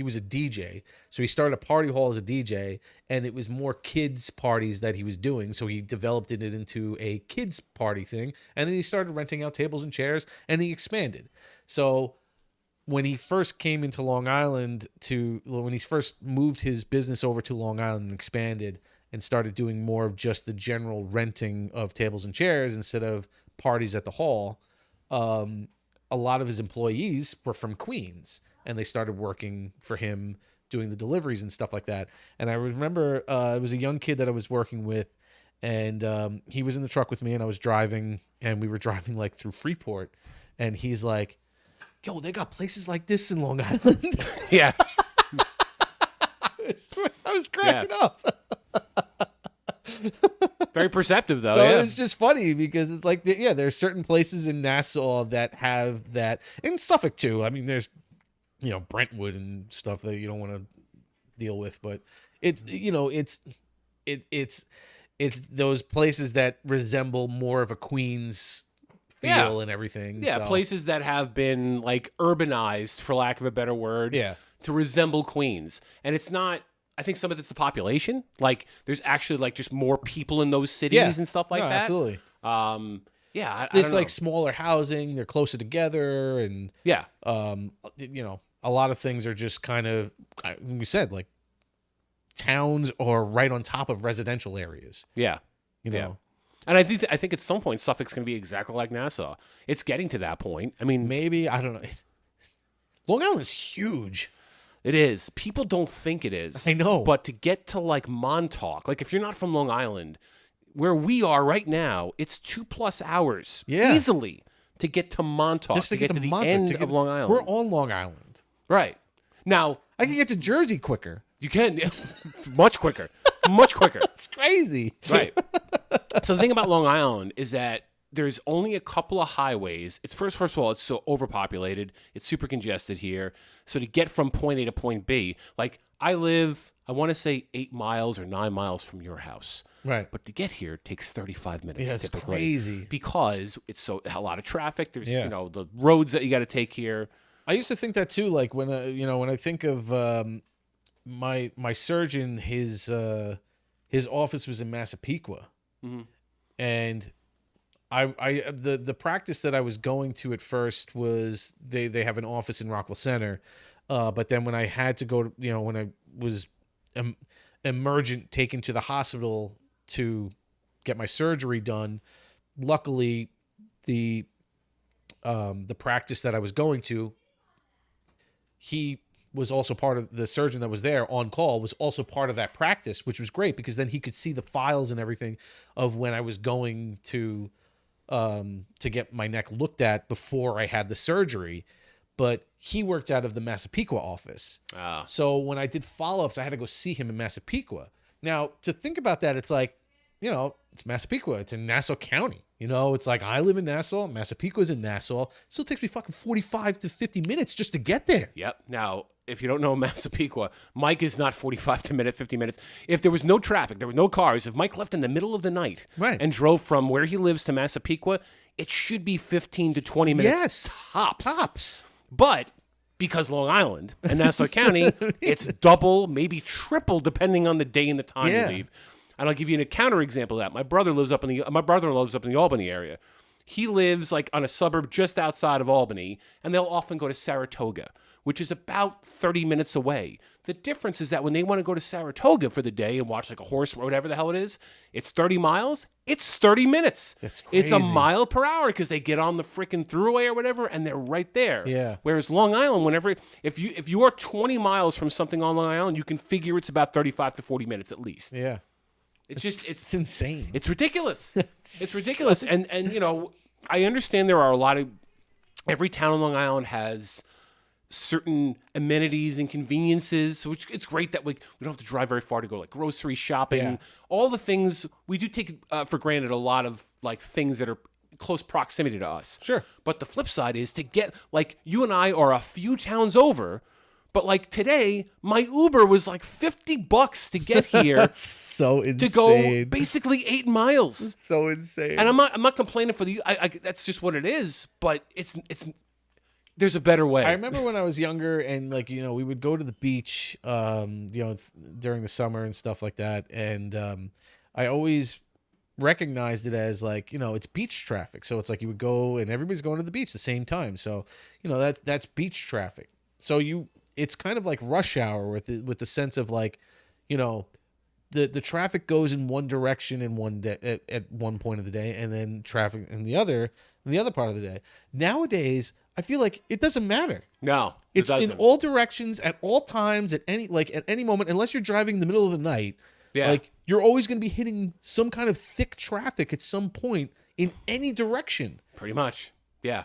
was a DJ. So he started a party hall as a DJ, and it was more kids parties that he was doing. So he developed it into a kids party thing, and then he started renting out tables and chairs, and he expanded. So when he first came into Long Island when he first moved his business over to Long Island and expanded and started doing more of just the general renting of tables and chairs instead of parties at the hall, a lot of his employees were from Queens, and they started working for him doing the deliveries and stuff like that. And I remember it was a young kid that I was working with, and he was in the truck with me, and I was driving, and we were driving like through Freeport, and he's like, yo, they got places like this in Long Island. Yeah. I was cracking up. Very perceptive, though. So yeah. it's just funny because it's like, there's certain places in Nassau that have that. In Suffolk, too. I mean, there's, Brentwood and stuff that you don't want to deal with. But it's, it's those places that resemble more of a Queens feel and everything. Yeah, so. Places that have been, like, urbanized, for lack of a better word, to resemble Queens. And it's not... I think some of it's the population. Like, there's actually like just more people in those cities and stuff like that. Absolutely. I there's don't know. like smaller housing. They're closer together, and a lot of things are just kind of, we said, like towns or right on top of residential areas. Yeah, know. And I think at some point Suffolk's going to be exactly like Nassau. It's getting to that point. I mean, maybe, I don't know. Long Island's huge. It is. People don't think it is. I know. But to get to like Montauk, like if you're not from Long Island, where we are right now, it's 2+ hours easily to get to Montauk, just to get to the Montauk, end of Long Island. We're on Long Island. Right. Now, I can get to Jersey quicker. You can. Much quicker. Much quicker. It's crazy. Right. So the thing about Long Island is that there's only a couple of highways. It's first of all, it's so overpopulated. It's super congested here. So to get from point A to point B, like I live, I want to say 8 miles or 9 miles from your house. Right. But to get here takes 35 minutes. Yeah, it's typically, crazy. Because it's a lot of traffic. There's, the roads that you got to take here. I used to think that too. Like when I think of my surgeon, his office was in Massapequa. Mm-hmm. And the practice that I was going to at first was they have an office in Rockville Center, but then when I had to go to, when I was emergent taken to the hospital to get my surgery done, luckily the practice that I was going to, he was also part of the surgeon that was there on call was also part of that practice, which was great because then he could see the files and everything of when I was going to get my neck looked at before I had the surgery. But he worked out of the Massapequa office. So when I did follow-ups, I had to go see him in Massapequa. Now, to think about that, it's like, it's Massapequa. It's in Nassau County. It's like I live in Nassau. Massapequa's in Nassau. It still takes me fucking 45 to 50 minutes just to get there. Yep. Now, if you don't know Massapequa, Mike is not 45 to 50 minutes. If there was no traffic, there were no cars, if Mike left in the middle of the night and drove from where he lives to Massapequa, it should be 15 to 20 minutes tops. But because Long Island and Nassau County, it's double, maybe triple, depending on the day and the time you leave. And I'll give you a counterexample of that. My brother-in-law lives up in the Albany area. He lives like on a suburb just outside of Albany, and they'll often go to Saratoga, which is about 30 minutes away. The difference is that when they want to go to Saratoga for the day and watch like a horse or whatever the hell it is, it's 30 miles. It's 30 minutes. That's crazy. It's a mile per hour because they get on the freaking thruway or whatever, and they're right there. Yeah. Whereas Long Island, if you are 20 miles from something on Long Island, you can figure it's about 35 to 40 minutes at least. Yeah. It's insane. It's ridiculous. It's ridiculous. And I understand there are a lot of, every town on Long Island has certain amenities and conveniences, which it's great that we don't have to drive very far to go like grocery shopping, all the things we do take for granted, a lot of like things that are close proximity to us. Sure. But the flip side is to get, like, you and I are a few towns over, But like today, my Uber was like $50 to get here. That's so insane. To go basically 8 miles. That's so insane. And I'm not complaining for the. That's just what it is. But it's. There's a better way. I remember when I was younger, and like we would go to the beach, during the summer and stuff like that, and I always recognized it as like it's beach traffic. So it's like you would go and everybody's going to the beach at the same time. So that's beach traffic. So it's kind of like rush hour with the sense of like, the traffic goes in one direction in one day at one point of the day, and then traffic in the other part of the day. Nowadays, I feel like it doesn't matter. No, it's in all directions at all times at any moment, unless you're driving in the middle of the night. Yeah. Like you're always going to be hitting some kind of thick traffic at some point in any direction. Pretty much. Yeah.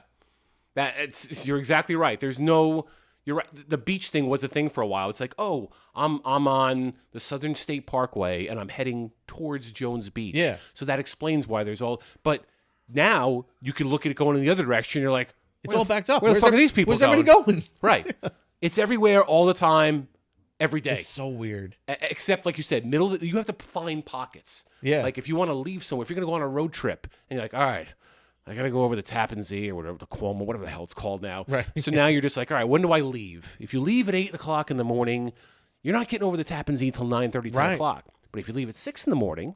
You're exactly right. You're right. The beach thing was a thing for a while. It's like, oh, I'm on the Southern State Parkway and I'm heading towards Jones Beach. Yeah. So that explains why there's all. But now you can look at it going in the other direction. You're like, it's all backed up. Where the fuck are these people Where's everybody going? Right. It's everywhere all the time, every day. It's so weird. Except, like you said, you have to find pockets. Yeah. Like if you want to leave somewhere, if you're going to go on a road trip and you're like, all right, I got to go over the Tappan Zee or whatever, the Cuomo, whatever the hell it's called now. Right. So now you're just like, all right, when do I leave? If you leave at 8 o'clock in the morning, you're not getting over the Tappan Zee until 9:30, 10 o'clock. But if you leave at 6 in the morning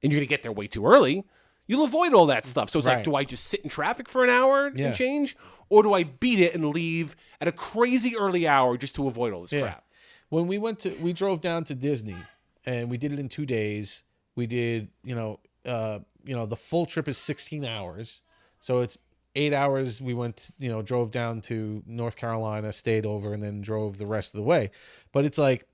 and you're going to get there way too early, you'll avoid all that stuff. So it's like, do I just sit in traffic for an hour and change? Or do I beat it and leave at a crazy early hour just to avoid all this crap? When we drove down to Disney and we did it in 2 days. We did, the full trip is 16 hours. So it's 8 hours. We went, drove down to North Carolina, stayed over, and then drove the rest of the way. But it's like,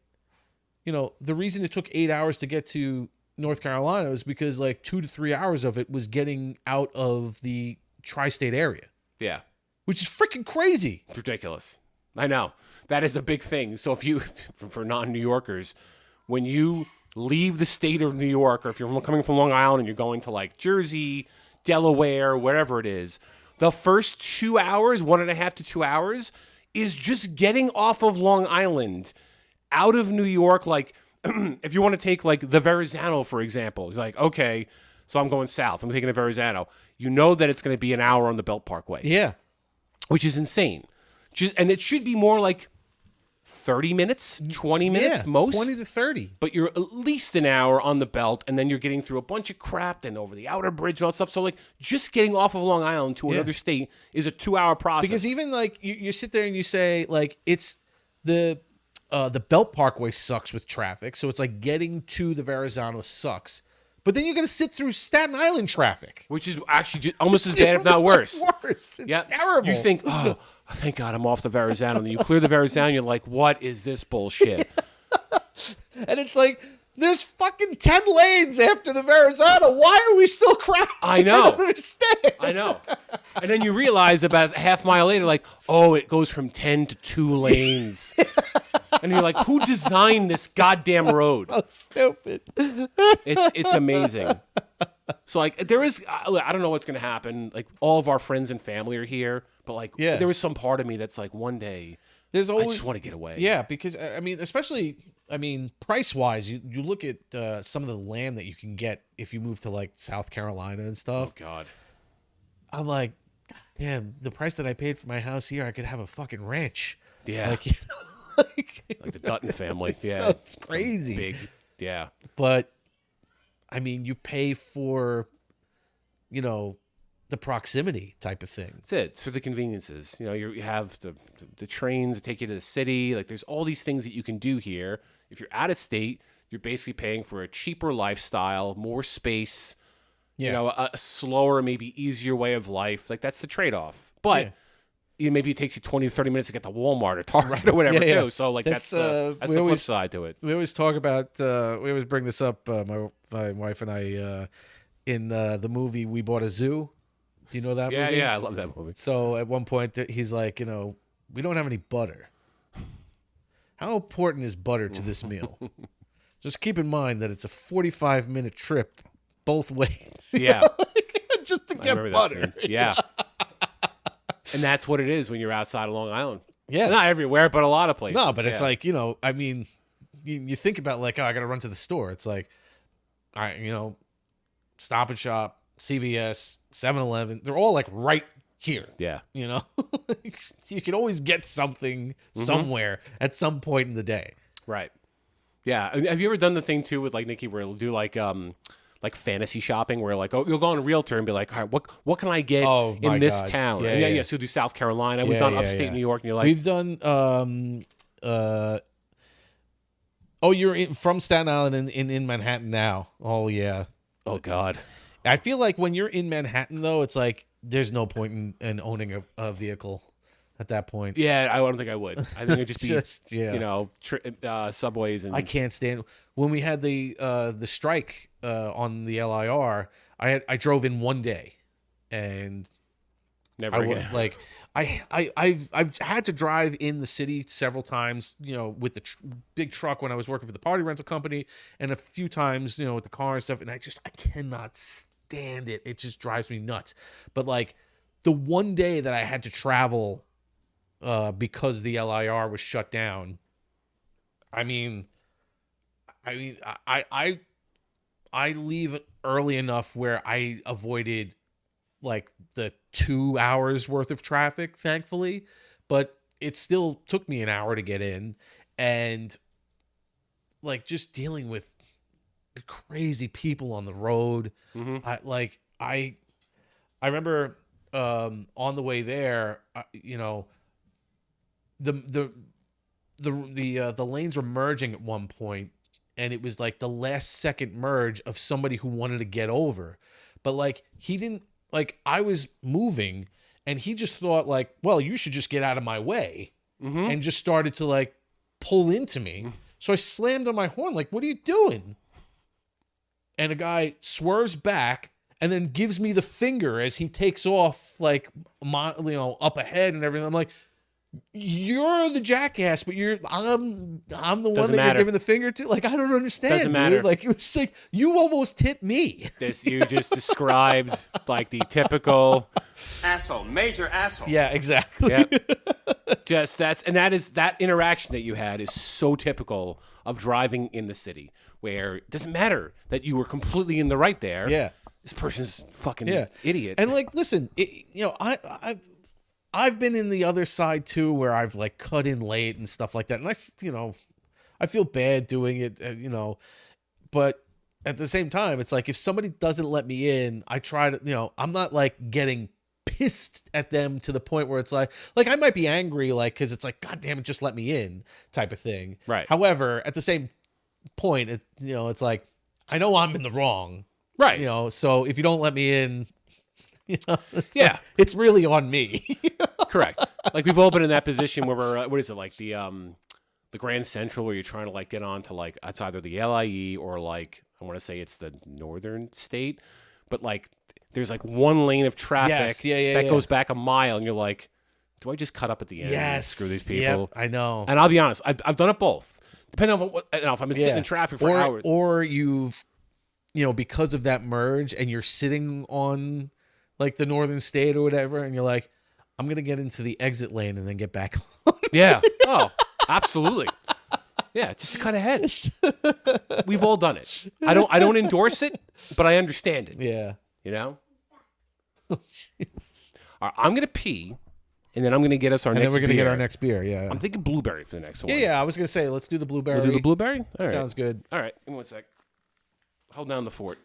the reason it took 8 hours to get to North Carolina was because like 2 to 3 hours of it was getting out of the tri-state area. Yeah. Which is freaking crazy. It's ridiculous. I know. That is a big thing. So for non-New Yorkers, when you leave the state of New York, or if you're coming from Long Island and you're going to like Jersey, Delaware, wherever it is, the first 2 hours, 1.5 to 2 hours, is just getting off of Long Island, out of New York. Like, if you want to take like the Verrazano, for example, you're like, okay, so I'm going south. I'm taking the Verrazano. You know that it's going to be an hour on the Belt Parkway. Yeah. Which is insane. And it should be more like 30 minutes, 20 minutes most. 20 to 30. But you're at least an hour on the belt, and then you're getting through a bunch of crap and over the outer bridge and all that stuff. So, like, just getting off of Long Island to another state is a 2-hour process. Because even, like, you sit there and you say, like, it's the Belt Parkway sucks with traffic, so it's like getting to the Verrazano sucks. But then you're going to sit through Staten Island traffic. Which is actually almost as bad, if not worse. Worse. It's terrible. You think, oh, thank God I'm off the Verrazano. And then you clear the Verrazano, and you're like, what is this bullshit? And it's like, there's fucking 10 lanes after the Verrazano. Why are we still crowded? I know. I don't understand. I know. And then you realize about a half mile later, like, oh, it goes from 10 to 2 lanes. And you're like, who designed this goddamn road? So stupid. It's amazing. So, like, there is, I don't know what's going to happen. Like, all of our friends and family are here. But, like, there was some part of me that's like, one day, I just want to get away. Yeah, because, I mean, especially, price-wise, you look at some of the land that you can get if you move to, like, South Carolina and stuff. Oh, God. I'm like, damn, the price that I paid for my house here, I could have a fucking ranch. Yeah. Like, like the Dutton family. So it's crazy. Big, yeah. But, you pay for, the proximity type of thing. That's it. It's for the conveniences. You have the trains that take you to the city. Like, there's all these things that you can do here. If you're out of state, you're basically paying for a cheaper lifestyle, more space, a slower, maybe easier way of life. Like, that's the trade-off. But maybe it takes you 20 to 30 minutes to get to Walmart or Target or whatever, too. So, like, that's the flip side to it. We always talk about, we always bring this up, my wife and I, in the movie We Bought a Zoo. Do you know that movie? Yeah, I love that movie. So at one point, he's like, we don't have any butter. How important is butter to this meal? Just keep in mind that it's a 45-minute trip both ways. Yeah. Just to get butter. Yeah. And that's what it is when you're outside of Long Island. Yeah. Not everywhere, but a lot of places. No, but it's like, I mean, you think about like, oh, I got to run to the store. It's like, all right, Stop and Shop, CVS, 7-Eleven, they're all like right here. Yeah. You can always get something somewhere at some point in the day. Right. Yeah. Have you ever done the thing too with like Nikki where it'll do like fantasy shopping where like, oh, you'll go on a realtor and be like, all right, what can I get in this town? Yeah. So do South Carolina. We've done upstate New York, and you're like, we've done you're from Staten Island in Manhattan now. Oh yeah. Oh God. I feel like when you're in Manhattan though, it's like there's no point in owning a vehicle at that point. Yeah, I don't think I would. I think it'd just be subways and. I can't stand when we had the strike on the LIR. I drove in one day, and never again. I've had to drive in the city several times, with the big truck when I was working for the party rental company, and a few times, with the car and stuff. And I cannot stand it. It just drives me nuts. But like the one day that I had to travel because the LIR was shut down, I leave early enough where I avoided like the 2 hours worth of traffic, thankfully, but it still took me an hour to get in, and like just dealing with the crazy people on the road. I remember on the way there, the lanes were merging at one point, and it was like the last second merge of somebody who wanted to get over, but like he didn't. Like, I was moving, and he just thought, like, well, you should just get out of my way, and just started to, like, pull into me. So I slammed on my horn, like, what are you doing? And a guy swerves back and then gives me the finger as he takes off, like, up ahead and everything. I'm like, you're the jackass, but I'm the one that you're giving the finger to. Like, I don't understand. Doesn't matter. Dude. Like, it was like you almost hit me. You just described like the typical Asshole, major asshole. Yeah, exactly. Yep. That interaction that you had is so typical of driving in the city, where it doesn't matter that you were completely in the right there. Yeah, this person's fucking idiot. And like, listen, I've been in the other side too, where I've like cut in late and stuff like that. And I feel bad doing it, but at the same time, it's like, if somebody doesn't let me in, I try to, I'm not like getting pissed at them to the point where it's like I might be angry, like, cause it's like, God damn it, just let me in type of thing. Right. However, at the same point, it's like, I know I'm in the wrong. Right. So if you don't let me in, it's really on me. Correct. Like, we've all been in that position where we're what is it, like the Grand Central, where you're trying to like get on to like, it's either the LIE or like, I want to say it's the Northern State, but like there's like one lane of traffic that goes back a mile, and you're like, do I just cut up at the end and screw these people? Yep, I know. And I'll be honest, I've done it both, depending on if I've been sitting in traffic for hours, or you've because of that merge, and you're sitting on like the Northern State or whatever, and you're like, I'm gonna get into the exit lane and then get back on. Yeah. Oh, absolutely. Yeah, just to cut ahead. We've all done it. I don't endorse it, but I understand it. Yeah. All right, I'm gonna pee, and then I'm gonna get us our next beer. And then we're gonna get our next beer. Yeah. I'm thinking blueberry for the next one. Yeah. I was gonna say, let's do the blueberry. We'll do the blueberry. All right. Sounds good. All right. Give me 1 sec. Hold down the fort.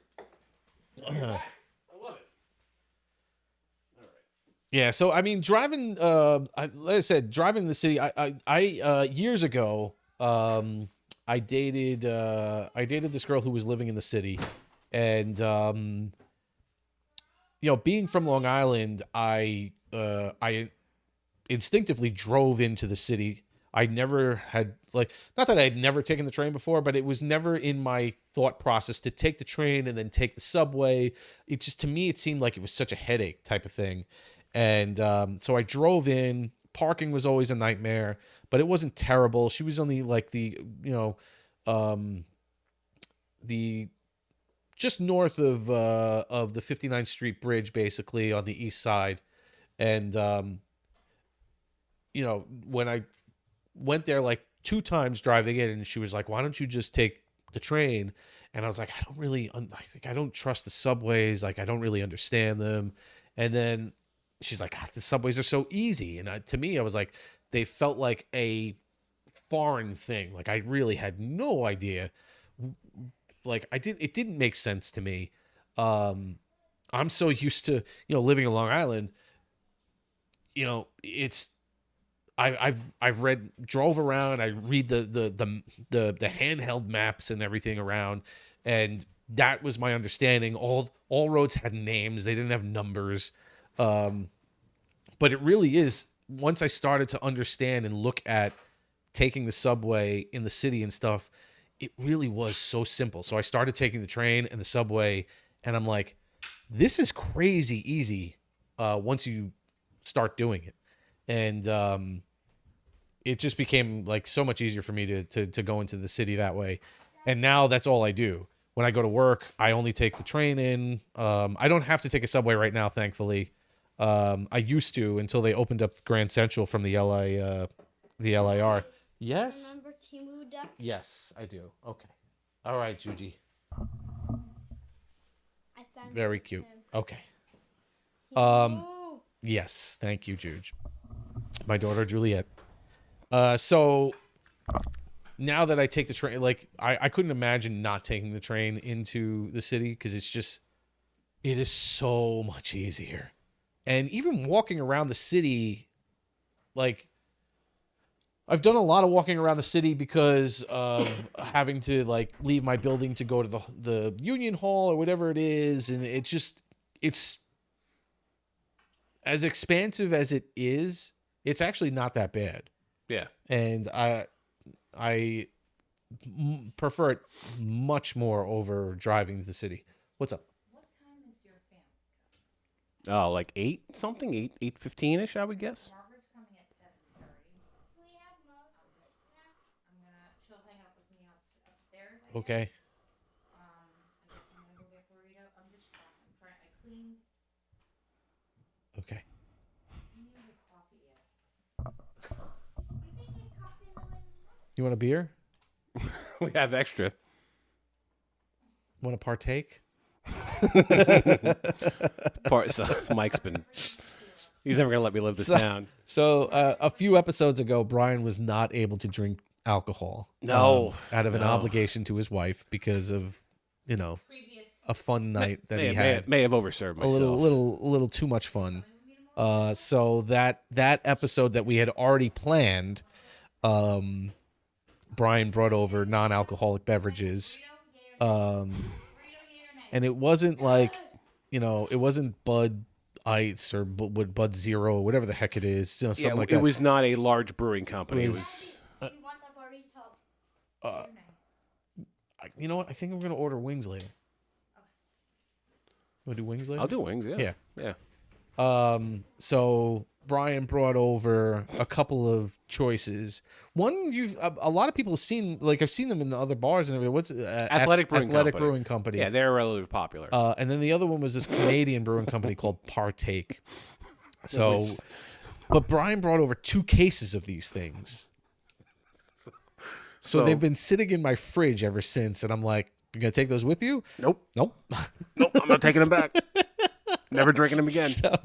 Yeah, so I mean, driving. Like I said, driving the city. I years ago, I dated this girl who was living in the city, and being from Long Island, I instinctively drove into the city. I never had, like, not that I had never taken the train before, but it was never in my thought process to take the train and then take the subway. It just, to me, it seemed like it was such a headache type of thing. And so I drove in. Parking was always a nightmare, but it wasn't terrible. She was on the, like, the just north of the 59th Street Bridge, basically on the east side. And when I went there like 2 times driving in, and she was like, why don't you just take the train? And I was like, I don't trust the subways. Like, I don't really understand them. And then she's like, the subways are so easy. And to me, I was like, they felt like a foreign thing. Like, I really had no idea. Like, it didn't make sense to me. I'm so used to, living in Long Island, I've drove around. I read the handheld maps and everything around, and that was my understanding. All roads had names; they didn't have numbers. But it really is. Once I started to understand and look at taking the subway in the city and stuff, it really was so simple. So I started taking the train and the subway, and I'm like, this is crazy easy once you start doing it. And it just became like so much easier for me to go into the city that way. And now that's all I do. When I go to work, I only take the train in. I don't have to take a subway right now, thankfully. I used to until they opened up Grand Central from the LIR. Yes? Remember Timu Duck? Yes, I do. Okay. All right, Juji. I found Very cute. him. Okay. Timu. Yes, thank you, Juge. My daughter Juliet. So now that I take the train, like I couldn't imagine not taking the train into the city, because it is so much easier. And even walking around the city, like I've done a lot of walking around the city because of having to like leave my building to go to the Union Hall or whatever it is, and it's as expansive as it is, it's actually not that bad. Yeah. And I prefer it much more over driving to the city. What's up? What time is your family? Oh, like 8 something, 8:15ish, I would guess. Barbara's coming at 7:30. We have most. She'll hang out with me upstairs. I guess. Okay. I guess I'm gonna go get burrito. I cleaned. Okay. I didn't even get coffee yet. You can get coffee in the window. You want a beer? We have extra. Want to partake? So Mike's he's never gonna let me live this down. So a few episodes ago, Brian was not able to drink alcohol. No. Out of an obligation to his wife because of, Previous. a fun night that he had. May have overserved myself. A little too much fun. So that episode that we had already planned, Brian brought over non-alcoholic beverages, and it wasn't like, it wasn't Bud Ice or Bud Zero or whatever the heck it is. Something like that. It was not a large brewing company. It was We want a burrito. you know what? I think we're gonna order wings later. Want to do wings later? I'll do wings. Yeah. So Brian brought over a couple of choices. One a lot of people have seen, like I've seen them in other bars and everything. What's Athletic Brewing Company. Yeah, they're relatively popular. And then the other one was this Canadian brewing company called Partake. So, but Brian brought over 2 cases of these things. So they've been sitting in my fridge ever since, and I'm like, you gonna take those with you? Nope. Nope. Nope. I'm not taking them back. Never drinking them again. So,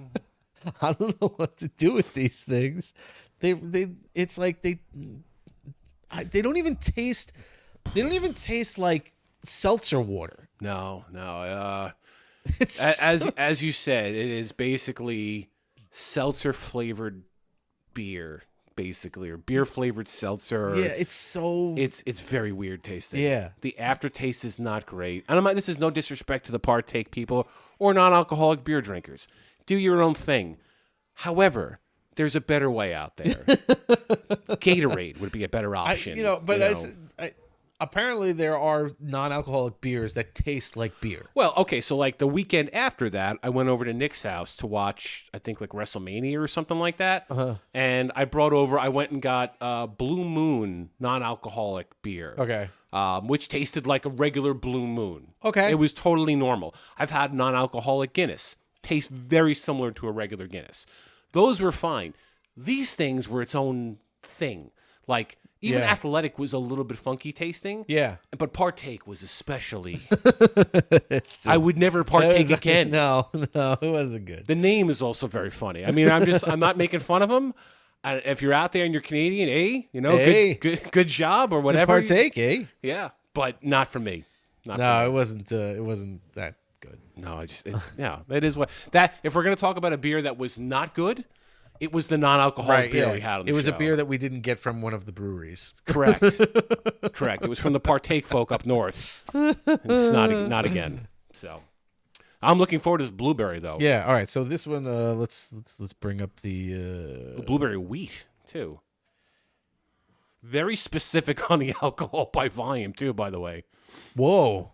I don't know what to do with these things. It's like they don't even taste. They don't even taste like seltzer water. No. It's as you said, it is basically seltzer flavored beer, basically, or beer flavored seltzer. Yeah, it's very weird tasting. Yeah, the aftertaste is not great. And this is no disrespect to the Partake people or non-alcoholic beer drinkers. Do your own thing. However, there's a better way out there. Gatorade would be a better option. Apparently there are non-alcoholic beers that taste like beer. Well, okay, so like the weekend after that, I went over to Nick's house to watch, I think, like WrestleMania or something like that. Uh-huh. And I went and got Blue Moon non-alcoholic beer. Okay. Which tasted like a regular Blue Moon. Okay. It was totally normal. I've had non-alcoholic Guinness. Tastes very similar to a regular Guinness. Those were fine. These things were its own thing. Like, even Athletic was a little bit funky tasting. Yeah. But Partake was especially. I would never partake again. No, it wasn't good. The name is also very funny. I mean, I'm not making fun of them. If you're out there and you're Canadian, good job or whatever. Partake, Yeah, but not for me. It wasn't that good. No, it is what that. If we're gonna talk about a beer that was not good, it was the non-alcoholic beer we had on the show. It was a beer that we didn't get from one of the breweries. Correct. Correct. It was from the Partake folk up north. It's not again. So I'm looking forward to this blueberry though. Yeah. All right. So this one, let's bring up the blueberry wheat too. Very specific on the alcohol by volume too. By the way. Whoa.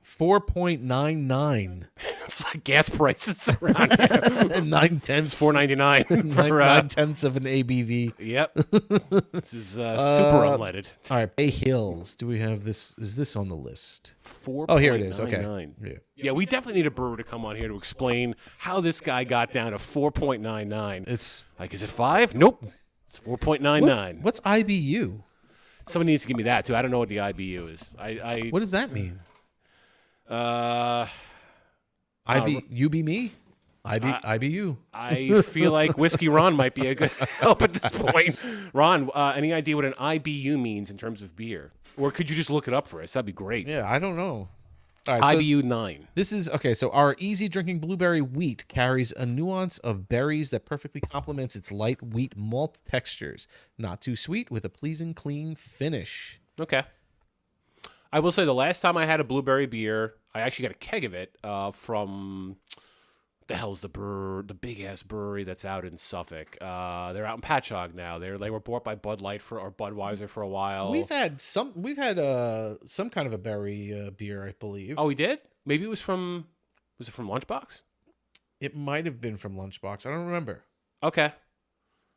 4.99. It's like gas prices around here. 9/10. $4.99 for 9/10 of an ABV. Yep. This is super unleaded. All right, Bay Hills. Do we have this? Is this on the list? 4. Oh, here it is. Okay. Yeah, we definitely need a brewer to come on here to explain how this guy got down to 4.99. It's like, is it 5? Nope. It's 4.99. What's IBU? Somebody needs to give me that too. I don't know what the IBU is. What does that mean? You be me? IBU. I feel like Whiskey Ron might be a good help at this point. Ron, any idea what an IBU means in terms of beer? Or could you just look it up for us? That'd be great. Yeah, I don't know. All right, IBU 9. This is okay. So our easy drinking blueberry wheat carries a nuance of berries that perfectly complements its light wheat malt textures. Not too sweet, with a pleasing clean finish. Okay. I will say the last time I had a blueberry beer, I actually got a keg of it from the hell's the big ass brewery that's out in Suffolk. They're out in Patchogue now. They were bought by Bud Light or Budweiser for a while. We've had some kind of a berry beer, I believe. Oh, we did? Maybe it was from Lunchbox? It might have been from Lunchbox. I don't remember. Okay.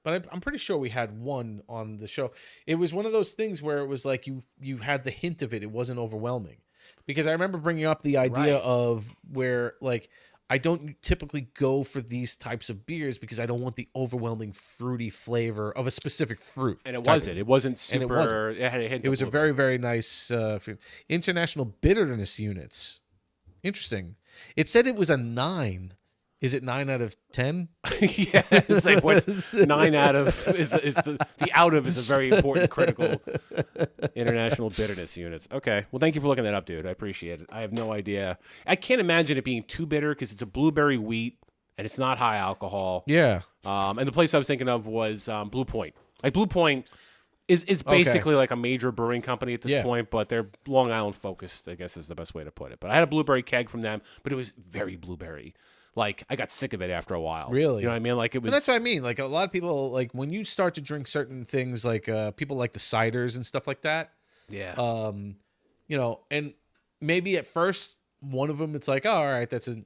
But I'm pretty sure we had one on the show. It was one of those things where it was like you had the hint of it. It wasn't overwhelming. Because I remember bringing up the idea of where, like, I don't typically go for these types of beers because I don't want the overwhelming fruity flavor of a specific fruit. And it wasn't. It wasn't super. And it wasn't. It had a hint. It was a very, very nice fruit. International bitterness units. Interesting. It said it was a 9. Is it 9 out of 10? Yeah, it's like what's 9 out of is the out of is a very important critical international bitterness units. Okay, well, thank you for looking that up, dude. I appreciate it. I have no idea. I can't imagine it being too bitter because it's a blueberry wheat and it's not high alcohol. Yeah. And the place I was thinking of was Blue Point. Like Blue Point is basically like a major brewing company at this point, but they're Long Island focused, I guess is the best way to put it. But I had a blueberry keg from them, but it was very blueberry. Like, I got sick of it after a while. Really? You know what I mean? Like, it was. And that's what I mean. Like, a lot of people, like, when you start to drink certain things, like, people like the ciders and stuff like that. Yeah. You know, and maybe at first, one of them, it's like, oh, all right, that's a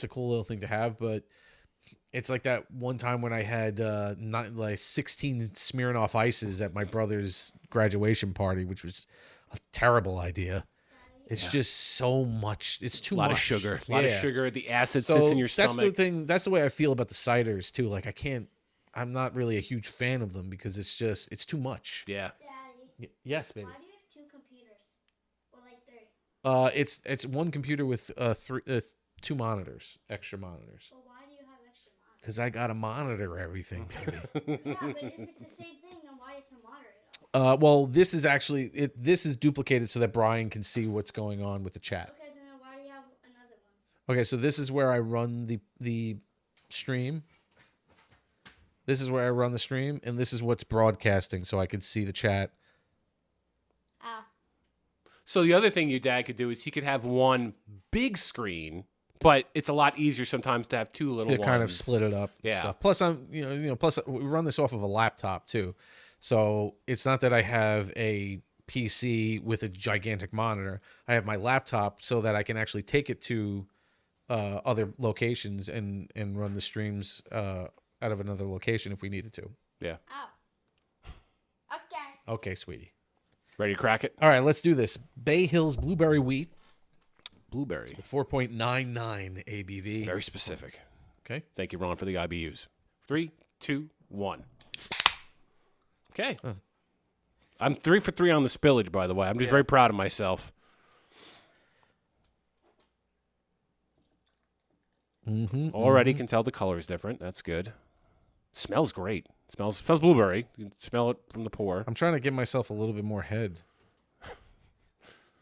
cool little thing to have. But it's like that one time when I had 16 Smirnoff Ices at my brother's graduation party, which was a terrible idea. It's just so much. It's too much. A lot of sugar. A lot of sugar. The acid sits in your stomach. That's the thing. That's the way I feel about the ciders too. Like I'm not really a huge fan of them because it's too much. Yeah. Daddy. Yes, baby. Why do you have 2 computers? Or like 3? It's one computer with 2 monitors, extra monitors. Well, why do you have extra monitors? Because I gotta monitor everything, baby. Yeah, but if it's the same thing, then why is it monitored? Well, this is actually this is duplicated so that Brian can see what's going on with the chat. Okay, then why do you have another one? Okay, so this is where I run the stream. This is where I run the stream, and this is what's broadcasting, so I can see the chat. Ah. So the other thing your dad could do is he could have one big screen, but it's a lot easier sometimes to have 2 little ones. Kind of split it up. Yeah. Stuff. Plus, plus we run this off of a laptop too. So it's not that I have a PC with a gigantic monitor. I have my laptop so that I can actually take it to other locations and run the streams out of another location if we needed to. Yeah. Oh. Okay. Okay, sweetie. Ready to crack it? All right, let's do this. Bay Hills Blueberry Wheat. Blueberry. 4.99 ABV. Very specific. Okay. Thank you, Ron, for the IBUs. 3, 2, 1. Okay. I'm 3 for 3 on the spillage, by the way. I'm just very proud of myself. Already can tell the color is different. That's good. Smells great. Smells blueberry. You can smell it from the pour. I'm trying to give myself a little bit more head.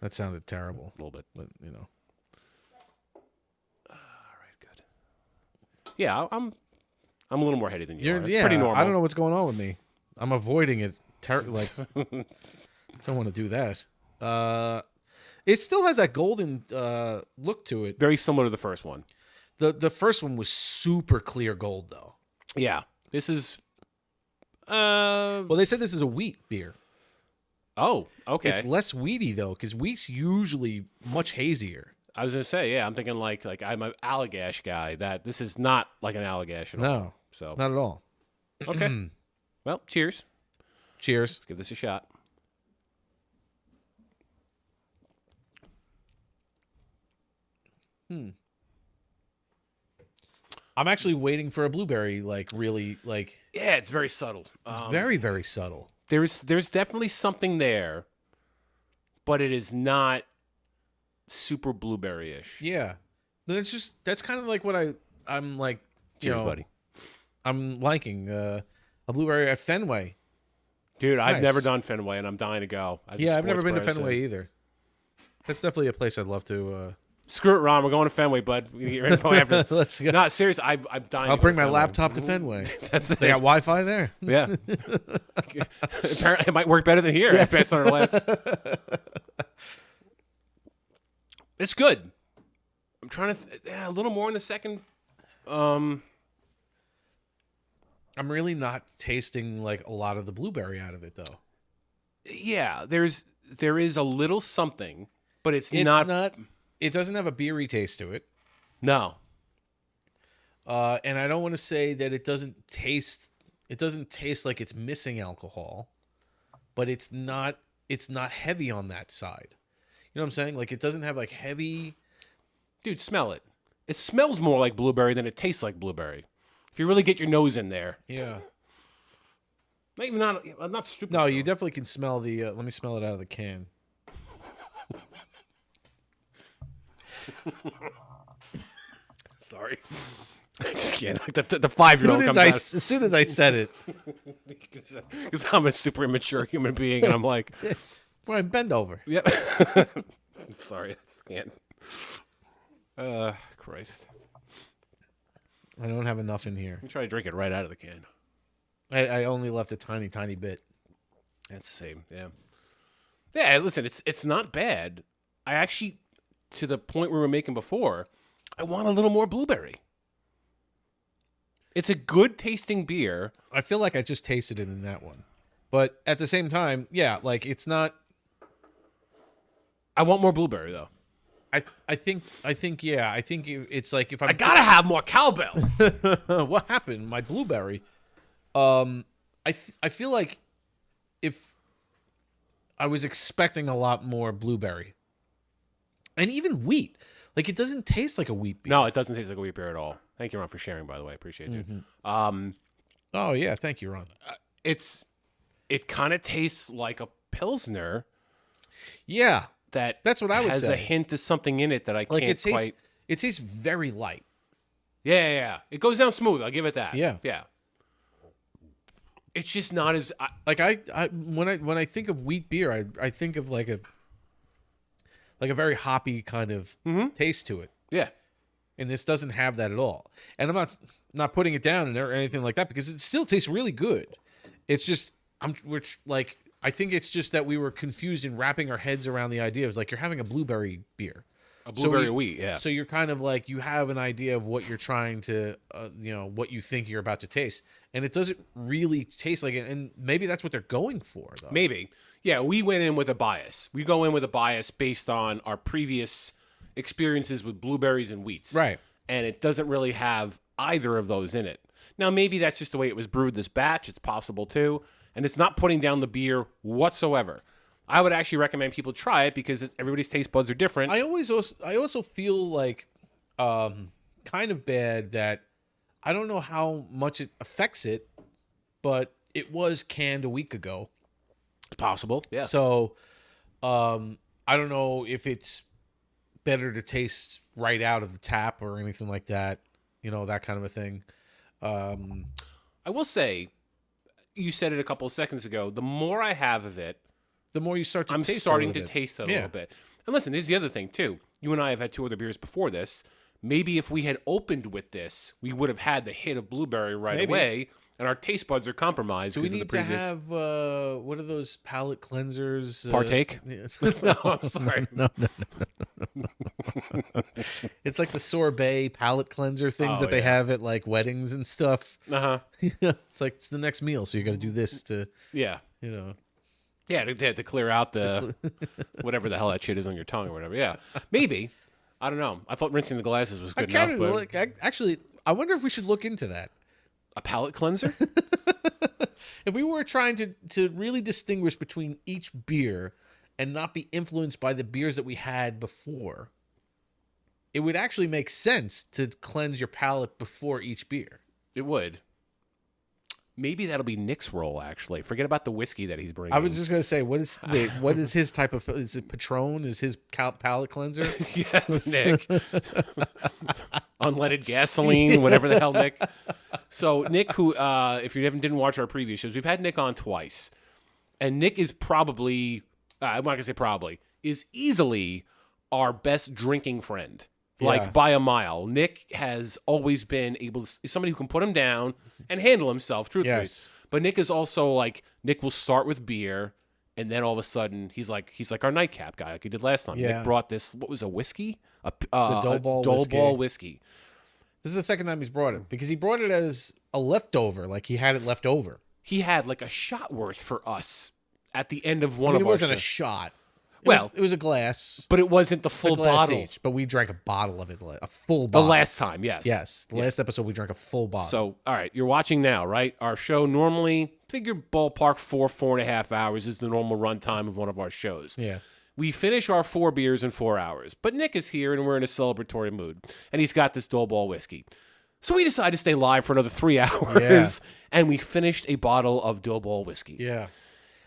That sounded terrible. A little bit. But, you know. All right, good. Yeah, I'm a little more heady than you are. It's Yeah, pretty normal. I don't know what's going on with me. I'm avoiding it. Don't want to do that. It still has that golden look to it. Very similar to the first one. The first one was super clear gold, though. Yeah. This is... well, they said this is a wheat beer. Oh, okay. It's less wheaty, though, because wheat's usually much hazier. I was going to say, yeah, I'm thinking like I'm an Allagash guy. That this is not like an Allagash at all. No, so not at all. Okay. Well, cheers. Cheers. Let's give this a shot. I'm actually waiting for a blueberry, really. Yeah, it's very subtle. It's very, very subtle. There's definitely something there, but it is not super blueberry-ish. Yeah. But that's kind of like what I'm like, Cheers, buddy. I'm liking a blueberry at Fenway. Dude, Nice. I've never done Fenway, and I'm dying to go. Yeah, I've never been to Fenway either. That's definitely a place I'd love to. Screw it, Ron. We're going to Fenway, bud. We get your info after. Let's go. Not serious. I'm dying. I'll to bring go my Fenway. laptop to Fenway. That's it. They got Wi-Fi there. Yeah. Apparently, it might work better than here. Based on our last. It's good. I'm trying to a little more in the second. I'm really not tasting like a lot of the blueberry out of it, though. Yeah, there is a little something, but it's not. It doesn't have a beery taste to it. No. And I don't want to say that it doesn't taste like it's missing alcohol, but it's not heavy on that side. You know what I'm saying? Like, it doesn't have like heavy. Dude, smell it. It smells more like blueberry than it tastes like blueberry. If you really get your nose in there. Yeah. Maybe not. I'm not stupid. No, you definitely can smell the. Let me smell it out of the can. Sorry. I just can't. Like the 5-year-old comes out. As soon as I said it. Because I'm a super immature human being, and I'm like... Brian, bend over. Yep. Sorry, I just can't. Christ. I don't have enough in here. I'm trying to drink it right out of the can. I only left a tiny, tiny bit. That's the same, yeah. Yeah, listen, it's not bad. I actually, to the point we were making before, I want a little more blueberry. It's a good tasting beer. I feel like I just tasted it in that one. But at the same time, yeah, like it's not. I want more blueberry though. I think it's like if I gotta have more cowbell. What happened? My blueberry. I feel like if I was expecting a lot more blueberry, and even wheat, like it doesn't taste like a wheat beer. No, it doesn't taste like a wheat beer at all. Thank you, Ron, for sharing. By the way, I appreciate you. Oh yeah, thank you, Ron. It kind of tastes like a pilsner. Yeah, that's what I would has say. A hint of something in it that I can't quite. It tastes very light. Yeah. It goes down smooth. I'll give it that. Yeah. It's just not as when I think of wheat beer, I think of like a very hoppy kind of taste to it. Yeah. And this doesn't have that at all. And I'm not putting it down or anything like that because it still tastes really good. It's just I think it's just that we were confused in wrapping our heads around the idea. It was like you're having a blueberry beer. A blueberry wheat, yeah. So you're kind of like you have an idea of what you're trying to, what you think you're about to taste, and it doesn't really taste like it. And maybe that's what they're going for, though. Maybe, yeah. We went in with a bias. We go in with a bias based on our previous experiences with blueberries and wheats, right? And it doesn't really have either of those in it. Now, maybe that's just the way it was brewed this batch. It's possible too, and it's not putting down the beer whatsoever. I would actually recommend people try it because everybody's taste buds are different. I also feel like kind of bad that I don't know how much it affects it but it was canned a week ago. Possible, yeah. So, I don't know if it's better to taste right out of the tap or anything like that. That kind of a thing. I will say, you said it a couple of seconds ago. The more I have of it, the more you start to I'm taste starting to taste it a little bit. And listen, this is the other thing too. You and I have had 2 other beers before this. Maybe if we had opened with this, we would have had the hit of blueberry right away, and our taste buds are compromised. Do we need to have what are those palate cleansers? Partake? No, I'm sorry. No. It's like the sorbet palate cleanser things that they have at like weddings and stuff. It's the next meal, so you got to do this to to clear out the whatever the hell that shit is on your tongue or whatever. Yeah, maybe. I don't know. I thought rinsing the glasses was good enough. But actually, I wonder if we should look into that. A palate cleanser? If we were trying to really distinguish between each beer and not be influenced by the beers that we had before, it would actually make sense to cleanse your palate before each beer. It would. Maybe that'll be Nick's role, actually. Forget about the whiskey that he's bringing. I was just going to say, what is his type of... Is it Patron? Is his palate cleanser? Yeah, Nick. Unleaded gasoline, whatever the hell, Nick. So, Nick, who, if you didn't watch our previous shows, we've had Nick on twice. And Nick is probably... I'm not going to say probably. Is easily our best drinking friend. Like, by a mile. Nick has always been able to... Somebody who can put him down and handle himself, truthfully. Yes. But Nick is also like... Nick will start with beer, and then all of a sudden, he's like our nightcap guy, like he did last time. Yeah. Nick brought this... What was a whiskey? The Dole Ball whiskey. This is the second time he's brought it. Because he brought it as a leftover. Like, he had it left over. He had, like, a shot worth for us at the end of one of our It wasn't shows. a shot. It was a glass. But it wasn't the full bottle. Each, but we drank a bottle of it, a full bottle. The last time, yes. Yes. The last episode, we drank a full bottle. So, all right, you're watching now, right? Our show normally, figure ballpark 4.5 hours is the normal runtime of one of our shows. Yeah. We finish our 4 beers in 4 hours. But Nick is here, and we're in a celebratory mood. And he's got this Dole Ball whiskey. So we decided to stay live for another 3 hours. And we finished a bottle of Dole Ball whiskey. Yeah.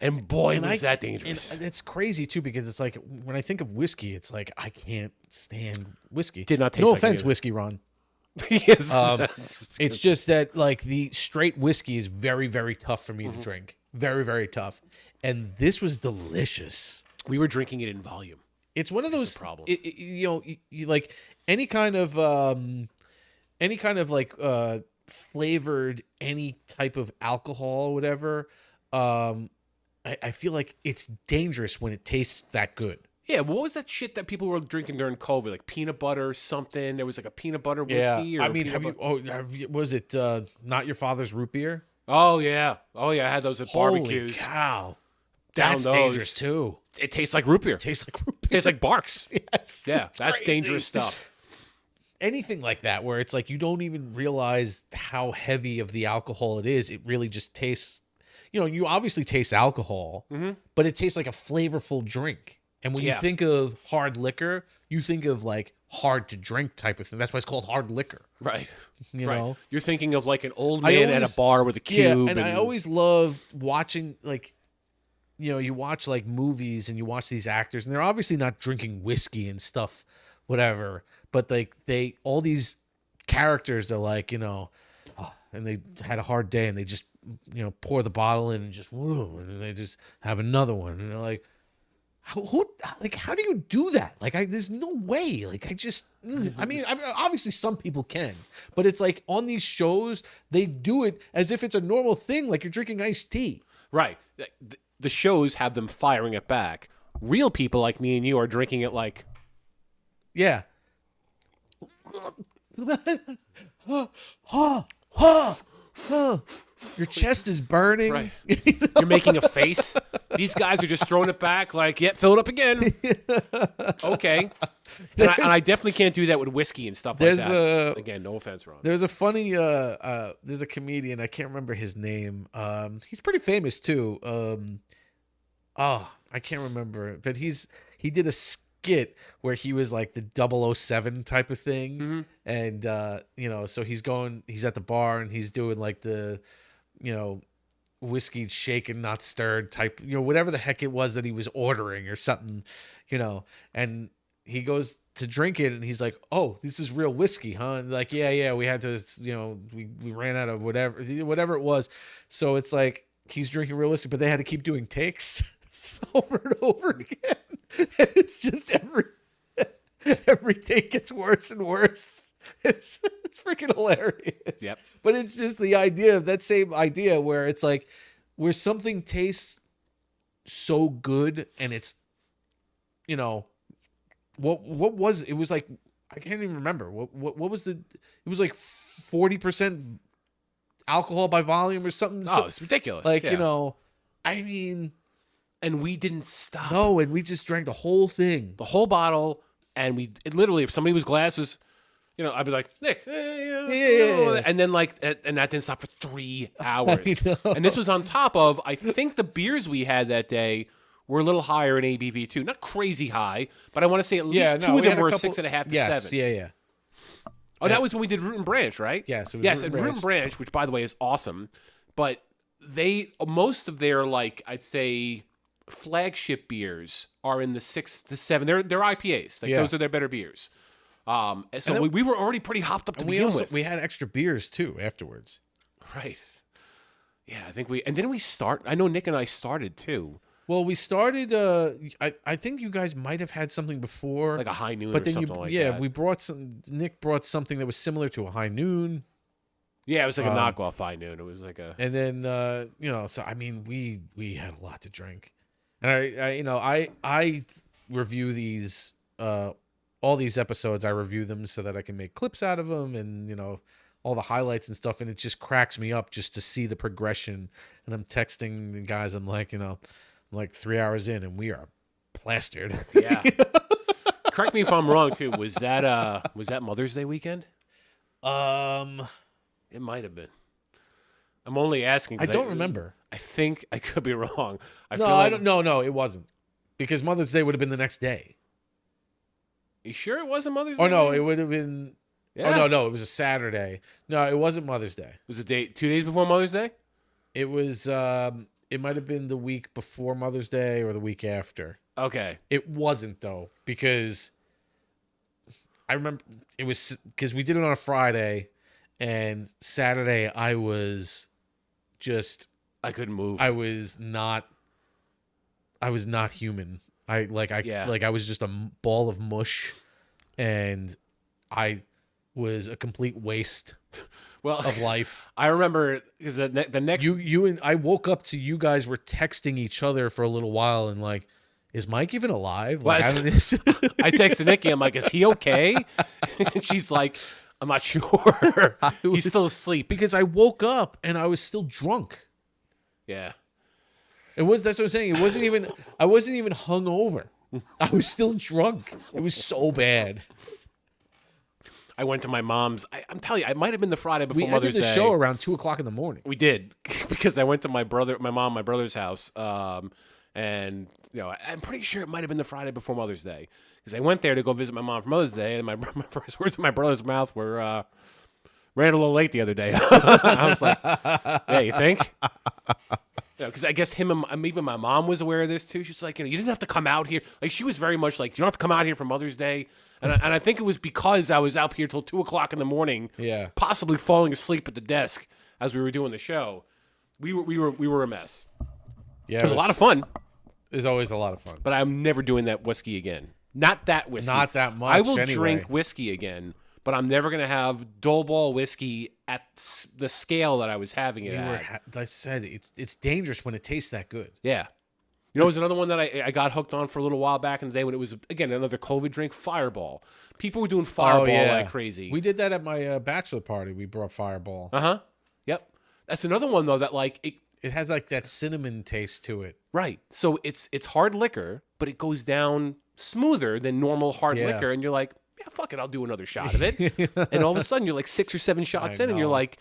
And boy, was that dangerous. And it's crazy, too, because it's like, when I think of whiskey, it's like, I can't stand whiskey. Did not taste No like offense, it. Whiskey Ron. Yes. It's just that, like, the straight whiskey is very, very tough for me to drink. Very, very tough. And this was delicious. We were drinking it in volume. It's one of those problem. You like any kind of like flavored any type of alcohol or whatever. I feel like it's dangerous when it tastes that good. Yeah, what was that shit that people were drinking during COVID? Like peanut butter or something? There was like a peanut butter whiskey? Or I mean, was it Not Your Father's Root Beer? Oh, yeah. I had those at barbecues. Holy cow. Down That's those. dangerous, too. It tastes like root beer. Tastes like root beer. Tastes like Barks. Yes. Yeah, that's crazy. dangerous stuff. Anything like that where it's like you don't even realize how heavy of the alcohol it is. It really just tastes... you obviously taste alcohol, but it tastes like a flavorful drink. And when you think of hard liquor, you think of like hard to drink type of thing. That's why it's called hard liquor. Right. You know? You're thinking of like an old man at a bar with a cube. Yeah, and I always love watching like, you watch like movies and you watch these actors and they're obviously not drinking whiskey and stuff, whatever. But like all these characters, they're like, and they had a hard day and they just, pour the bottle in and just, whoa, and they just have another one. And they're like, how do you do that? Like, there's no way. Like, I mean, obviously some people can, but it's like on these shows, they do it as if it's a normal thing. Like you're drinking iced tea. Right. The shows have them firing it back. Real people like me and you are drinking it like. Yeah. Your chest is burning. Right. You're making a face. These guys are just throwing it back like, fill it up again. Okay. And I definitely can't do that with whiskey and stuff like that. Again, no offense, Ron. There's a funny, there's a comedian. I can't remember his name. He's pretty famous too. I can't remember, but he did a skit where he was like the 007 type of thing. And, so he's at the bar and he's doing like the, whiskey shaken, not stirred type, whatever the heck it was that he was ordering or something, and he goes to drink it and he's like, oh, this is real whiskey, huh? And like, yeah, we had to, we ran out of whatever it was. So it's like, he's drinking real whiskey, but they had to keep doing takes over and over again. And it's just every take gets worse and worse. It's freaking hilarious. Yep. But it's just the idea of that same idea where it's like, where something tastes so good and it's, what was it was like, I can't even remember what was it was like 40% alcohol by volume or something. Oh, it's ridiculous. Like, I mean, and we didn't stop. No, and we just drank the whole thing, the whole bottle, and literally, if somebody was glasses, I'd be like, Nick, yeah. And then and that didn't stop for 3 hours. And this was on top of, I think the beers we had that day were a little higher in ABV too. Not crazy high, but I want to say at least two of them were 6.5 to 7. Yeah. Oh, that was when we did Root and Branch, right? Yes. Root and Branch, which by the way is awesome, but most of their, I'd say, flagship beers are in the 6 to 7. They're IPAs. Those are their better beers. So we were already pretty hopped up to begin with. We had extra beers too afterwards. Right. Yeah, I think and didn't we start? I know Nick and I started too. Well, we started. I think you guys might have had something before, like a High Noon, but or then something like that. Yeah, we brought some. Nick brought something that was similar to a High Noon. Yeah, it was like a knockoff High Noon. It was like a. And then so I mean, we had a lot to drink, and I review these all these episodes. I review them so that I can make clips out of them, and all the highlights and stuff. And it just cracks me up just to see the progression. And I'm texting the guys. I'm like, like 3 hours in and we are plastered. Yeah. Correct me if I'm wrong too. Was that Mother's Day weekend? It might have been. I'm only asking. I don't remember. I think I could be wrong. I don't. No, it wasn't, because Mother's Day would have been the next day. You sure it wasn't Mother's Day? Oh no, it would have been. Yeah. Oh no, it was a Saturday. No, it wasn't Mother's Day. Was it 2 days before Mother's Day? It was. It might have been the week before Mother's Day or the week after. Okay. It wasn't, though, because I remember it was because we did it on a Friday, and Saturday I was just. I couldn't move. I was not human. I was just a ball of mush, and I was a complete waste of life. I remember because the next you and I woke up to you guys were texting each other for a little while and like, is Mike even alive? Like, I texted Nikki. I'm like, is he okay? And she's like, I'm not sure. He's still asleep. Because I woke up and I was still drunk. Yeah. That's what I'm saying. I wasn't even hungover. I was still drunk. It was so bad. I went to my mom's. I'm telling you, it might have been the Friday before Mother's Day. We ended the show around 2:00 in the morning. We did, because I went to my brother's house, and I'm pretty sure it might have been the Friday before Mother's Day, because I went there to go visit my mom for Mother's Day, and my first words in my brother's mouth were, "Ran a little late the other day." I was like, "Yeah, you think?" Because I guess even my mom was aware of this too. She's like, you didn't have to come out here. Like, she was very much like, you don't have to come out here for Mother's Day. And I think it was because I was out here till 2:00 in the morning, possibly falling asleep at the desk as we were doing the show. We were a mess. Yeah, it was a lot of fun. It was always a lot of fun. But I'm never doing that whiskey again. Not that whiskey. Not that much. I will drink whiskey again, but I'm never going to have Dole Ball whiskey at the scale that I was having it at. I said, it's dangerous when it tastes that good. Yeah. It was another one that I got hooked on for a little while back in the day when it was, again, another COVID drink, Fireball. People were doing Fireball like crazy. We did that at my bachelor party. We brought Fireball. Uh-huh. Yep. That's another one, though, that it has like that cinnamon taste to it. Right. So it's hard liquor, but it goes down smoother than normal hard liquor, and you're like, yeah, fuck it, I'll do another shot of it. And all of a sudden, you're like 6 or 7 shots in, and you're like,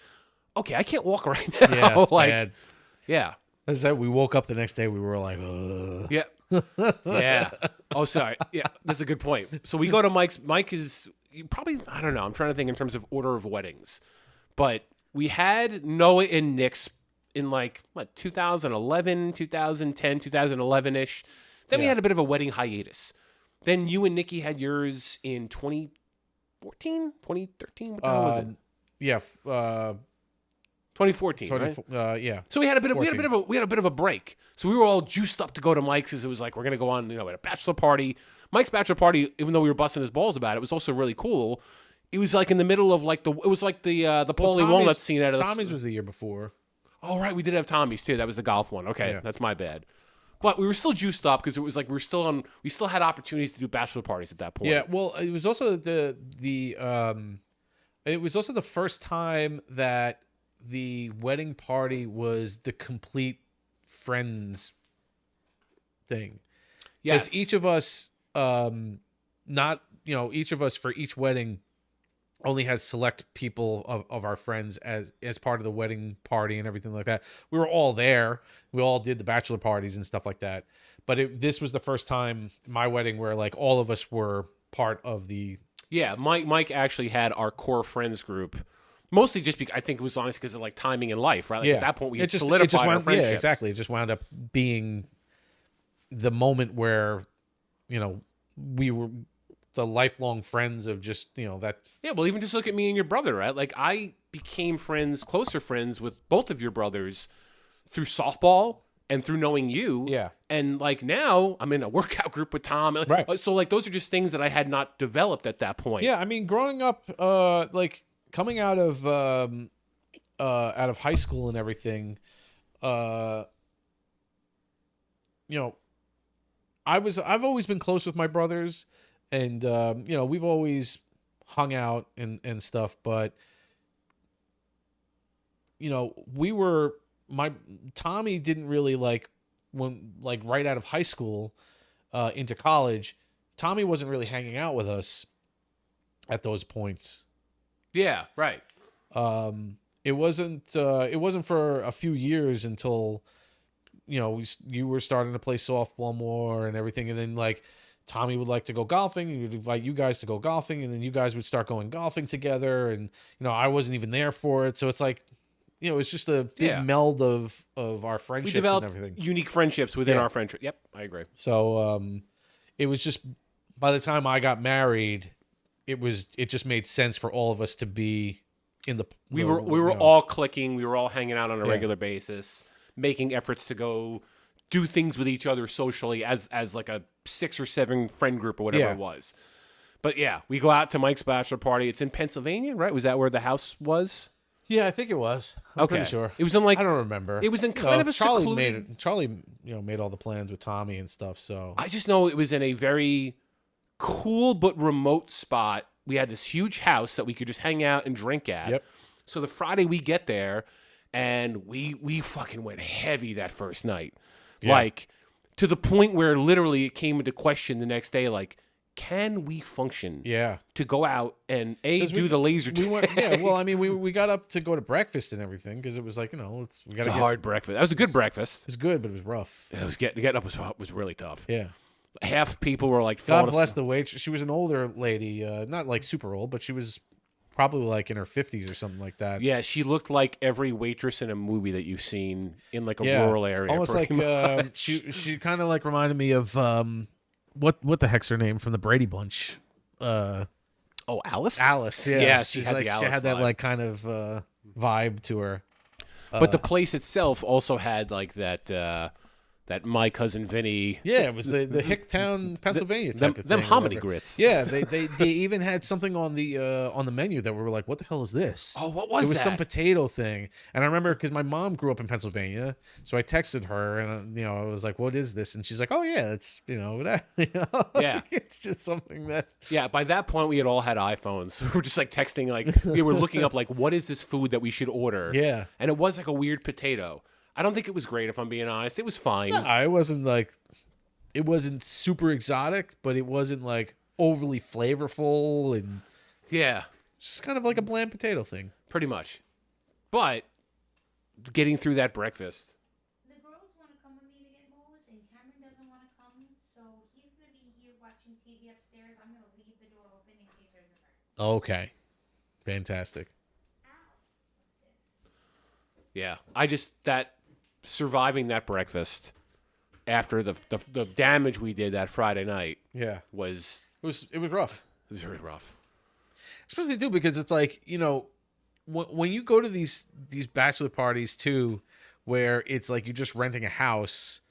okay, I can't walk right now. Yeah, it's bad. Yeah. As that, we woke up the next day, we were like, ugh. Yeah. Yeah. Oh, sorry. Yeah, that's a good point. So we go to Mike's. Mike is probably, I don't know, I'm trying to think in terms of order of weddings. But we had Noah and Nick's in like, 2011, 2010, 2011-ish. Then we had a bit of a wedding hiatus. Then you and Nikki had yours in 2014, 2013? What the hell was it? Yeah. 2014, right? Yeah. So we had a bit of a break. So we were all juiced up to go to Mike's, as it was like, we're going to go on, at a bachelor party. Mike's bachelor party, even though we were busting his balls about it, was also really cool. It was like in the middle of like the Paulie Walnut scene out of Tommy's was the year before. Oh, right. We did have Tommy's too. That was the golf one. Okay. That's my bad. But we were still juiced up because it was like we still had opportunities to do bachelor parties at that point. Yeah. Well, it was also it was also the first time that the wedding party was the complete friends thing. Yes. Because each of us, each of us for each wedding only had select people of our friends as part of the wedding party and everything like that. We were all there. We all did the bachelor parties and stuff like that. But this was the first time, my wedding, where like all of us were part of the... Yeah, Mike actually had our core friends group. Mostly just because I think it was honestly because of like timing in life, right? Like at that point we had solidified our friendships. Yeah, exactly. It just wound up being the moment where, we were the lifelong friends of just, that. Yeah, well, even just look at me and your brother, right? Like I became closer friends with both of your brothers through softball and through knowing you. Yeah. And like now I'm in a workout group with Tom. Right. So like those are just things that I had not developed at that point. Yeah, I mean, growing up, coming out of high school and everything, I've always been close with my brothers, and we've always hung out and stuff, but Tommy didn't really right out of high school into college. Tommy wasn't really hanging out with us at those points. Yeah, right. It wasn't for a few years until, you were starting to play softball more and everything. And then like Tommy would like to go golfing and he'd invite you guys to go golfing. And then you guys would start going golfing together. And, I wasn't even there for it. So it's like, it's just a big meld of our friendships and everything. Unique friendships within our friendship. Yep. I agree. So, it was just, by the time I got married, it just made sense for all of us to be in the... We were all clicking. We were all hanging out on a regular basis, making efforts to go do things with each other socially as like a 6 or 7 friend group or whatever it was. But yeah, we go out to Mike's bachelor party. It's in Pennsylvania, right? Was that where the house was? Yeah, I think it was. I'm pretty sure. It was in like... I don't remember. It was in kind of a Charlie made all the plans with Tommy and stuff, so... I just know it was in a very cool but remote spot. We had this huge house that we could just hang out and drink at. Yep. So the Friday we get there, and we fucking went heavy that first night. Yeah. Like, to the point where literally it came into question the next day, like, can we function? Yeah. To go out and do the laser tag? Well, I mean, we got up to go to breakfast and everything because it was like, we got a hard breakfast. That was a good breakfast. It was good, but it was rough. It was getting up was really tough. Yeah. Half people were like, God bless the waitress. She was an older lady, not like super old, but she was probably like in her 50s or something like that. Yeah, she looked like every waitress in a movie that you've seen in like a rural area. Almost like she kind of like reminded me of what the heck's her name from the Brady Bunch? Alice? Alice, yeah. Yeah, she had the Alice She had that vibe. like kind of vibe to her. But the place itself also had like that My Cousin Vinny. Yeah, it was the Hicktown, Pennsylvania type of thing. Them hominy grits. Yeah, they even had something on the menu that we were like, what the hell is this? Oh, what was that? It was some potato thing. And I remember because my mom grew up in Pennsylvania, so I texted her and I was like, what is this? And she's like, oh yeah, it's yeah, it's just something that. Yeah, by that point we had all had iPhones. So we were just like texting, like we were looking up like what is this food that we should order? Yeah. And it was like a weird potato. I don't think it was great, if I'm being honest. It was fine. No, it wasn't super exotic, but it wasn't like overly flavorful and just kind of like a bland potato thing. Pretty much. But getting through that breakfast. The girls want to come with me to get hose, and Cameron doesn't want to come, so he's going to be here watching TV upstairs. I'm going to leave the door open in case there's an emergency. Okay. Fantastic. Yeah. That surviving that breakfast after the damage we did that Friday night. Yeah. It was rough. It was very rough. Especially too, because it's like, when you go to these bachelor parties too, where it's like you're just renting a house,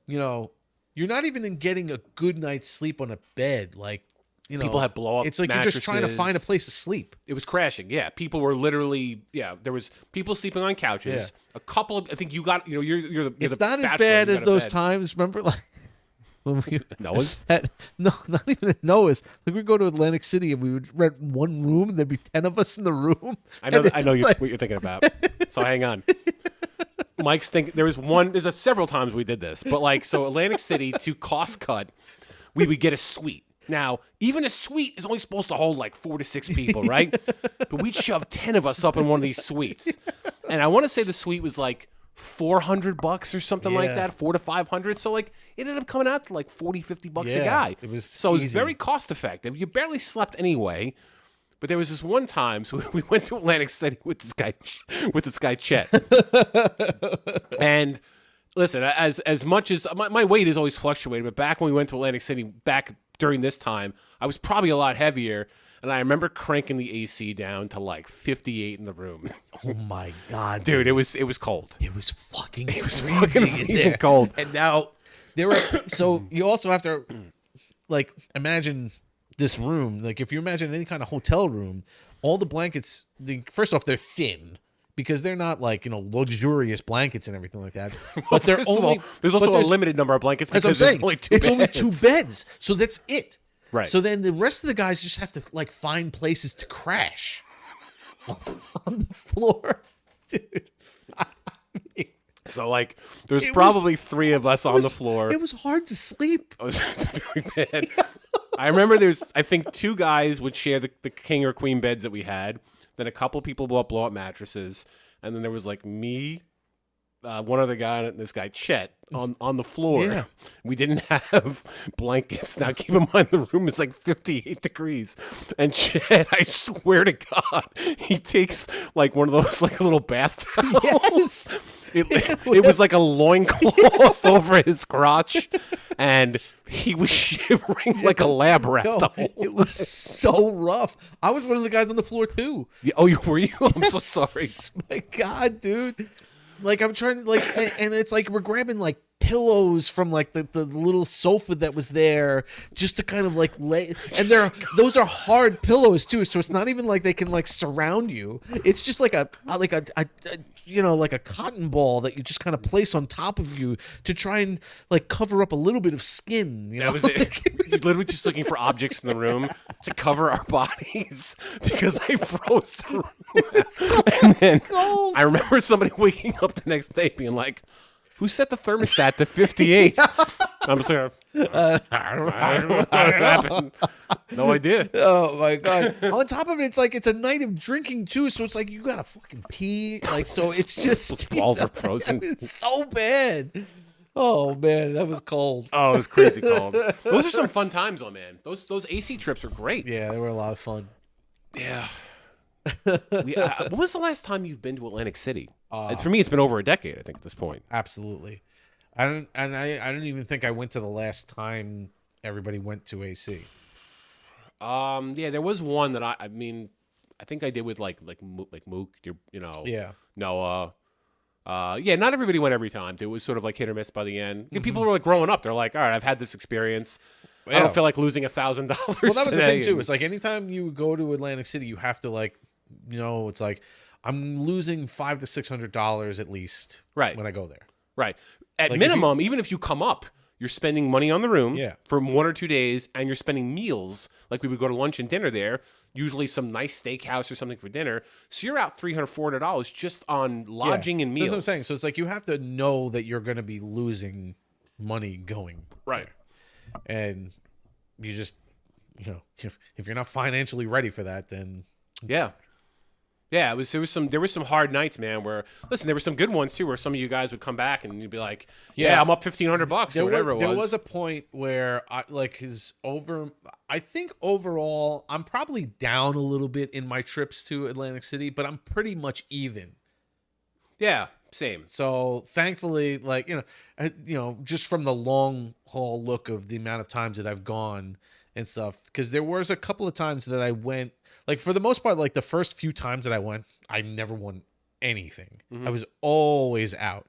you're not even getting a good night's sleep on a bed. Like, people had blow up. It's like mattresses. You're just trying to find a place to sleep. It was crashing. Yeah, people were literally. Yeah, there was people sleeping on couches. Yeah. A couple of. I think you got. You're It's the not as bachelor, bad as those times. Remember, like when we Noah's. No, not even at Noah's. Like we'd go to Atlantic City and we would rent one room and there'd be 10 of us in the room. I know what you're thinking about. So hang on. Mike's thinking there's several times we did this, but like so Atlantic City to cost cut, we would get a suite. Now, even a suite is only supposed to hold like 4 to 6 people, right? But we'd shove 10 of us up in one of these suites. And I want to say the suite was like $400 or something like that, 400 to 500. So like it ended up coming out to like 40, $50 a guy. It was very cost effective. You barely slept anyway. But there was this one time, so we went to Atlantic City with this guy Chet. And listen, as much as my weight has always fluctuated, but back when we went to Atlantic City, back during this time, I was probably a lot heavier. And I remember cranking the AC down to like 58 in the room. Oh my God, dude! It was cold. It was fucking freezing cold. And now so you also have to like imagine this room. Like if you imagine any kind of hotel room, all the blankets. First off, they're thin. Because they're not like luxurious blankets and everything like that, but they're only. There's also a limited number of blankets because there's only two beds. Only 2 beds, so that's it. Right. So then the rest of the guys just have to like find places to crash on the floor, dude. So like, there's probably 3 of us on the floor. It was hard to sleep. It was very bad. I remember I think 2 guys would share the king or queen beds that we had. Then a couple people blow up mattresses, and then there was like me, one other guy, and this guy Chet on the floor. Yeah. We didn't have blankets. Now keep in mind the room is like 58 degrees, and Chet, I swear to God, he takes like one of those like a little bath towels. Yes. It was like a loincloth over his crotch, and he was shivering like a lab rat. It was so rough. I was one of the guys on the floor too. Yeah, were you? I'm so sorry. My God, dude. Like I'm trying to like, and it's like we're grabbing like pillows from like the little sofa that was there just to kind of like lay, and those are hard pillows too, so it's not even like they can like surround you. It's just like a like a cotton ball that you just kind of place on top of you to try and like cover up a little bit of skin. That was it. He's literally just looking for objects in the room to cover our bodies because I froze the room. So and then cold. I remember somebody waking up the next day being like, "Who set the thermostat to 58?" I'm just like, I don't know what happened. No idea. Oh my God. On top of it, it's a night of drinking too, so it's like you gotta fucking pee. Like so it's just walls are frozen. It's so bad. Oh man, that was cold. Oh, it was crazy cold. Those are some fun times though, man. Those AC trips are great. Yeah, they were a lot of fun. Yeah. When was the last time you've been to Atlantic City? For me, it's been over a decade, I think, at this point. Absolutely. I don't even think I went to the last time everybody went to AC. Yeah, there was one that I think I did with like Mook, Yeah. Noah. Yeah, not everybody went every time. It was sort of like hit or miss by the end. Mm-hmm. People were like growing up. They're like, all right, I've had this experience. Yeah. I don't feel like losing $1,000. Well, that was the thing too. It's like anytime you go to Atlantic City, you have to like, it's like I'm losing $500 to $600 at least. Right. When I go there. Right. At minimum, even if you come up, you're spending money on the room for 1 or 2 days, and you're spending meals. Like we would go to lunch and dinner there, usually some nice steakhouse or something for dinner. So you're out $300, $400 just on lodging and meals. That's what I'm saying. So it's like you have to know that you're going to be losing money going right, and you just if you're not financially ready for that, then yeah, there were some hard nights, man, where listen, there were some good ones too, where some of you guys would come back and you'd be like, I'm up $1,500 or whatever it was. There was a point where I think overall I'm probably down a little bit in my trips to Atlantic City, but I'm pretty much even. Yeah, same. So thankfully, like, just from the long haul look of the amount of times that I've gone and stuff, because there was a couple of times that I went, like, for the most part, like the first few times that I went, I never won anything. I was always out.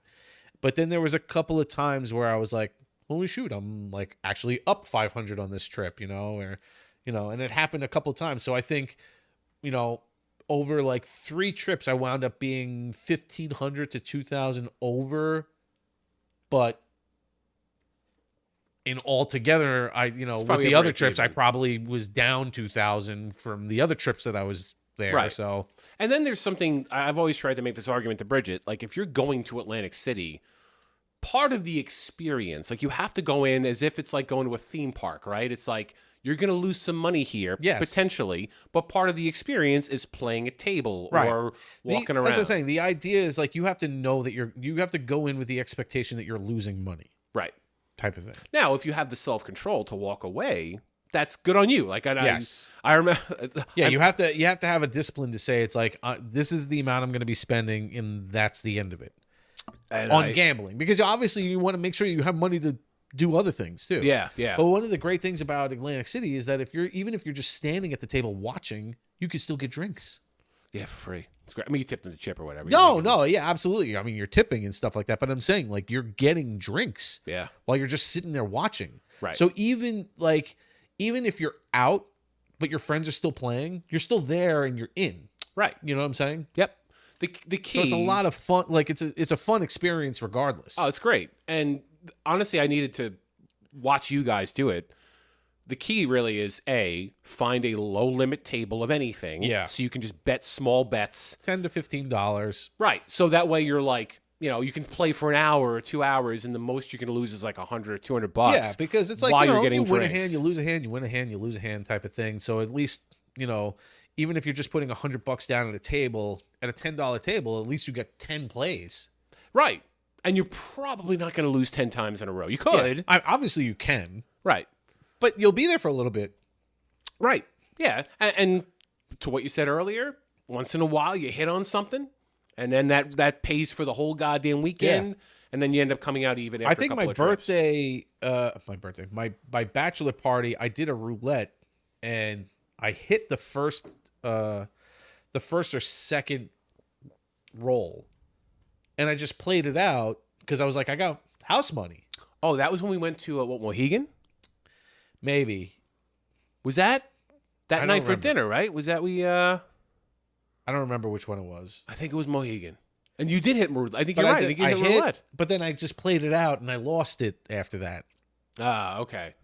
But then there was a couple of times where I was like, holy shoot, I'm like actually up 500 on this trip, and it happened a couple of times. So I think, over like 3 trips, I wound up being 1,500 to 2,000 over. But in altogether, with the other trips, I probably was down 2,000 from the other trips that I was there. Right. So, and then there's something I've always tried to make this argument to Bridget. Like, if you're going to Atlantic City, part of the experience, like, you have to go in as if it's like going to a theme park, right? It's like you're going to lose some money here, potentially, but part of the experience is playing a table or walking around. As I was saying, the idea is like you have to know that you have to go in with the expectation that you're losing money, right? Type of thing. Now, if you have the self-control to walk away, that's good on you. Like, I remember. Yeah, you have to have a discipline to say it's like this is the amount I'm going to be spending, and that's the end of it. On gambling, because obviously you want to make sure you have money to do other things too. Yeah. But one of the great things about Atlantic City is that even if you're just standing at the table watching, you can still get drinks. Yeah, for free. It's great. I mean, you tip them the chip or whatever. No, yeah, absolutely. I mean, you're tipping and stuff like that, but I'm saying like you're getting drinks. Yeah. While you're just sitting there watching. Right. So even if you're out, but your friends are still playing, you're still there and you're in. Right. You know what I'm saying? Yep. The key. So it's a lot of fun. Like it's a fun experience regardless. Oh, it's great. And honestly, I needed to watch you guys do it. The key really is find a low limit table of anything. Yeah. So you can just bet small bets. $10 to $15. Right. So that way you're like, you can play for an hour or 2 hours, and the most you're going to lose is like $100 or $200. Yeah, because it's like while you're getting you win drinks. a hand, you lose a hand, you win a hand, you lose a hand type of thing. So at least even if you're just putting $100 down at a table, at a $10 table, at least you get 10 plays. Right. And you're probably not going to lose 10 times in a row. You could. Yeah, obviously you can. Right. But you'll be there for a little bit. Right. Yeah. And to what you said earlier, once in a while you hit on something, and then that pays for the whole goddamn weekend, and then you end up coming out even after I think a couple my of birthday, my bachelor party, I did a roulette, and I hit the first or second roll, and I just played it out because I was like, I got house money. Oh, that was when we went to Mohegan? Maybe. Was that night for dinner, right? Was that I don't remember which one it was. I think it was Mohegan. And you did hit roulette. I think you're right. I think you hit roulette. But then I just played it out, and I lost it after that. Ah, okay.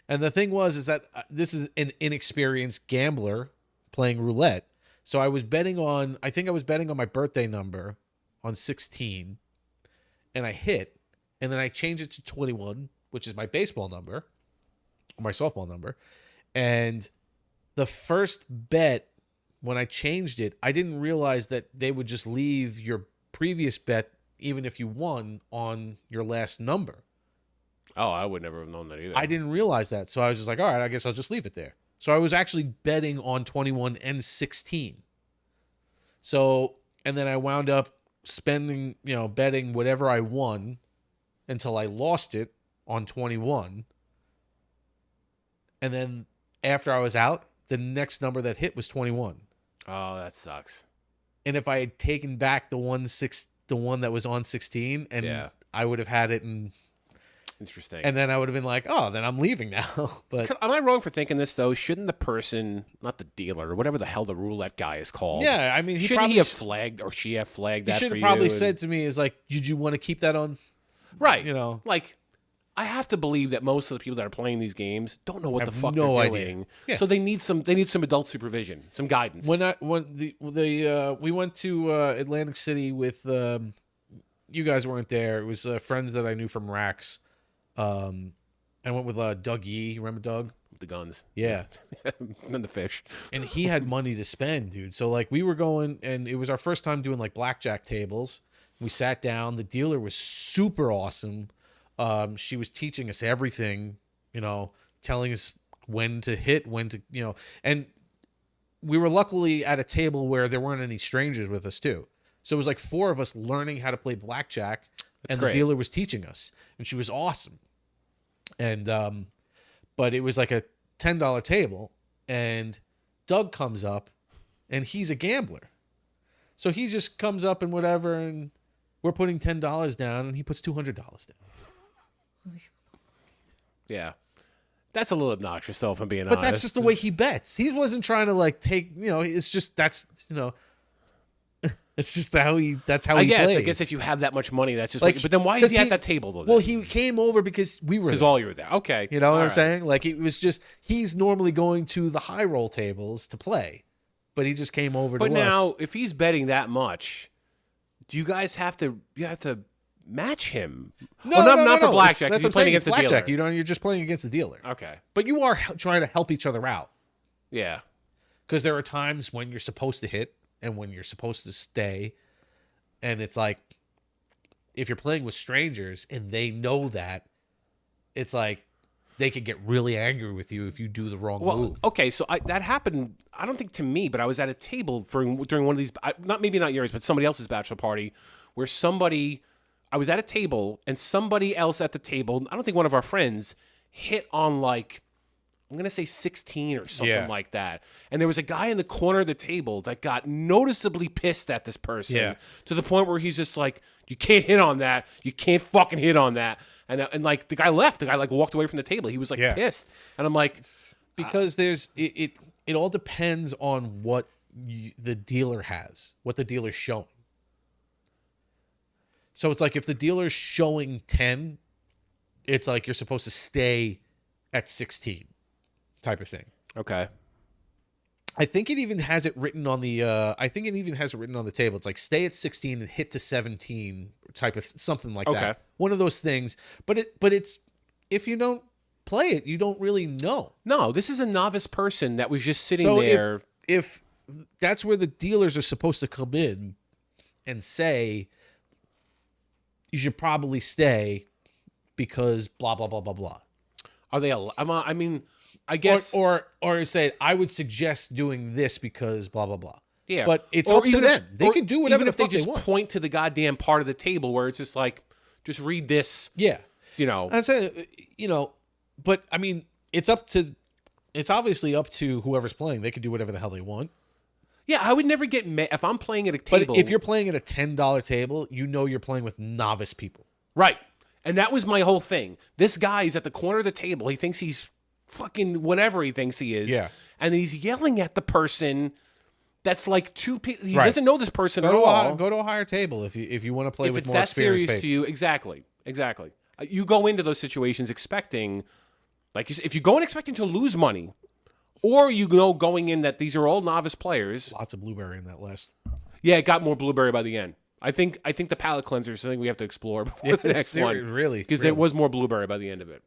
And the thing is that this is an inexperienced gambler playing roulette. So I was betting on my birthday number on 16, and I hit, and then I changed it to 21, which is my baseball number, or my softball number. And the first bet, when I changed it, I didn't realize that they would just leave your previous bet, even if you won, on your last number. Oh, I would never have known that either. I didn't realize that. So I was just like, all right, I guess I'll just leave it there. So I was actually betting on 21 and 16. So, and then I wound up spending, betting whatever I won until I lost it on 21. And then after I was out, the next number that hit was 21. Oh, that sucks. And if I had taken back the one that was on 16, and I would have had it in. Interesting. And then I would have been like, oh, then I'm leaving now. But am I wrong for thinking this, though? Shouldn't the person, not the dealer, or whatever the hell the roulette guy is called? Yeah, I mean, shouldn't he have flagged, or she have flagged that for you? He should have probably said to me, is like, did you want to keep that on? Right. Like, I have to believe that most of the people that are playing these games don't know what the fuck they're doing. Yeah. So they need some adult supervision, some guidance. We went to Atlantic City with you guys weren't there. It was friends that I knew from Rax. I went with Doug Yee. You remember Doug? The guns. Yeah. And the fish. And he had money to spend, dude. So like we were going, and it was our first time doing like blackjack tables. We sat down. The dealer was super awesome. She was teaching us everything, telling us when to hit, and we were luckily at a table where there weren't any strangers with us too. So it was like 4 of us learning how to play blackjack, and great. The dealer was teaching us, and she was awesome. And but it was like a $10 table, and Doug comes up, and he's a gambler, so he just comes up and whatever, and we're putting $10 down, and he puts $200 down. Yeah. That's a little obnoxious, though, if I'm being honest. But that's just the way he bets. He wasn't trying to like take, it's just it's just how he plays. I guess if you have that much money, that's just like. But then why is he at that table though? Well, he came over because we were. Because all you were there. Okay. You know what I'm saying? Like it was just he's normally going to the high roll tables to play, but he just came over. But to now, us. if he's betting that much, do you guys have to? You have to match him. No, not for blackjack. That's You're playing against the blackjack. dealer. You're just playing against the dealer. Okay. But you are trying to help each other out. Yeah. Because there are times when you're supposed to hit and when you're supposed to stay. And it's like, if you're playing with strangers and they know that, it's like they could get really angry with you if you do the wrong move. Okay, so that happened, I don't think to me, but I was at a table during one of these, maybe not yours, but somebody else's bachelor party, where I was at a table and somebody else at the table, I don't think one of our friends, hit on like, I'm going to say 16 or something like that. And there was a guy in the corner of the table that got noticeably pissed at this person to the point where he's just like, you can't hit on that. You can't fucking hit on that. And like the guy left. The guy like walked away from the table. He was like pissed. And I'm like, because it all depends on what the dealer has, what the dealer's showing. So it's like if the dealer's showing 10, it's like you're supposed to stay at 16. Type of thing. Okay. I think it even has it written on the table. It's like stay at 16 and hit to 17 type of something like that. One of those things. But it's if you don't play it, you don't really know. No, this is a novice person that was just sitting there. If that's where the dealers are supposed to come in and say you should probably stay because blah blah blah blah blah. Are they I mean, I guess, or say I would suggest doing this because blah blah blah. Yeah, but it's up to them. They can do whatever the fuck they want. Even if they just point to the goddamn part of the table where it's just like, just read this. Yeah, I said, but I mean, it's obviously up to whoever's playing. They can do whatever the hell they want. Yeah, I would never get mad if I'm playing at a table. But if you're playing at a $10 table, you're playing with novice people, right? And that was my whole thing. This guy is at the corner of the table. He thinks he's fucking whatever he thinks he is. Yeah. And he's yelling at the person that's like two people. He doesn't know this person at all. Go to a higher table if you want to play with more experienced. If it's that serious to you, exactly. You go into those situations expecting, like, if you go in expecting to lose money, or you know going in that these are all novice players. Lots of blueberry in that last. Yeah, it got more blueberry by the end. I think the palate cleanser is something we have to explore before the next one. Really? Because there was more blueberry by the end of it.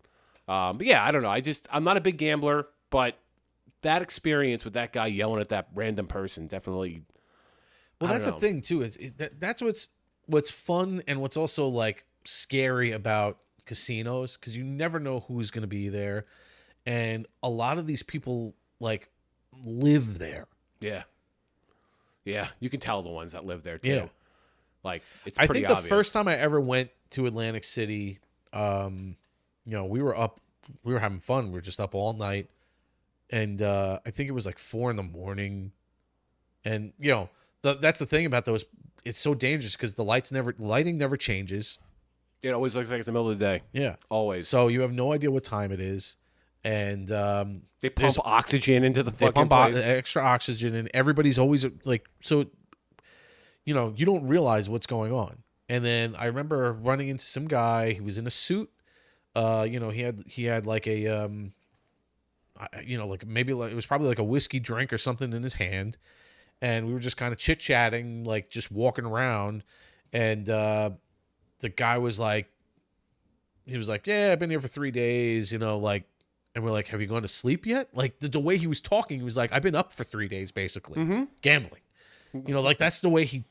But yeah, I don't know. I'm not a big gambler, but that experience with that guy yelling at that random person definitely. Well, that's the thing too. That's what's fun and what's also like scary about casinos, because you never know who's going to be there, and a lot of these people like live there. Yeah, you can tell the ones that live there too. Yeah. Like, it's I pretty think obvious. The first time I ever went to Atlantic City, we were having fun. We were just up all night. And I think it was like 4 a.m. And, that's the thing about those. It's so dangerous because the lighting never changes. It always looks like it's the middle of the day. Yeah. Always. So you have no idea what time it is. And they pump oxygen into the fucking place. Extra oxygen, and everybody's always like, so you don't realize what's going on. And then I remember running into some guy. He was in a suit. He had like a like maybe like it was probably like a whiskey drink or something in his hand, and we were just kind of chit chatting, like just walking around. And the guy was like, yeah, I've been here for 3 days, like. And we're like, have you gone to sleep yet? Like the way he was talking, he was like, I've been up for 3 days, basically, gambling. Like that's the way he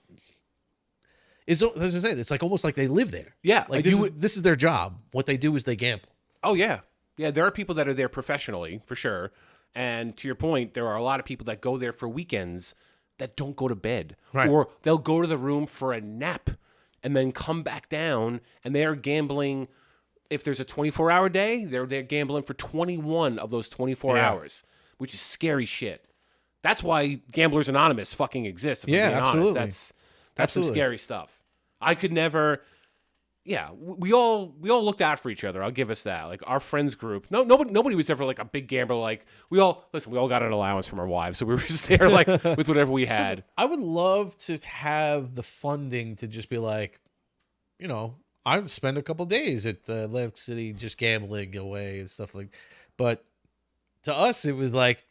is. As I said, it's like almost like they live there. Yeah, like this is their job. What they do is they gamble. Oh yeah. There are people that are there professionally for sure. And to your point, there are a lot of people that go there for weekends that don't go to bed. Right. Or they'll go to the room for a nap and then come back down, and they're gambling. If there's a 24-hour day, they're gambling for 21 of those 24 hours, which is scary shit. That's why Gamblers Anonymous fucking exists. If I'm being absolutely. Honest. That's some scary stuff. I could never. Yeah, we all looked out for each other. I'll give us that. Like our friends group, nobody was ever like a big gambler. Like we all got an allowance from our wives, so we were just there like with whatever we had. I would love to have the funding to just be like, you know, I would spend a couple days at Atlantic City just gambling away and stuff like. But to us, it was like,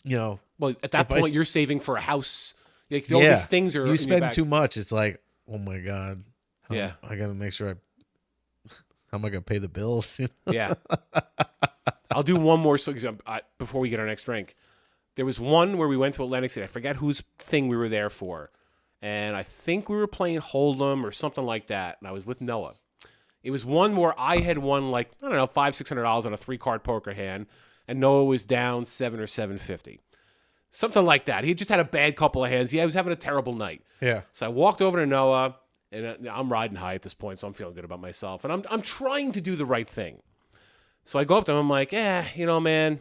you know, well, at that point, you're saving for a house. Like all these things are. You spend too much. It's like, oh my god. I got to make sure how am I going to pay the bills? Yeah. I'll do one more before we get our next drink. There was one where we went to Atlantic City. I forget whose thing we were there for. And I think we were playing Hold'em or something like that. And I was with Noah. It was one where I had won like, I don't know, $500-$600 on a 3-card poker hand. And Noah was down $700 or $750. Something like that. He just had a bad couple of hands. He was having a terrible night. Yeah. So I walked over to Noah. And I'm riding high at this point, so I'm feeling good about myself. And I'm trying to do the right thing. So I go up to him. I'm like, you know, man,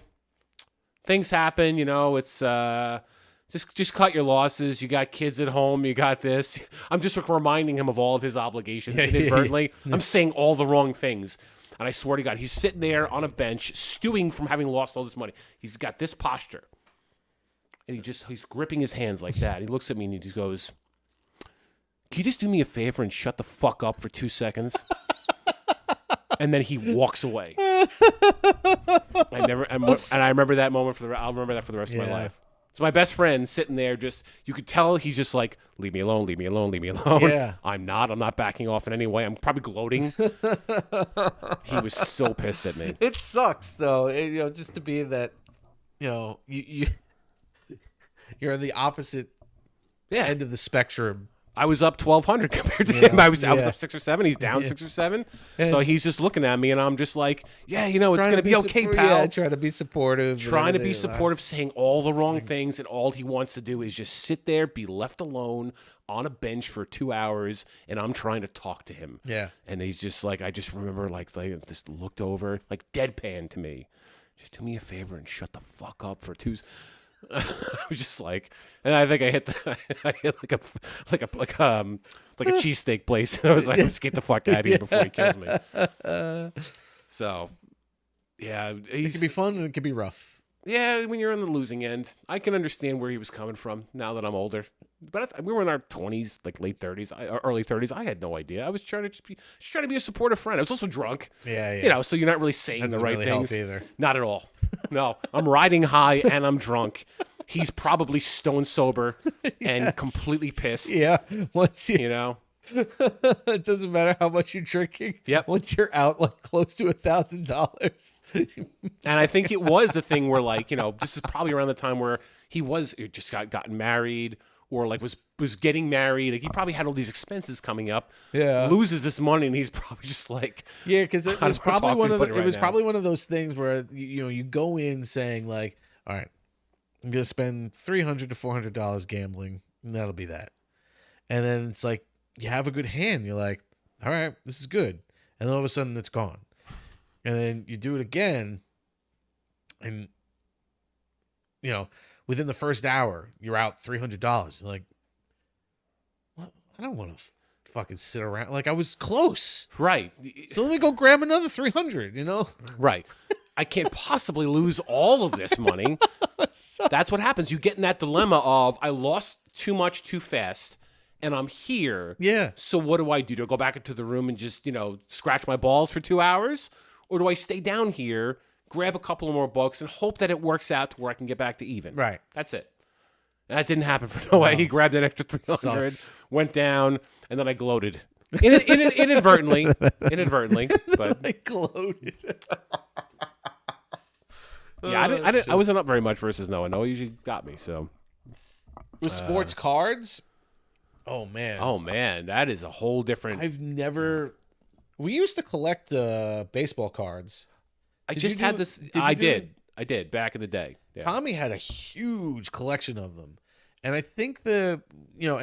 things happen. You know, it's just cut your losses. You got kids at home. You got this. I'm just reminding him of all of his obligations inadvertently. I'm saying all the wrong things. And I swear to God, he's sitting there on a bench, stewing from having lost all this money. He's got this posture. And he's gripping his hands like that. He looks at me and he goes, can you just do me a favor and shut the fuck up for 2 seconds? And then he walks away. And I remember that moment I'll remember that for the rest of my life. It's my best friend sitting there. You could tell he's just like, leave me alone, leave me alone, leave me alone. Yeah. I'm not backing off in any way. I'm probably gloating. He was so pissed at me. It sucks though, you know, just to be that, you know, you're on the opposite end of the spectrum. I was up 1,200 compared to him. I was up 6 or 7. He's down 6 or 7. So he's just looking at me, and I'm just like, yeah, you know, it's going to be okay, pal. Yeah, trying to be supportive. Saying all the wrong things, and all he wants to do is just sit there, be left alone on a bench for 2 hours, and I'm trying to talk to him. Yeah. And he's just like, I just remember like just looked over, like deadpan to me. Just do me a favor and shut the fuck up for 2. I was just like, and I think I hit like a cheesesteak place. And I was like, let's get the fuck out of here before he kills me. So, yeah, it can be fun and it can be rough. Yeah, when you're on the losing end, I can understand where he was coming from. Now that I'm older, but we were in our 20s, like late 30s, early 30s. I had no idea. I was trying to be a supportive friend. I was also drunk. Yeah. You know, so you're not really saying the right things. Either. Not at all. No, I'm riding high and I'm drunk. He's probably stone sober and completely pissed. Yeah, you know. It doesn't matter how much you're drinking. Yep. Once you're out like close to $1,000. And I think it was a thing where, like, you know, this is probably around the time where he just gotten married or like was getting married. Like he probably had all these expenses coming up. Yeah. Loses this money and he's probably just like, yeah, because it was probably probably one of those things where you go in saying like, all right, I'm gonna spend $300 to $400 gambling, and that'll be that. And then it's like you have a good hand. You're like, all right, this is good. And then all of a sudden it's gone. And then you do it again. And, you know, within the first hour, you're out $300. You're like, what? I don't want to fucking sit around. Like, I was close. Right. So let me go grab another 300, you know? Right. I can't possibly lose all of this money. That's what happens. You get in that dilemma of, I lost too much too fast. And I'm here. Yeah. So what do I do? Do I go back into the room and just, you know, scratch my balls for 2 hours? Or do I stay down here, grab a couple of more books, and hope that it works out to where I can get back to even? Right. That's it. And that didn't happen for Noah. He grabbed an extra 300, went down, and then I gloated. Inadvertently. But I gloated. Yeah, I wasn't up very much versus Noah. Noah usually got me, so. With sports cards? Oh man, that is a whole different. We used to collect baseball cards. I did. I did back in the day. Yeah. Tommy had a huge collection of them. And I think and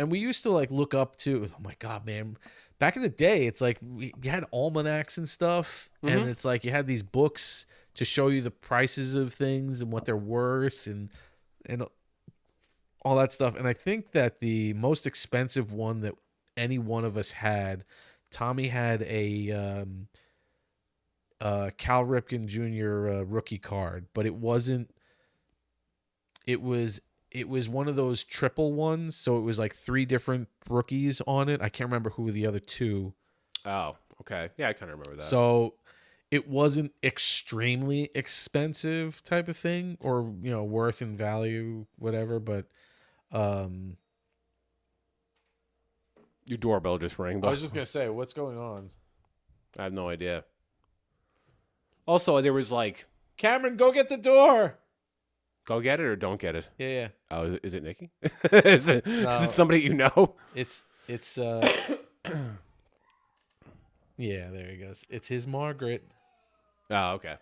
we used to like look up to, oh my God, man, back in the day, it's like you had almanacs and stuff. And it's like you had these books to show you the prices of things and what they're worth and all that stuff. And I think that the most expensive one that any one of us had, Tommy had a Cal Ripken Jr. Rookie card, but it was one of those triple ones, so it was like 3 different rookies on it. I can't remember who were the other 2. Oh, okay. Yeah, I kind of remember that. So it wasn't extremely expensive type of thing, or worth and value, whatever. But your doorbell just rang. I was just gonna say, what's going on? I have no idea. Also, there was like, Cameron, go get the door. Go get it or don't get it. Yeah. Oh, is it Nikki? Is it somebody you know? It's yeah, there he goes. It's his Margaret. Oh, okay.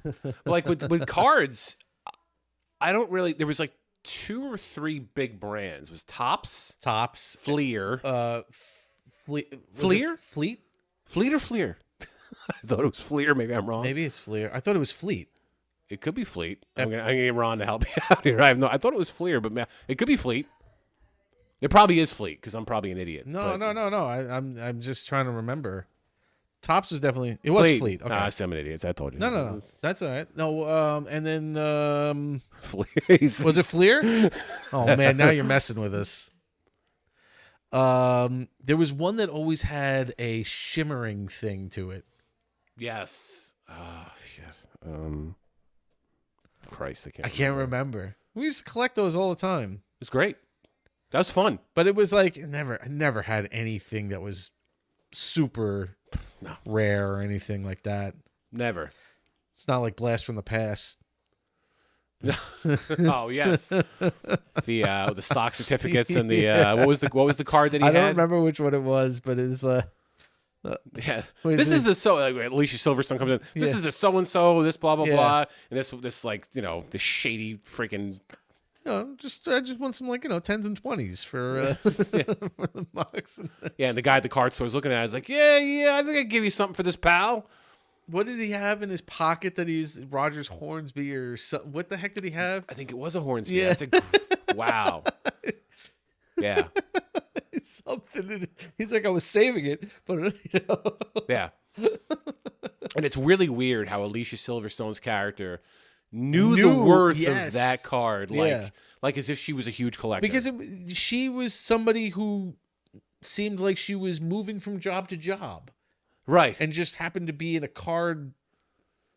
But like with cards, I don't really. There was like 2 or 3 big brands. It was Topps, Fleer, Fleer, Fleet or Fleer. I thought it was Fleer. Maybe I'm wrong. Maybe it's Fleer. I thought it was Fleet. It could be Fleet. I'm gonna get Ron to help me out here. I thought it was Fleer, but it could be Fleet. It probably is Fleet because I'm probably an idiot. No. I'm just trying to remember. Topps was definitely was Fleet. Okay, I'm an idiot. I told you. No. That's all right. No. And then Fleer. Was it Fleer? Oh man, now you're messing with us. There was one that always had a shimmering thing to it. Yes. Oh shit. Christ, I can't remember. We used to collect those all the time. It was great. That was fun. But it was like I never had anything that was super rare or anything like that. Never. It's not like Blast from the Past. Oh yes, the stock certificates and the what was the card that he had? I don't remember which one it was, but it's yeah. This is a Alicia Silverstone comes in. This is a so and so. This blah blah blah, and this like this shady freaking. I just want some 10s and 20s for the box. Yeah, and the guy at the card store was looking at it. I was like, yeah, I think I can give you something for this, pal. What did he have in his pocket that he's Rogers Hornsby or something? What the heck did he have? I think it was a Hornsby. Yeah. Wow. Yeah. It's something. He's like, I was saving it, but Yeah. And it's really weird how Alicia Silverstone's character knew the worth of that card, like as if she was a huge collector. Because she was somebody who seemed like she was moving from job to job. Right. And just happened to be in a card,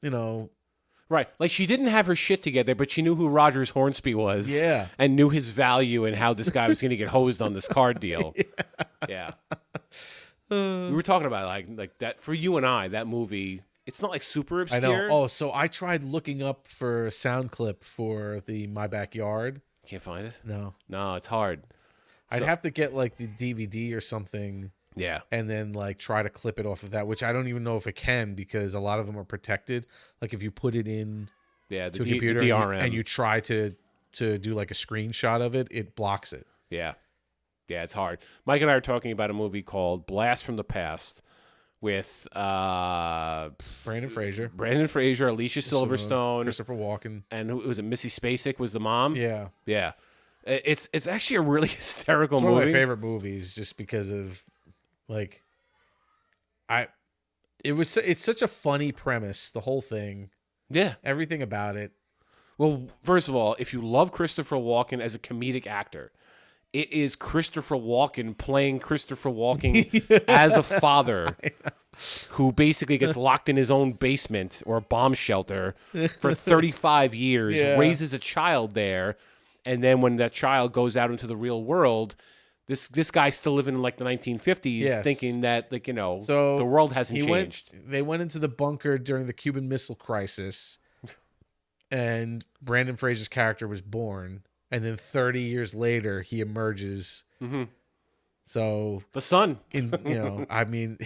Right. Like she didn't have her shit together, but she knew who Rogers Hornsby was. Yeah. And knew his value and how this guy was going to get hosed on this card deal. Yeah. We were talking about like that for you and I, that movie. It's not like super obscure. I know. Oh, so I tried looking up for a sound clip for the My Backyard. Can't find it? No, it's hard. I'd have to get like the DVD or something. Yeah. And then like try to clip it off of that, which I don't even know if it can because a lot of them are protected. Like if you put it in to a computer the DRM. and you try to do like a screenshot of it, it blocks it. Yeah. Yeah, it's hard. Mike and I are talking about a movie called Blast from the Past with Brandon Fraser, Alicia Silverstone, Christopher Walken, and who was it? Missy Spacek was the mom. Yeah. It's actually a really hysterical movie. One of my favorite movies, just because of it's such a funny premise, the whole thing. Yeah, everything about it. Well, first of all, if you love Christopher Walken as a comedic actor, it is Christopher Walken playing Christopher Walken as a father who basically gets locked in his own basement or a bomb shelter for 35 years, raises a child there, and then when that child goes out into the real world, this guy's still living in like the 1950s, thinking that so the world hasn't changed. They went into the bunker during the Cuban Missile Crisis, and Brandon Fraser's character was born. And then 30 years later, he emerges. Mm-hmm. So the son, I mean,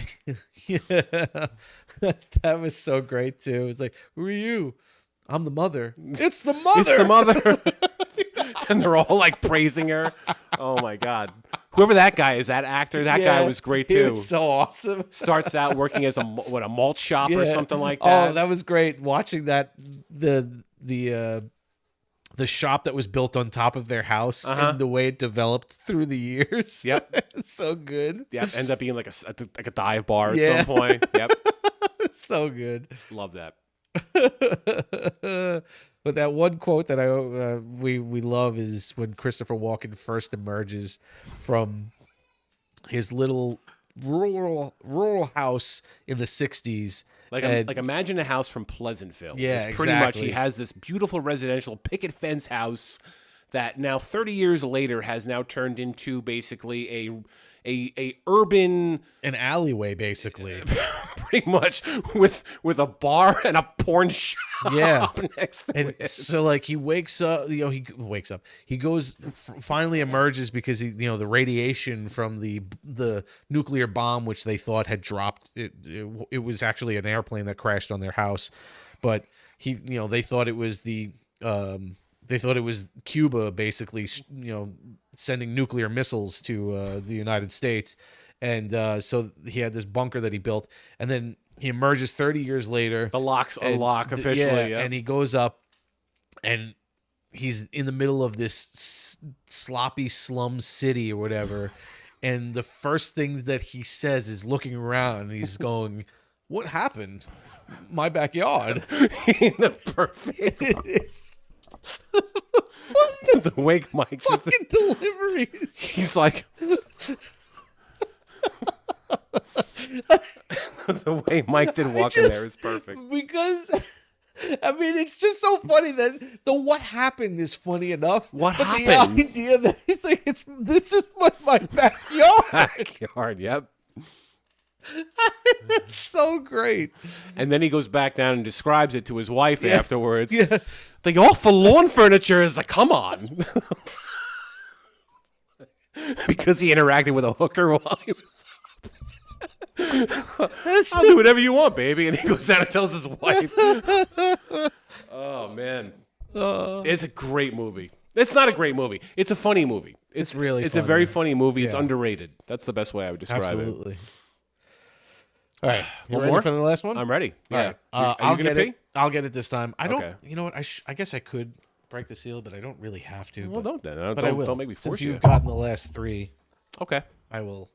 that was so great too. It's like, who are you? I'm the mother. It's the mother. It's the mother. And they're all like praising her. Oh my God. Whoever that guy is, that actor, that guy was great too. He was so awesome. Starts out working as a malt shop or something like that. Oh, that was great. Watching that, the shop that was built on top of their house and the way it developed through the years. Yep. It's so good. Yep. Ends up being like a dive bar at some point. Yep. So good. Love that. But that one quote that we love is when Christopher Walken first emerges from his little rural house in the 60s. Like imagine a house from Pleasantville. Yeah, it's pretty much. He has this beautiful residential picket fence house that now 30 years later has now turned into basically a urban, an alleyway, basically. Pretty much with a bar and a porn shop next to it. So like he wakes up, he goes, finally emerges because the radiation from the nuclear bomb, which they thought had dropped, it was actually an airplane that crashed on their house, but they thought it was Cuba basically, sending nuclear missiles to the United States. And so he had this bunker that he built, and then he emerges 30 years later. The locks unlock officially. Yeah, and he goes up, and he's in the middle of this sloppy slum city or whatever. And the first thing that he says is looking around, and he's going, "What happened? My backyard." The perfect. The way Mike just deliveries. He's like. The way Mike did walk in there is perfect. Because, it's just so funny that the what happened is funny enough. What happened? The idea that he's like, this is my backyard. Backyard, yep. That's so great. And then he goes back down and describes it to his wife afterwards. Yeah. The awful lawn furniture is like, come on. Because he interacted with a hooker while he was I'll do whatever you want, baby. And he goes down and tells his wife. Oh, man. It's a great movie. It's not a great movie. It's a funny movie. It's really It's funny. a very funny movie. It's underrated. That's the best way I would describe Absolutely. it. All right. You One ready more for the last one? I'm ready. All Yeah. right. Are I'll you gonna get pee? it. I'll get it this time. I don't. Okay. You know what? I guess I could break the seal, but I don't really have to. Well, don't then. But I will. Don't make me force Since you. you've gotten the last three, Okay. I will.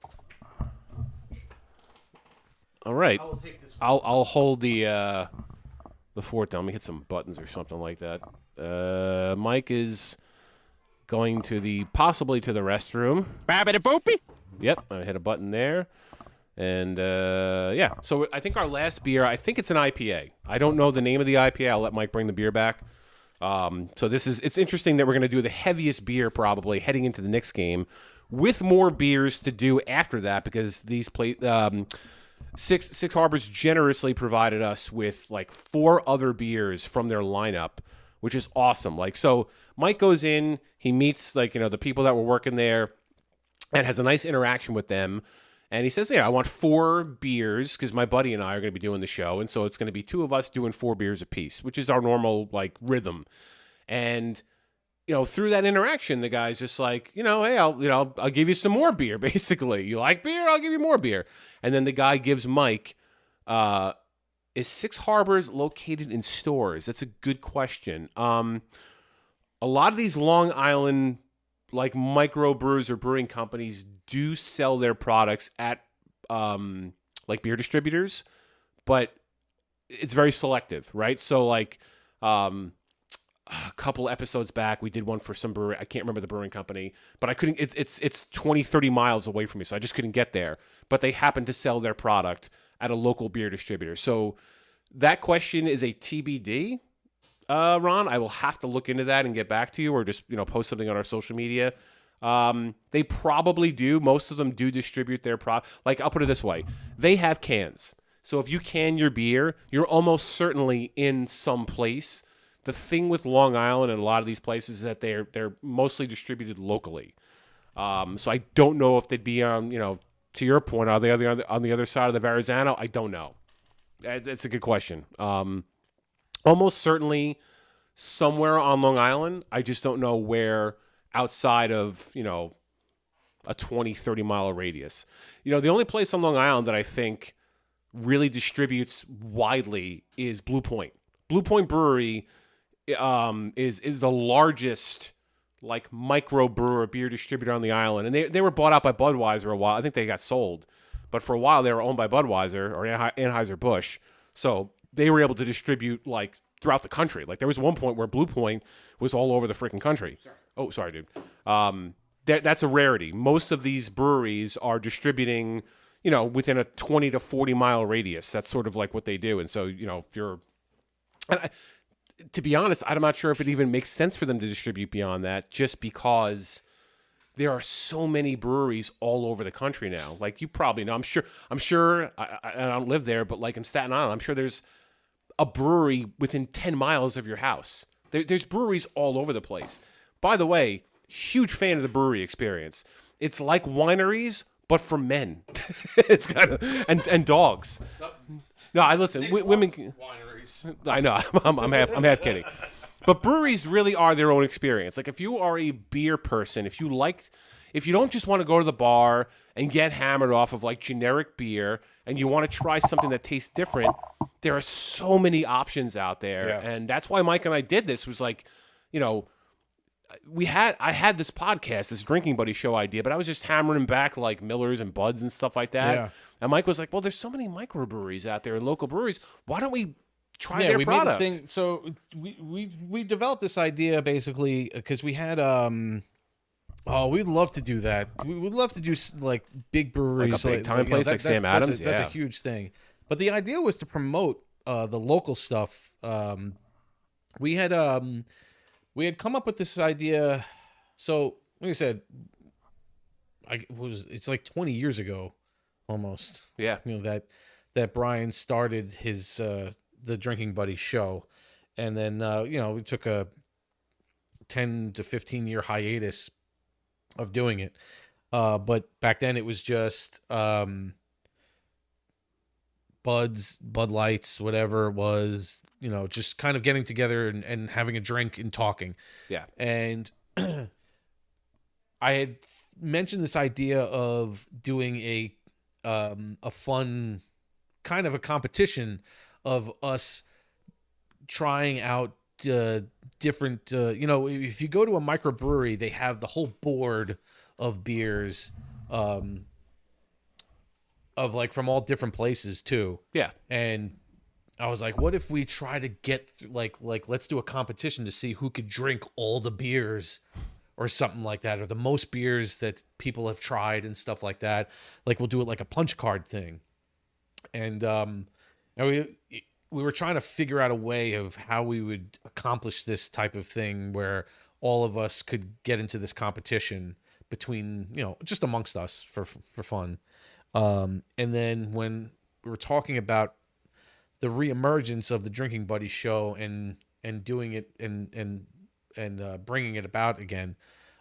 All right. I will take this. I'll hold the fort down. Let me hit some buttons or something like that. Mike is going possibly to the restroom. Babbity boopy. Yep, I hit a button there. And yeah, so I think our last beer, I think it's an IPA. I don't know the name of the IPA. I'll let Mike bring the beer back. So it's interesting that we're going to do the heaviest beer probably heading into the Knicks game, with more beers to do after that, because these Six Harbors generously provided us with like 4 other beers from their lineup, which is awesome. Like, so Mike goes in, he meets the people that were working there, and has a nice interaction with them. And he says, I want 4 beers because my buddy and I are going to be doing the show. And so it's going to be 2 of us doing 4 beers apiece, which is our normal rhythm. And, through that interaction, the guy's just like, hey, I'll give you some more beer, basically. You like beer? I'll give you more beer. And then the guy gives Mike, is Six Harbors located in stores? That's a good question. A lot of these Long Island microbrews or brewing companies do sell their products at beer distributors, but it's very selective, right? So a couple episodes back, we did one for some brewery. I can't remember the brewing company, but I couldn't. It's 20, 30 miles away from me, so I just couldn't get there. But they happen to sell their product at a local beer distributor. So that question is a TBD. Ron, I will have to look into that and get back to you, or just post something on our social media. They probably do. Most of them do distribute their product. I'll put it this way: they have cans. So if you can your beer, you're almost certainly in some place. The thing with Long Island and a lot of these places is that they're mostly distributed locally. So I don't know if they'd be on, to your point, are they on the other side of the Verrazano? I don't know. It's a good question. almost certainly somewhere on Long Island. I just don't know where outside of, a 20, 30-mile radius. The only place on Long Island that I think really distributes widely is Blue Point. Blue Point Brewery is the largest micro brewer beer distributor on the island, and they were bought out by Budweiser a while. I think they got sold, but for a while they were owned by Budweiser or Anheuser-Busch. So they were able to distribute throughout the country. There was one point where Blue Point was all over the freaking country. Sorry, dude. That's a rarity. Most of these breweries are distributing, within a 20 to 40 mile radius. That's sort of what they do. And so, if you're, to be honest, I'm not sure if it even makes sense for them to distribute beyond that, just because there are so many breweries all over the country now. You probably know, I'm sure I don't live there, but in Staten Island, I'm sure there's a brewery within 10 miles of your house. There's breweries all over the place. By the way, huge fan of the brewery experience. It's like wineries, but for men. It's kind of and dogs. No, I listen. Women wineries. I know. I'm half kidding. But breweries really are their own experience. If you are a beer person, if you don't just want to go to the bar and get hammered off of generic beer, and you want to try something that tastes different, there are so many options out there. Yeah. And that's why Mike and I did this. Was I had this podcast, this Drinking Buddy show idea, but I was just hammering back Millers and Buds and stuff like that. Yeah. And Mike was like, well, there's so many microbreweries out there and local breweries. Why don't we try their product? Made a thing. So we developed this idea basically because we had we'd love to do that. We would love to do big breweries, a big time place Sam Adams. That's a huge thing. But the idea was to promote the local stuff. We had come up with this idea. So like I said, it's 20 years ago almost. Yeah. That Brian started his the Drinking Buddy show, and then we took a 10 to 15 year hiatus of doing it. But back then it was just Buds, Bud Lights, whatever it was, just kind of getting together and having a drink and talking. Yeah. And I had mentioned this idea of doing a fun kind of a competition of us trying out different, if you go to a microbrewery, they have the whole board of beers, of from all different places too. Yeah. And I was like, what if we try to get let's do a competition to see who could drink all the beers or something like that, or the most beers that people have tried and stuff like that. We'll do it like a punch card thing. And we were trying to figure out a way of how we would accomplish this type of thing where all of us could get into this competition between, just amongst us for fun. And then when we were talking about the reemergence of the Drinking Buddy show and doing it and bringing it about again,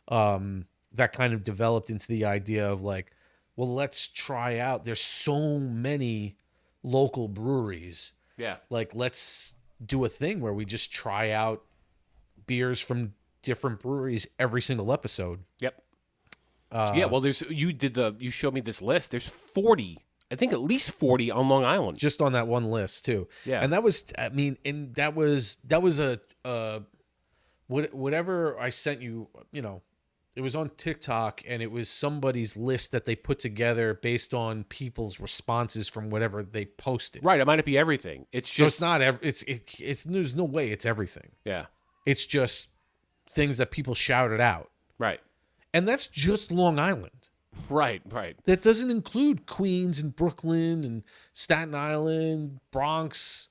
that kind of developed into the idea of well, let's try out. There's so many local breweries. Yeah. Let's do a thing where we just try out beers from different breweries every single episode. Yep. Well, you showed me this list. There's 40, I think at least 40 on Long Island. Just on that one list too. Yeah. And that was a whatever I sent you, it was on TikTok, and it was somebody's list that they put together based on people's responses from whatever they posted. Right. It might not be everything. It's just, so it's not it's there's no way it's everything. Yeah. It's just things that people shouted out. Right. And that's just Long Island. Right. That doesn't include Queens and Brooklyn and Staten Island, Bronx.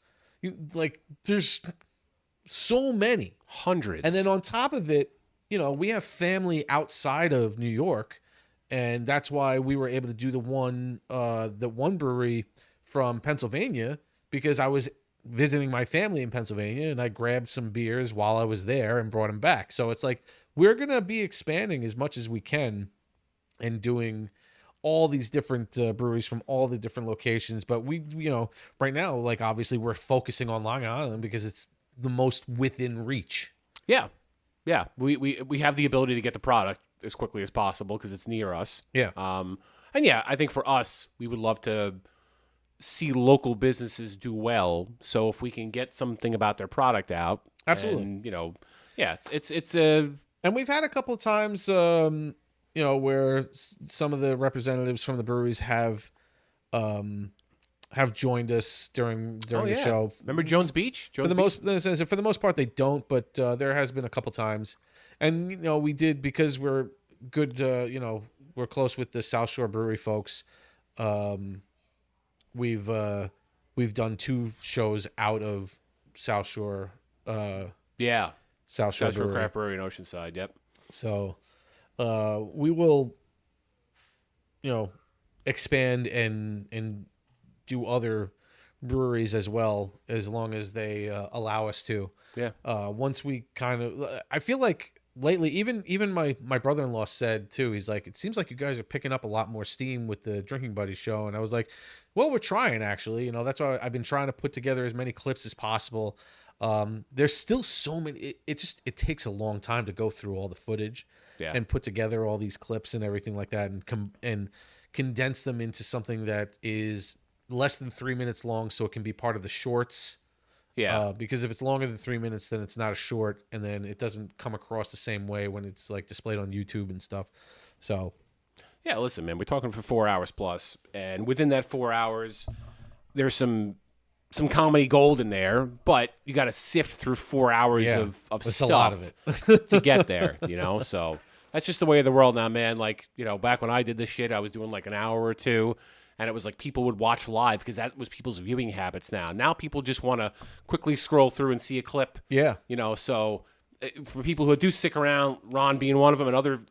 There's so many. Hundreds. And then on top of it, we have family outside of New York, and that's why we were able to do the one brewery from Pennsylvania, because I was visiting my family in Pennsylvania, and I grabbed some beers while I was there and brought them back. So it's we're going to be expanding as much as we can and doing all these different breweries from all the different locations. But we, right now, obviously we're focusing on Long Island because it's the most within reach. Yeah. Yeah. We have the ability to get the product as quickly as possible because it's near us. Yeah. And yeah, I think for us, we would love to see local businesses do well. So if we can get something about their product out, absolutely, and, yeah, it's a. And we've had a couple of times, where some of the representatives from the breweries have joined us during the show. Remember Jones Beach? For the most part, they don't, but there has been a couple times, and we did because we're good. We're close with the South Shore Brewery folks. We've done 2 shows out of South Shore. South Shore Craft Brewery in Oceanside. Yep. So, we will, expand and do other breweries as well, as long as they allow us to. Yeah. Once we I feel like lately, even my brother-in-law said too, he's like, it seems like you guys are picking up a lot more steam with the Drinking Buddies show. And I was like, well, we're trying actually, that's why I've been trying to put together as many clips as possible. There's still so many, it takes a long time to go through all the footage and put together all these clips and everything like that and condense them into something that is less than 3 minutes long, so it can be part of the shorts. Yeah. Because if it's longer than 3 minutes, then it's not a short, and then it doesn't come across the same way when it's like displayed on YouTube and stuff. So, yeah, listen, man, we're talking for 4 hours plus, and within that 4 hours, there's some comedy gold in there, but you got to sift through 4 hours of that's stuff a lot of it. to get there, So that's just the way of the world now, man. Like, back when I did this shit, I was doing like an hour or two. And it was like people would watch live because that was people's viewing habits now. Now people just want to quickly scroll through and see a clip. Yeah. So for people who do stick around, Ron being one of them, and other,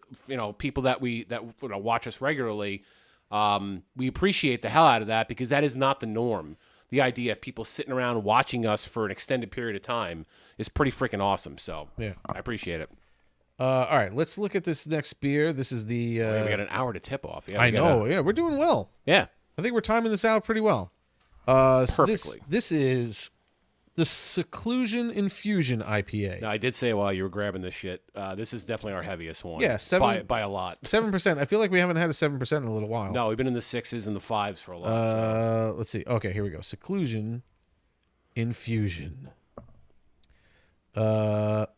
people that watch us regularly, we appreciate the hell out of that because that is not the norm. The idea of people sitting around watching us for an extended period of time is pretty freaking awesome. So yeah, I appreciate it. All right, let's look at this next beer. This is the... we got an hour to tip off. I know. Yeah, we're doing well. Yeah. I think we're timing this out pretty well. Perfectly. So this is the Seclusion Infusion IPA. Now, I did say while you were grabbing this shit, this is definitely our heaviest one. Yeah, by a lot. 7%. I feel like we haven't had a 7% in a little while. No, we've been in the 6s and the 5s for a lot. Let's see. Okay, here we go. Seclusion Infusion. Whoa,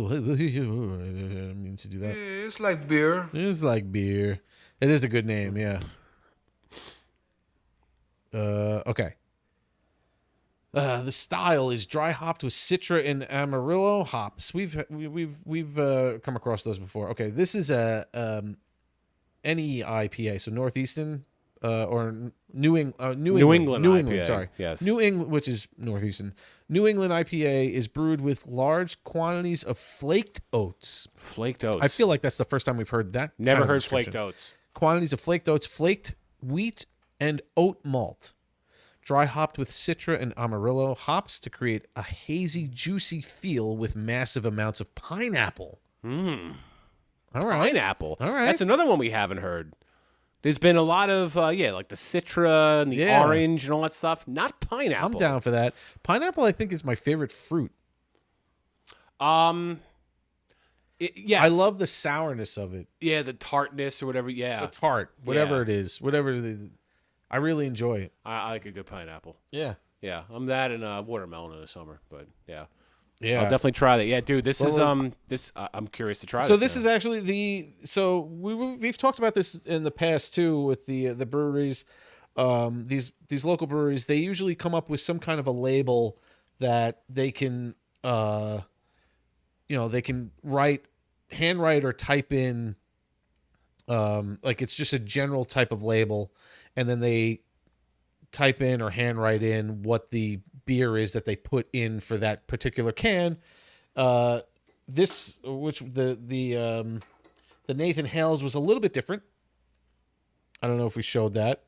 I didn't mean to do that. Yeah, it's like beer. It's like beer. It is a good name, yeah. Okay. The style is dry hopped with Citra and Amarillo hops. We've come across those before. Okay, this is a NE IPA, so Northeastern or New England IPA. Sorry, yes. New England, which is Northeastern. New England IPA is brewed with large quantities of flaked oats. Flaked oats. I feel like that's the first time we've heard that. Never heard flaked oats. Quantities of flaked oats, flaked wheat, and oat malt. Dry hopped with Citra and Amarillo hops to create a hazy, juicy feel with massive amounts of pineapple. All right. Pineapple. All right. That's another one we haven't heard. There's been a lot of, like the Citra and the orange and all that stuff. Not pineapple. I'm down for that. Pineapple, I think, is my favorite fruit. Yes. I love the sourness of it. Yeah, the tartness or whatever. Yeah. The tart, whatever it is. I really enjoy it. I like a good pineapple. Yeah. Yeah. I'm that and watermelon in the summer, but yeah. Yeah. I'll definitely try that. Yeah, dude, this is I'm curious to try so this. This is actually we've talked about this in the past too with the breweries. These local breweries, they usually come up with some kind of a label that they can they can handwrite or type in, like it's just a general type of label, and then they type in or handwrite in what the beer is that they put in for that particular can. The Nathan Hale's was a little bit different. I don't know if we showed that.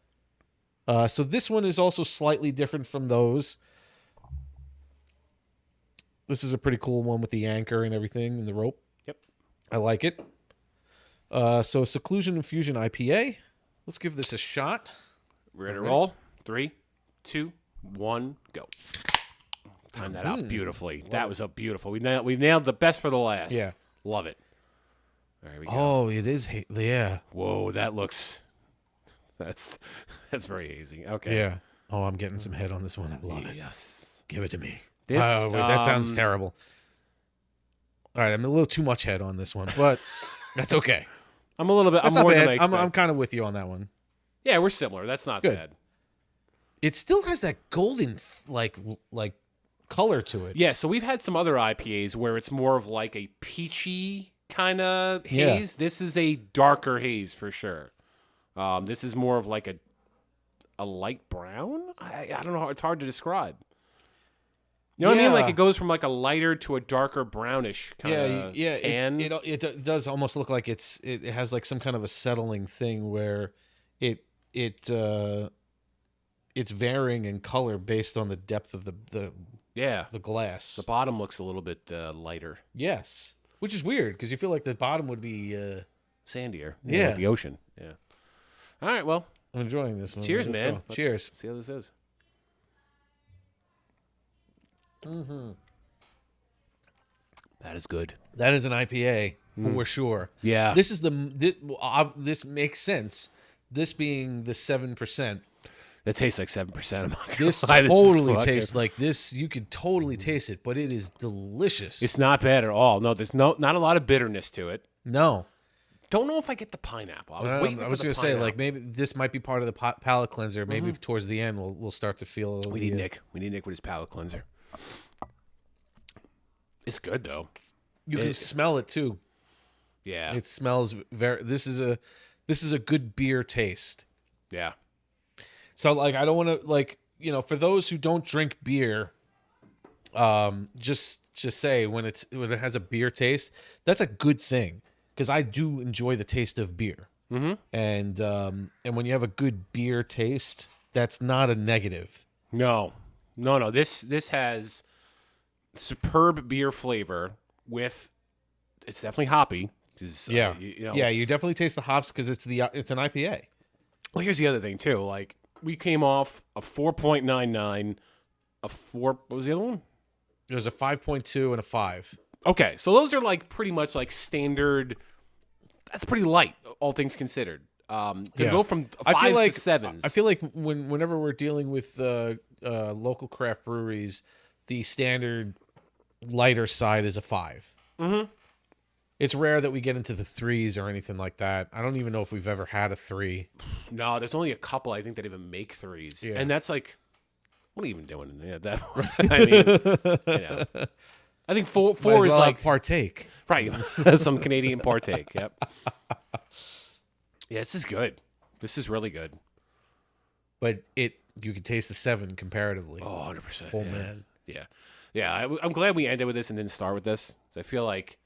So this one is also slightly different from those. This is a pretty cool one with the anchor and everything and the rope. Yep. I like it. So Seclusion Infusion IPA. Let's give this a shot. We're ready to roll. 3, 2, 1, go. Timed that out beautifully. That was beautiful. We nailed the best for the last. Yeah. Love it. All right, we go. Oh, it is. Yeah. Whoa, that looks. That's very hazy. Okay. Yeah. Oh, I'm getting some head on this one. I love it. Yes. Give it to me. This, wait, that sounds terrible. All right, I'm a little too much head on this one, but that's okay. I'm a little bit. That's I'm more not than bad. I expect. I'm kind of with you on that one. Yeah, we're similar. That's not good. bad. It still has that golden like color to it. Yeah, so we've had some other IPAs where it's more of like a peachy kind of haze. This is a darker haze for sure. This is more of like a light brown. I don't know. It's hard to describe. You know what I mean? Like it goes from like a lighter to a darker brownish kind of tan. It does almost look like it has like some kind of a settling thing where it's varying in color based on the depth of the glass. The bottom looks a little bit lighter. Yes, which is weird because you feel like the bottom would be sandier. Yeah, like the ocean. Yeah. All right. Well, I'm enjoying this one. Cheers, man. Cheers. See how this is. Mm-hmm. That is good. That is an IPA for sure. Yeah. This is this makes sense. This being the 7%. It tastes like 7%. This totally tastes like this. You could totally taste it, but it is delicious. It's not bad at all. No, there's not a lot of bitterness to it. No. Don't know if I get the pineapple. I was waiting. I was going to say, like, maybe this might be part of the palate cleanser. Maybe towards the end we'll start to feel a little. We need Nick. We need Nick with his palate cleanser. It's good though. You can smell it too. Yeah. It smells very. This is a good beer taste. Yeah. So like, I don't want to like, for those who don't drink beer, just say when it has a beer taste, that's a good thing. Because I do enjoy the taste of beer, and when you have a good beer taste, that's not a negative. No. This has superb beer flavor with. It's definitely hoppy. You definitely taste the hops because it's an IPA. Well, here's the other thing too. Like we came off a 4.99, what was the other one? It was a 5.2 and a 5. Okay, so those are like pretty much like standard. That's pretty light, all things considered. To go from 5s to 7s. I feel like whenever we're dealing with local craft breweries, the standard lighter side is a 5. Mm-hmm. It's rare that we get into the 3s or anything like that. I don't even know if we've ever had a 3. No, there's only a couple I think that even make 3s, yeah. and that's like, what are you even doing? Yeah, that. I mean, I think four is like partake, right? Some Canadian partake. Yep. Yeah, this is good. This is really good. But you can taste the 7 comparatively. Oh, 100%. Oh man. Yeah. I'm glad we ended with this and didn't start with this. I feel like,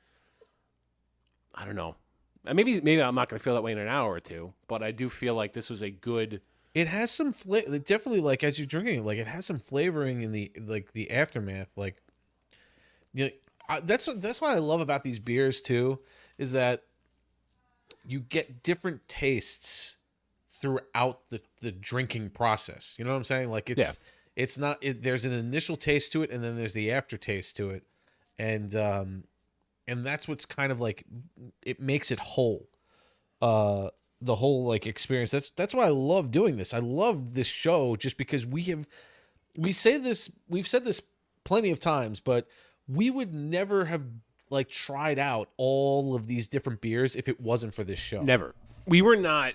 I don't know. Maybe I'm not going to feel that way in an hour or two, but I do feel like this was a good. It has some flavor. Definitely, like as you're drinking it, like it has some flavoring in the aftermath. Like, that's what I love about these beers too, is that you get different tastes throughout the drinking process. You know what I'm saying? Like it's not. There's an initial taste to it, and then there's the aftertaste to it, and that's what's kind of like it makes it whole. The whole like experience. That's why I love doing this. I love this show just because we've said this plenty of times, but we would never have like tried out all of these different beers if it wasn't for this show. Never. We were not.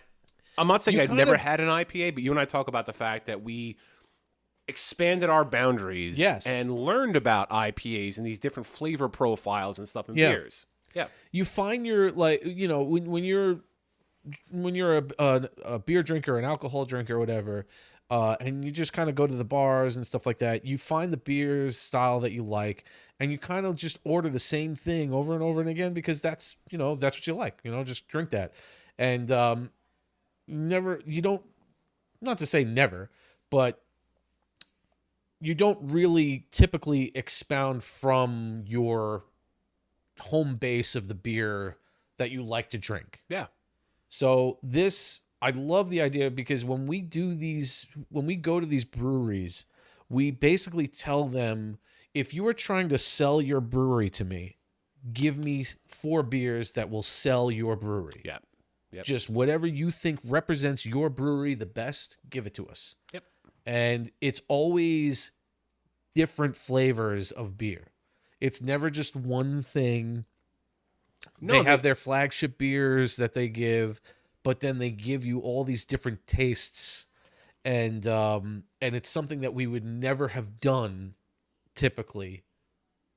I'm not saying I've never had an IPA, but you and I talk about the fact that we expanded our boundaries and learned about IPAs and these different flavor profiles and stuff in beers. Yeah. You find your like, when you're a beer drinker, an alcohol drinker, or whatever, and you just kind of go to the bars and stuff like that, you find the beers style that you like, and you kind of just order the same thing over and over and again because that's what you like. Just drink that, and you don't, not to say never, but you don't really typically expound from your home base of the beer that you like to drink. Yeah. So I love the idea because when we go to these breweries, we basically tell them, if you are trying to sell your brewery to me, give me 4 beers that will sell your brewery. Yeah. Yep. Just whatever you think represents your brewery the best, give it to us. Yep. And it's always different flavors of beer. It's never just one thing. No, they have their flagship beers that they give, but then they give you all these different tastes. And it's something that we would never have done typically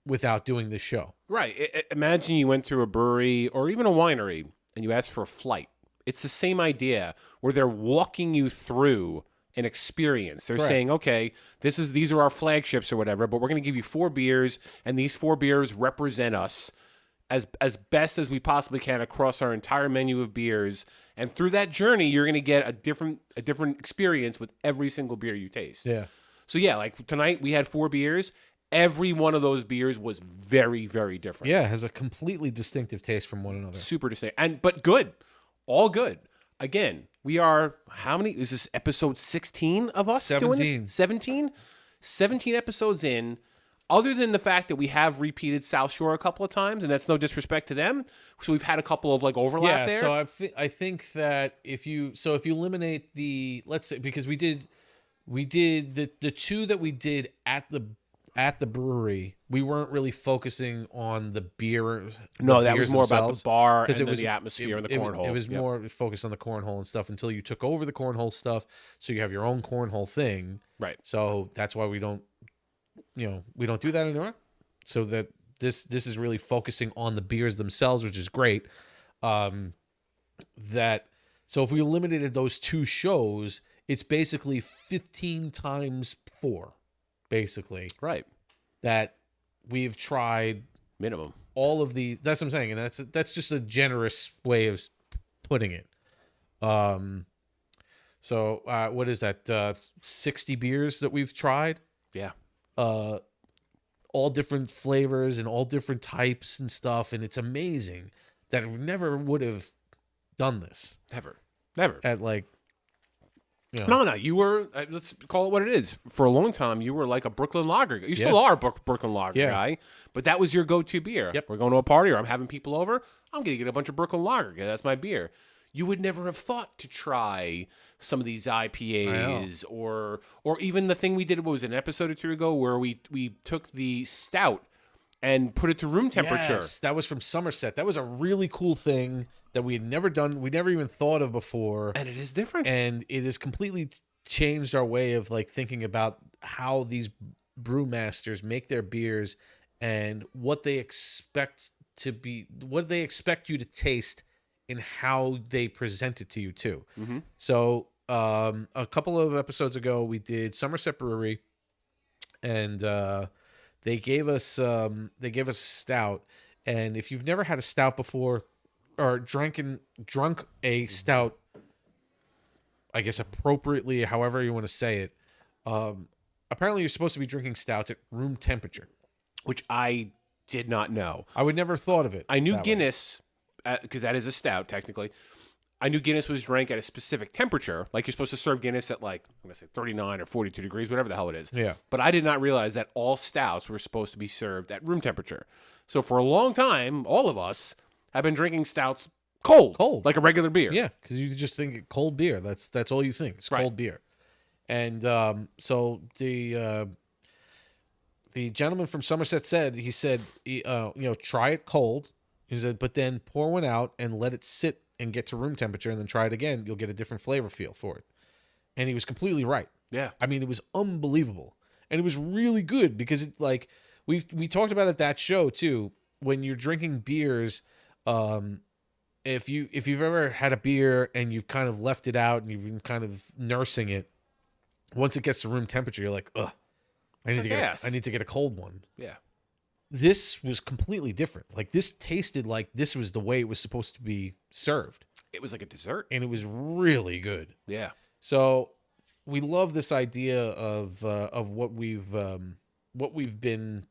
without doing this show. Right. Imagine you went through a brewery or even a winery and you asked for a flight. It's the same idea where they're walking you through an experience. They're saying, okay, these are our flagships or whatever, but we're going to give you 4 beers, and these 4 beers represent us as best as we possibly can across our entire menu of beers. And through that journey, you're going to get a different experience with every single beer you taste. Yeah. So yeah, like tonight we had 4 beers. Every one of those beers was very, very different. Yeah, it has a completely distinctive taste from one another. Super distinct. But good. All good. Again, we are, how many? Is this episode 16 of us 17. doing this? 17? 17 episodes in. Other than the fact that we have repeated South Shore a couple of times, and that's no disrespect to them. So we've had a couple of like overlap there. So I think that if you eliminate the, let's say, because we did the 2 that we did at the brewery, we weren't really focusing on the beer. No, that was more about the bar and it was the atmosphere and the cornhole. It was more focused on the cornhole and stuff until you took over the cornhole stuff. So you have your own cornhole thing. Right. So that's why we don't do that anymore. So that this is really focusing on the beers themselves, which is great. So if we eliminated those 2 shows, it's basically 15 times 4. Basically, right, that we've tried minimum all of the. That's what I'm saying, and that's just a generous way of putting it. So what is that? 60 beers that we've tried. Yeah. All different flavors and all different types and stuff, and it's amazing that we never would have done this. Never. At like. Yeah. No, you were, let's call it what it is. For a long time, you were like a Brooklyn Lager guy. You still are a Brooklyn Lager guy, but that was your go-to beer. Yep. We're going to a party or I'm having people over, I'm going to get a bunch of Brooklyn Lager. That's my beer. You would never have thought to try some of these IPAs or even the thing we did, what was it, an episode or 2 ago, where we took the stout and put it to room temperature. Yes, that was from Somerset. That was a really cool thing that we had never done. We never even thought of before. And it is different. And it has completely changed our way of like thinking about how these brewmasters make their beers and what they expect you to taste and how they present it to you too. Mm-hmm. So a couple of episodes ago, we did Somerset Brewery, and they gave us a stout. And if you've never had a stout before, or drunk a stout, I guess appropriately, however you want to say it, apparently you're supposed to be drinking stouts at room temperature, which I did not know. I would never have thought of it. I knew Guinness, because that is a stout technically. I knew Guinness was drank at a specific temperature, like you're supposed to serve Guinness at like, I'm gonna say 39 or 42 degrees, whatever the hell it is. Yeah. But I did not realize that all stouts were supposed to be served at room temperature. So for a long time, all of us have been drinking stouts cold, like a regular beer. Yeah, because you just think cold beer. That's all you think. It's cold beer. And so the gentleman from Somerset said, try it cold. He said, but then pour one out and let it sit and get to room temperature, and then try it again. You'll get a different flavor feel for it. And he was completely right. Yeah. I mean, it was unbelievable. And it was really good because it, like, we talked about it that show too. When you're drinking beers, if you've ever had a beer and you've kind of left it out and you've been kind of nursing it, once it gets to room temperature, you're like, ugh, I need to get a cold one. Yeah. This was completely different. Like, this tasted like this was the way it was supposed to be served. It was like a dessert. And it was really good. Yeah. So we love this idea of what we've been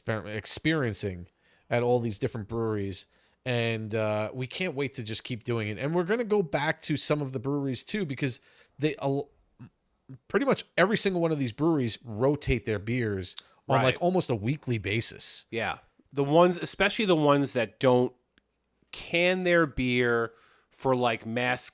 experiencing at all these different breweries. And we can't wait to just keep doing it. And we're going to go back to some of the breweries too, because pretty much every single one of these breweries rotate their beers on Right. like almost a weekly basis. Yeah. The ones, especially the ones that don't can their beer for like mass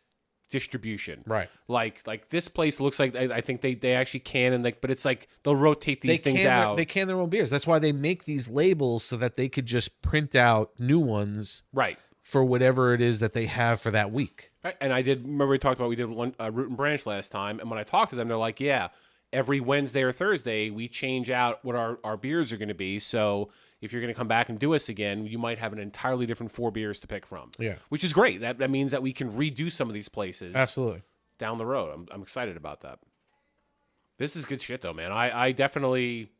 distribution. Right. Like this place looks like I think they actually can, and like, but it's like they'll rotate these things out. They can their own beers. That's why they make these labels so that they could just print out new ones. Right. For whatever it is that they have for that week. Right. And I did remember we did one Root and Branch last time, and when I talked to them, they're like, yeah, every Wednesday or Thursday we change out what our beers are going to be. So if you're going to come back and do us again, you might have an entirely different 4 beers to pick from. Yeah. Which is great. That means that we can redo some of these places. Absolutely. Down the road. I'm excited about that. This is good shit though, man. I definitely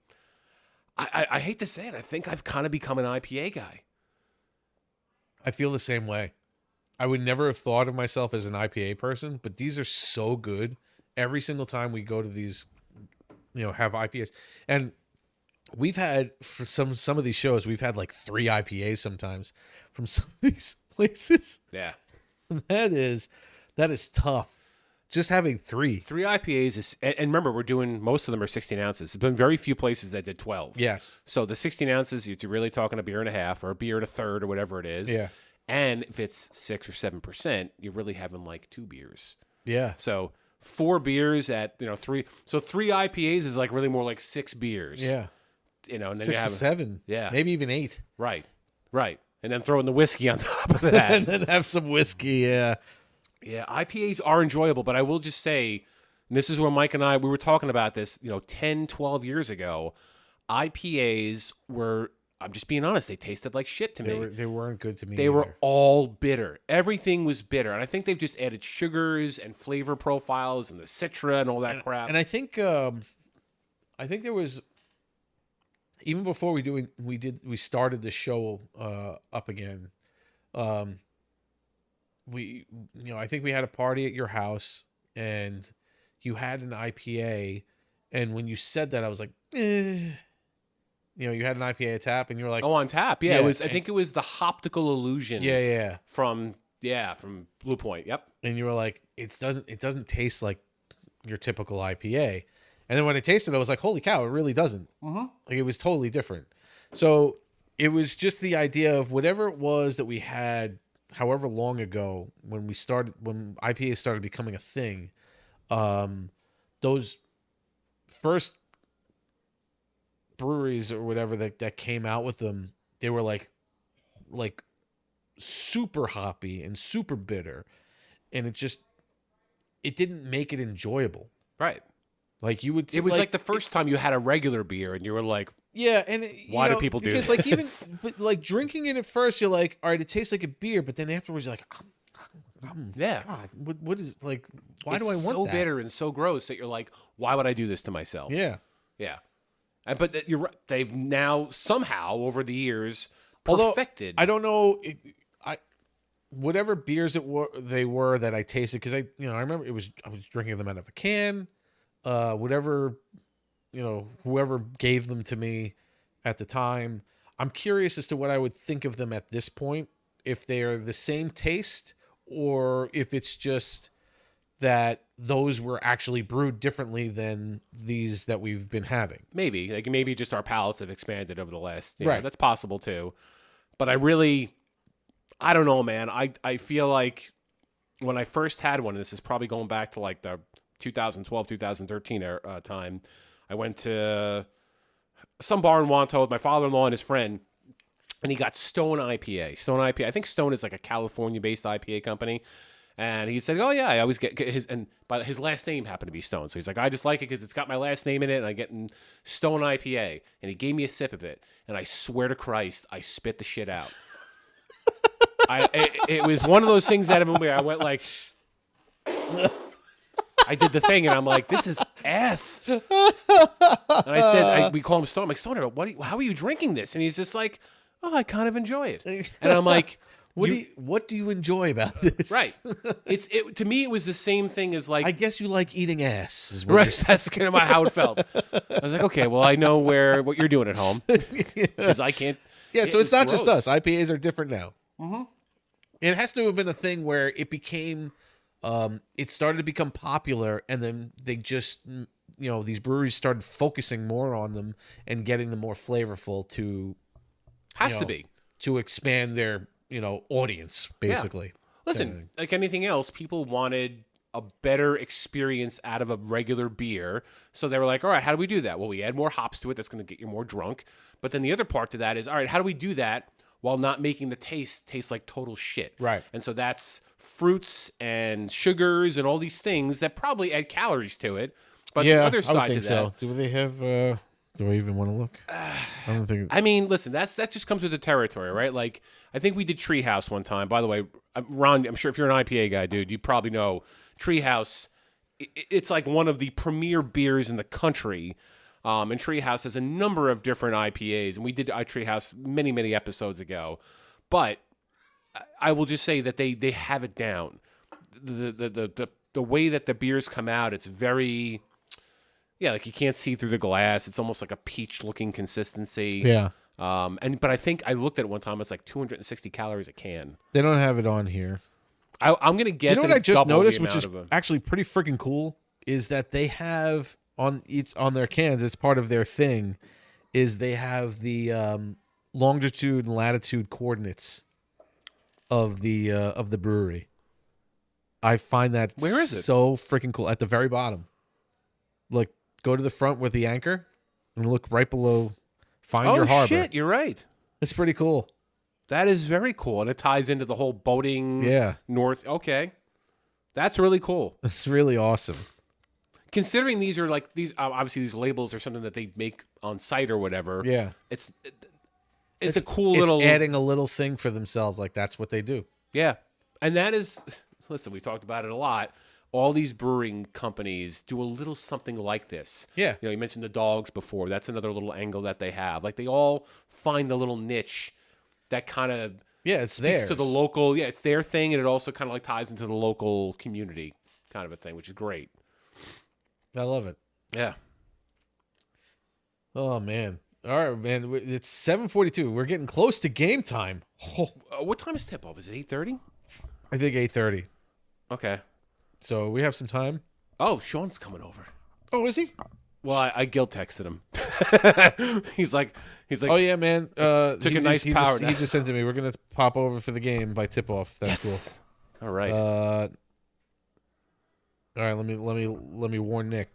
I hate to say it. I think I've kind of become an IPA guy. I feel the same way. I would never have thought of myself as an IPA person, but these are so good. Every single time we go to these, have IPAs. And we've had, for some of these shows, we've had like 3 IPAs sometimes from some of these places. Yeah. And that is tough. Just having 3. 3 IPAs is, and remember, we're doing, most of them are 16 ounces. There's been very few places that did 12. Yes. So the 16 ounces, you're really talking a beer and a half or a beer and a third or whatever it is. Yeah. And if it's 6 or 7%, you're really having like 2 beers. Yeah. So 4 beers at, 3. So 3 IPAs is like really more like 6 beers. Yeah. And then 6 you to have 7. Yeah. Maybe even 8. Right. And then throw in the whiskey on top of that. And then have some whiskey. Yeah. Yeah, IPAs are enjoyable, but I will just say, and this is where Mike and we were talking about this, 10, 12 years ago, IPAs were, I'm just being honest, they tasted like shit to me. They weren't good to me They were all bitter. Everything was bitter. And I think they've just added sugars and flavor profiles and the Citra and all that crap. And I think there was, even before we started the show up again, I think we had a party at your house and you had an IPA, and when you said that, I was like, you had an IPA at tap, and you were like, oh, on tap. Yeah, it was. I think it was the Optical Illusion. Yeah. From Blue Point. Yep. And you were like, it doesn't taste like your typical IPA. And then when I tasted it, I was like, holy cow, it really doesn't. Mm-hmm. Like, it was totally different. So it was just the idea of whatever it was that we had however long ago when IPAs started becoming a thing, those first breweries or whatever that came out with them, they were like super hoppy and super bitter, and it didn't make it enjoyable. Right. Like you would. It was like the first time you had a regular beer, and you were like, yeah, and why do people do this? Because but like drinking it at first, you're like, all right, it tastes like a beer, but then afterwards, you're like, yeah, God, what is like? Why do I want so that? bitter and so gross that you're like, why would I do this to myself? Yeah, but you're right. They've now somehow over the years perfected. Although, I don't know. Whatever beers they were that I tasted, because I remember I was drinking them out of a can. Whatever, whoever gave them to me at the time, I'm curious as to what I would think of them at this point, if they're the same taste or if it's just that those were actually brewed differently than these that we've been having. Maybe just our palates have expanded over the last, right. That's possible too. But I don't know, man. I feel like when I first had one, and this is probably going back to like the 2012, 2013 time, I went to some bar in Wanto with my father-in-law and his friend, and he got Stone IPA. I think Stone is like a California-based IPA company. And he said, oh, yeah, I always get his, but his last name happened to be Stone. So he's like, I just like it because it's got my last name in it, and I get Stone IPA. And he gave me a sip of it, and I swear to Christ, I spit the shit out. It was one of those things out of where I went like... I did the thing, and I'm like, this is ass. And I said, we call him Stone. I'm like, Stoner, how are you drinking this? And he's just like, oh, I kind of enjoy it. And I'm like, what do you enjoy about this? Right. To me, it was the same thing as like, I guess you like eating ass. Is what right. That's kind of how it felt. I was like, okay, well, I know what you're doing at home because I can't. Yeah, so it's not just us. IPAs are different now. Mm-hmm. It has to have been a thing where it became it started to become popular, and then they just, these breweries started focusing more on them and getting them more flavorful to to expand their audience, basically. Yeah. Listen, like anything else, people wanted a better experience out of a regular beer. So they were like, all right, how do we do that? Well, we add more hops to it. That's going to get you more drunk. But then the other part to that is, all right, how do we do that while not making the taste like total shit? Right. And so that's fruits and sugars and all these things that probably add calories to it. But the other side I would think to so. that, Do they have? Do I even want to look? I don't think. I mean, listen, that just comes with the territory, right? Like, I think we did Treehouse one time. By the way, Ron, I'm sure if you're an IPA guy, dude, you probably know Treehouse. It's like one of the premier beers in the country. And Treehouse has a number of different IPAs, and we did Treehouse many episodes ago. But I will just say that they have it down. The way that the beers come out, it's very. Yeah, like you can't see through the glass. It's almost like a peach-looking consistency. Yeah. But I think I looked at it one time. It's like 260 calories a can. They don't have it on here. I'm gonna guess. You know that what I it's just double noticed, the which is amount of actually pretty freaking cool, is that they have on their cans, as part of their thing, is they have the longitude and latitude coordinates of the brewery. I find that Where is it? so freaking cool. At the very bottom. Like, go to the front with the anchor and look right below. Find your harbor. Oh shit, you're right. It's pretty cool. That is very cool, and it ties into the whole boating. Yeah. North. Okay, that's really cool. It's really awesome. Considering these are like these, obviously these labels are something that they make on site or whatever. Yeah. It's a cool little adding a little thing for themselves. Like, that's what they do. Yeah, and that is. Listen, we talked about it a lot. All these brewing companies do a little something like this. Yeah. You mentioned the dogs before. That's another little angle that they have. Like, they all find the little niche that kind of it's speaks theirs. to the local. Yeah, it's their thing, and it also kind of like ties into the local community kind of a thing, which is great. I love it. Yeah. Oh, man. All right, man. It's 7:42. We're getting close to game time. Oh, what time is tip-off? Is it 8:30? I think 8:30. Okay. So we have some time. Oh, Sean's coming over. Oh, is he? Well, I guilt texted him. He's like, oh yeah, man. Took a nice power nap. He just sent to me. We're gonna pop over for the game by tip off. That's yes. Cool. All right. All right. Let me warn Nick.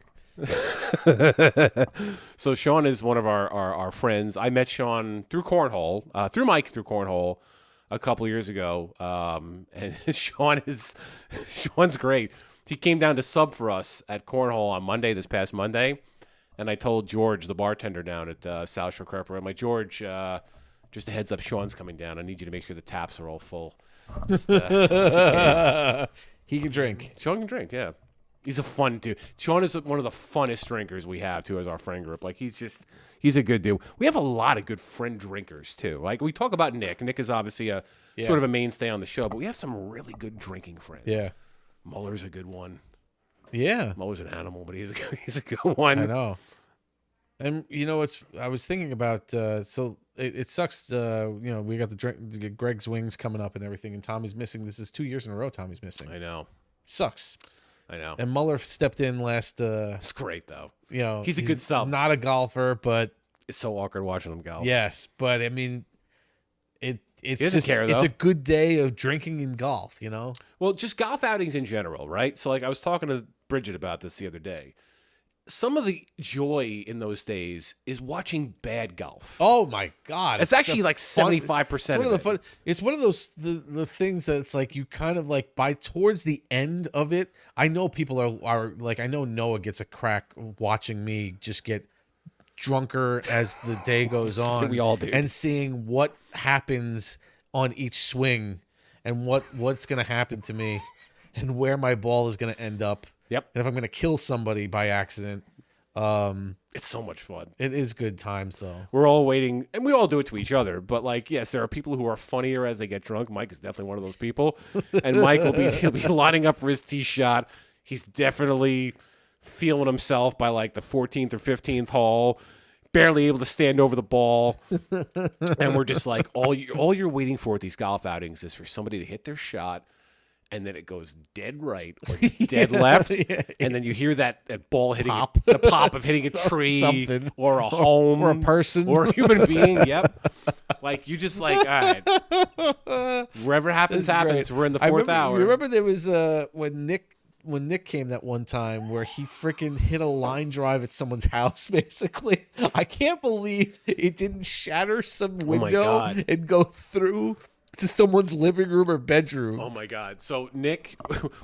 So Sean is one of our friends. I met Sean through cornhole, through Mike through cornhole a couple of years ago. And Sean's great. He came down to sub for us at cornhole on this past Monday. And I told George, the bartender down at South Shore Crepper, I'm like, George, just a heads up, Sean's coming down. I need you to make sure the taps are all full. Just in case. He can drink. Sean can drink, yeah. He's a fun dude. Sean is one of the funnest drinkers we have, too, as our friend group. Like, he's a good dude. We have a lot of good friend drinkers, too. Like, we talk about Nick. Nick is obviously sort of a mainstay on the show, but we have some really good drinking friends. Yeah. Muller's a good one. Yeah. Muller's an animal, but he's a good one. I know. And, I was thinking about, so it sucks, we got the Greg's Wings coming up and everything, and Tommy's missing. This is 2 years in a row Tommy's missing. I know. Sucks. I know. And Muller stepped in last. It's great though. He's a good sub. Not a golfer, but it's so awkward watching him golf. Yes, but I mean, it's just care, it's a good day of drinking and golf. Well, just golf outings in general, right? So, like, I was talking to Bridget about this the other day. Some of the joy in those days is watching bad golf. Oh my God! It's actually like 75% of the fun. It's one of those the things that it's like you kind of like by towards the end of it. I know people are like, I know Noah gets a crack watching me just get drunker as the day goes on. We all do. And seeing what happens on each swing and what's going to happen to me and where my ball is going to end up. Yep. And if I'm going to kill somebody by accident. It's so much fun. It is good times, though. We're all waiting, and we all do it to each other. But, like, yes, there are people who are funnier as they get drunk. Mike is definitely one of those people. And Mike he'll be lining up for his tee shot. He's definitely feeling himself by, like, the 14th or 15th hole, barely able to stand over the ball. And we're just like, all you're waiting for at these golf outings is for somebody to hit their shot and then it goes dead right or dead left, and then you hear that ball hitting Pop. the pop of hitting a tree Something. or a home or a person or a human being. Yep. Like you just like, all right, wherever happens. We're in the fourth hour. Remember there was when Nick came that one time where he freaking hit a line drive at someone's house, basically. I can't believe it didn't shatter some window and go through to someone's living room or bedroom. Oh my God. So Nick,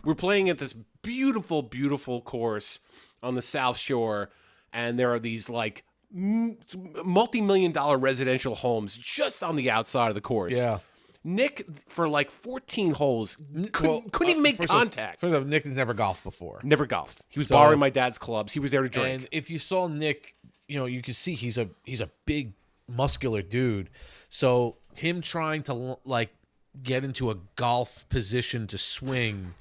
we're playing at this beautiful, beautiful course on the South Shore, and there are these like multi-million-dollar residential homes just on the outside of the course. Yeah. Nick, for like 14 holes, couldn't even make contact. First off, Nick has never golfed before. Never golfed. He was borrowing my dad's clubs. He was there to drink. And if you saw Nick, you can see he's a big, muscular dude. So him trying to like get into a golf position to swing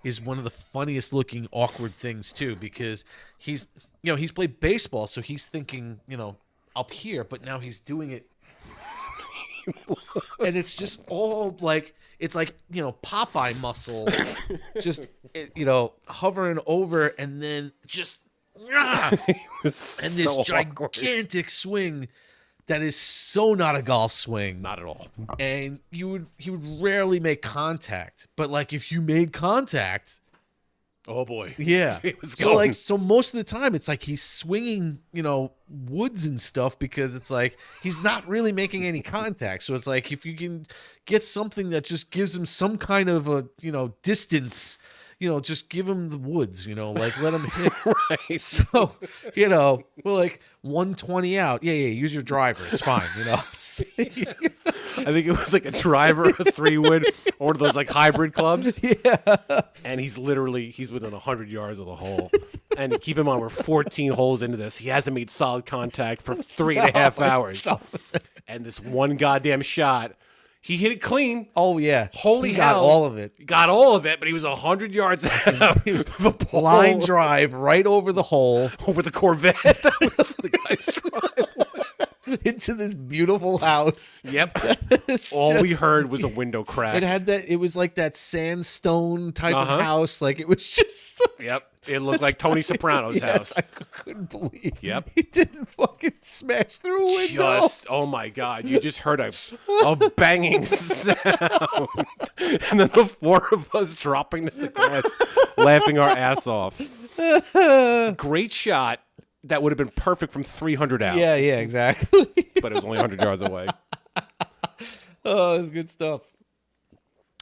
is one of the funniest looking awkward things too, because he's played baseball, so he's thinking, up here, but now he's doing it and it's just all like, it's like, Popeye muscle just hovering over, and then just and this gigantic swing that is so not a golf swing. Not at all. And he would rarely make contact, but like if you made contact, oh boy. Yeah. So most of the time it's like he's swinging, woods and stuff, because it's like he's not really making any contact. So it's like if you can get something that just gives him some kind of a, distance, just give him the woods, like let him hit. Right. So, we're like 120 out. Yeah, use your driver. It's fine, I think it was like a driver, a 3-wood, or one of those like hybrid clubs. Yeah. And he's within 100 yards of the hole. And keep in mind, we're 14 holes into this. He hasn't made solid contact for 3.5 hours. And this one goddamn shot, he hit it clean. Oh, yeah. Holy hell. Got all of it. Got all of it, but he was 100 yards out. The ball. Line drive right over the hole. Over the Corvette. That was the guy's driveway. Into this beautiful house. Yep. All we heard was a window crack. It was like that sandstone type of house. Like it was just. Yep. It looked like Tony Soprano's house. I couldn't believe. Yep. He didn't fucking smash through a window. Oh my God. You just heard a banging sound. And then the four of us dropping to the grass, laughing our ass off. Great shot. That would have been perfect from 300 out. Yeah, exactly. But it was only 100 yards away. Oh, it was good stuff.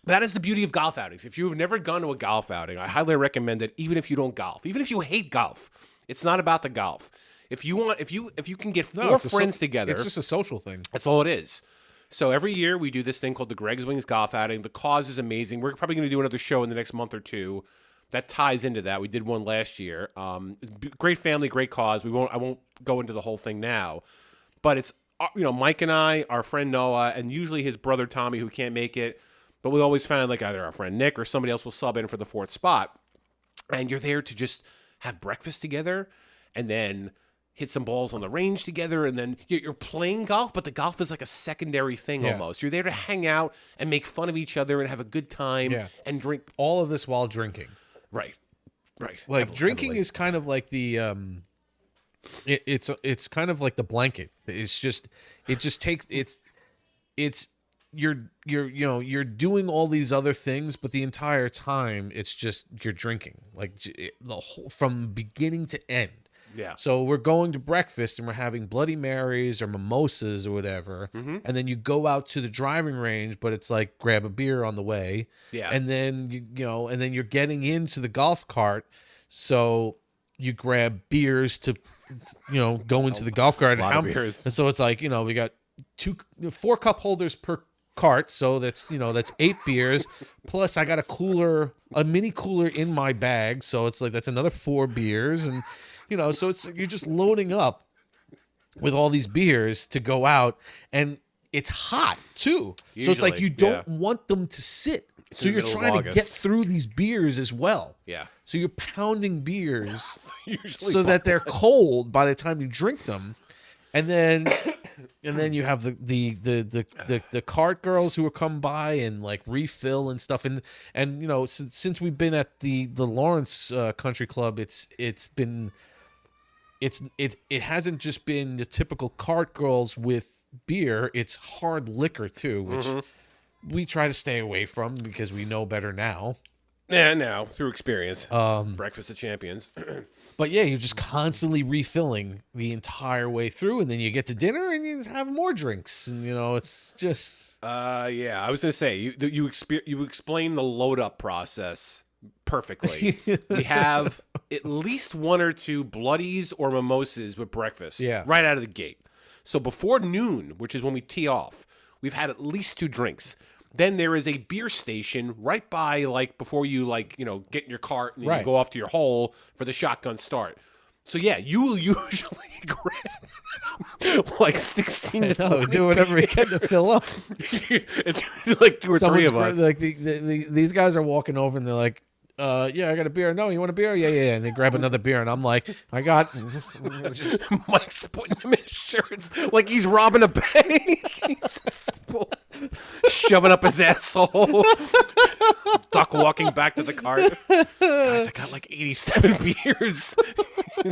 That is the beauty of golf outings. If you've never gone to a golf outing, I highly recommend it. Even if you don't golf, even if you hate golf, it's not about the golf. If you can get four friends together, it's just a social thing. That's all it is. So every year we do this thing called the Greg's Wings Golf Outing. The cause is amazing. We're probably going to do another show in the next month or two that ties into that. We did one last year. Great family, great cause. I won't go into the whole thing now, but it's Mike and I, our friend Noah, and usually his brother Tommy, who can't make it. But we always find like either our friend Nick or somebody else will sub in for the fourth spot. And you're there to just have breakfast together and then hit some balls on the range together. And then you're playing golf, but the golf is like a secondary thing almost. You're there to hang out and make fun of each other and have a good time and drink. All of this while drinking. Right. Like drinking is kind of like the it's kind of like the blanket. You're doing all these other things, but the entire time it's just you're drinking, like the whole from beginning to end. Yeah. So we're going to breakfast and we're having Bloody Marys or mimosas or whatever, and then you go out to the driving range, but it's like grab a beer on the way. Yeah. And then and then you're getting into the golf cart, so you grab beers to go into the golf cart. A lot of beers. And so it's like we got 4 cup holders per cart, so that's 8 beers plus I got a mini cooler in my bag, so it's like that's another 4 beers, and so you're just loading up with all these beers to go out, and it's hot too. Usually, so it's like you don't want them to sit, so you're trying to get through these beers as well. Yeah. So you're pounding beers so that they're cold by the time you drink them, and then And then you have the cart girls who will come by and like refill and stuff. And you know, since we've been at the Lawrence Country Club, it hasn't just been the typical cart girls with beer. It's hard liquor too, which we try to stay away from because we know better now. Yeah, now through experience. Breakfast of Champions. But yeah, you're just constantly refilling the entire way through, and then you get to dinner and you have more drinks, and you know it's just. Yeah, I was gonna say you explain the load up process perfectly. We have at least one or two bloodies or mimosas with breakfast. Yeah, right out of the gate. So before noon, which is when we tee off, we've had at least 2 drinks. Then there is a beer station right by, like, before you, like, you know, get in your cart and you go off to your hole for the shotgun start. So, yeah, you will usually grab, like, 16 to 20 do whatever we can to fill up. It's like 2 or 3 of us. Like, these guys are walking over and they're like, yeah, I got a beer. No, you want a beer? Yeah. And they grab another beer, and I'm like, I got. Mike's putting him in his shirts like he's robbing a bank. Shoving up his asshole. Duck walking back to the cart. Guys, I got like 87 beers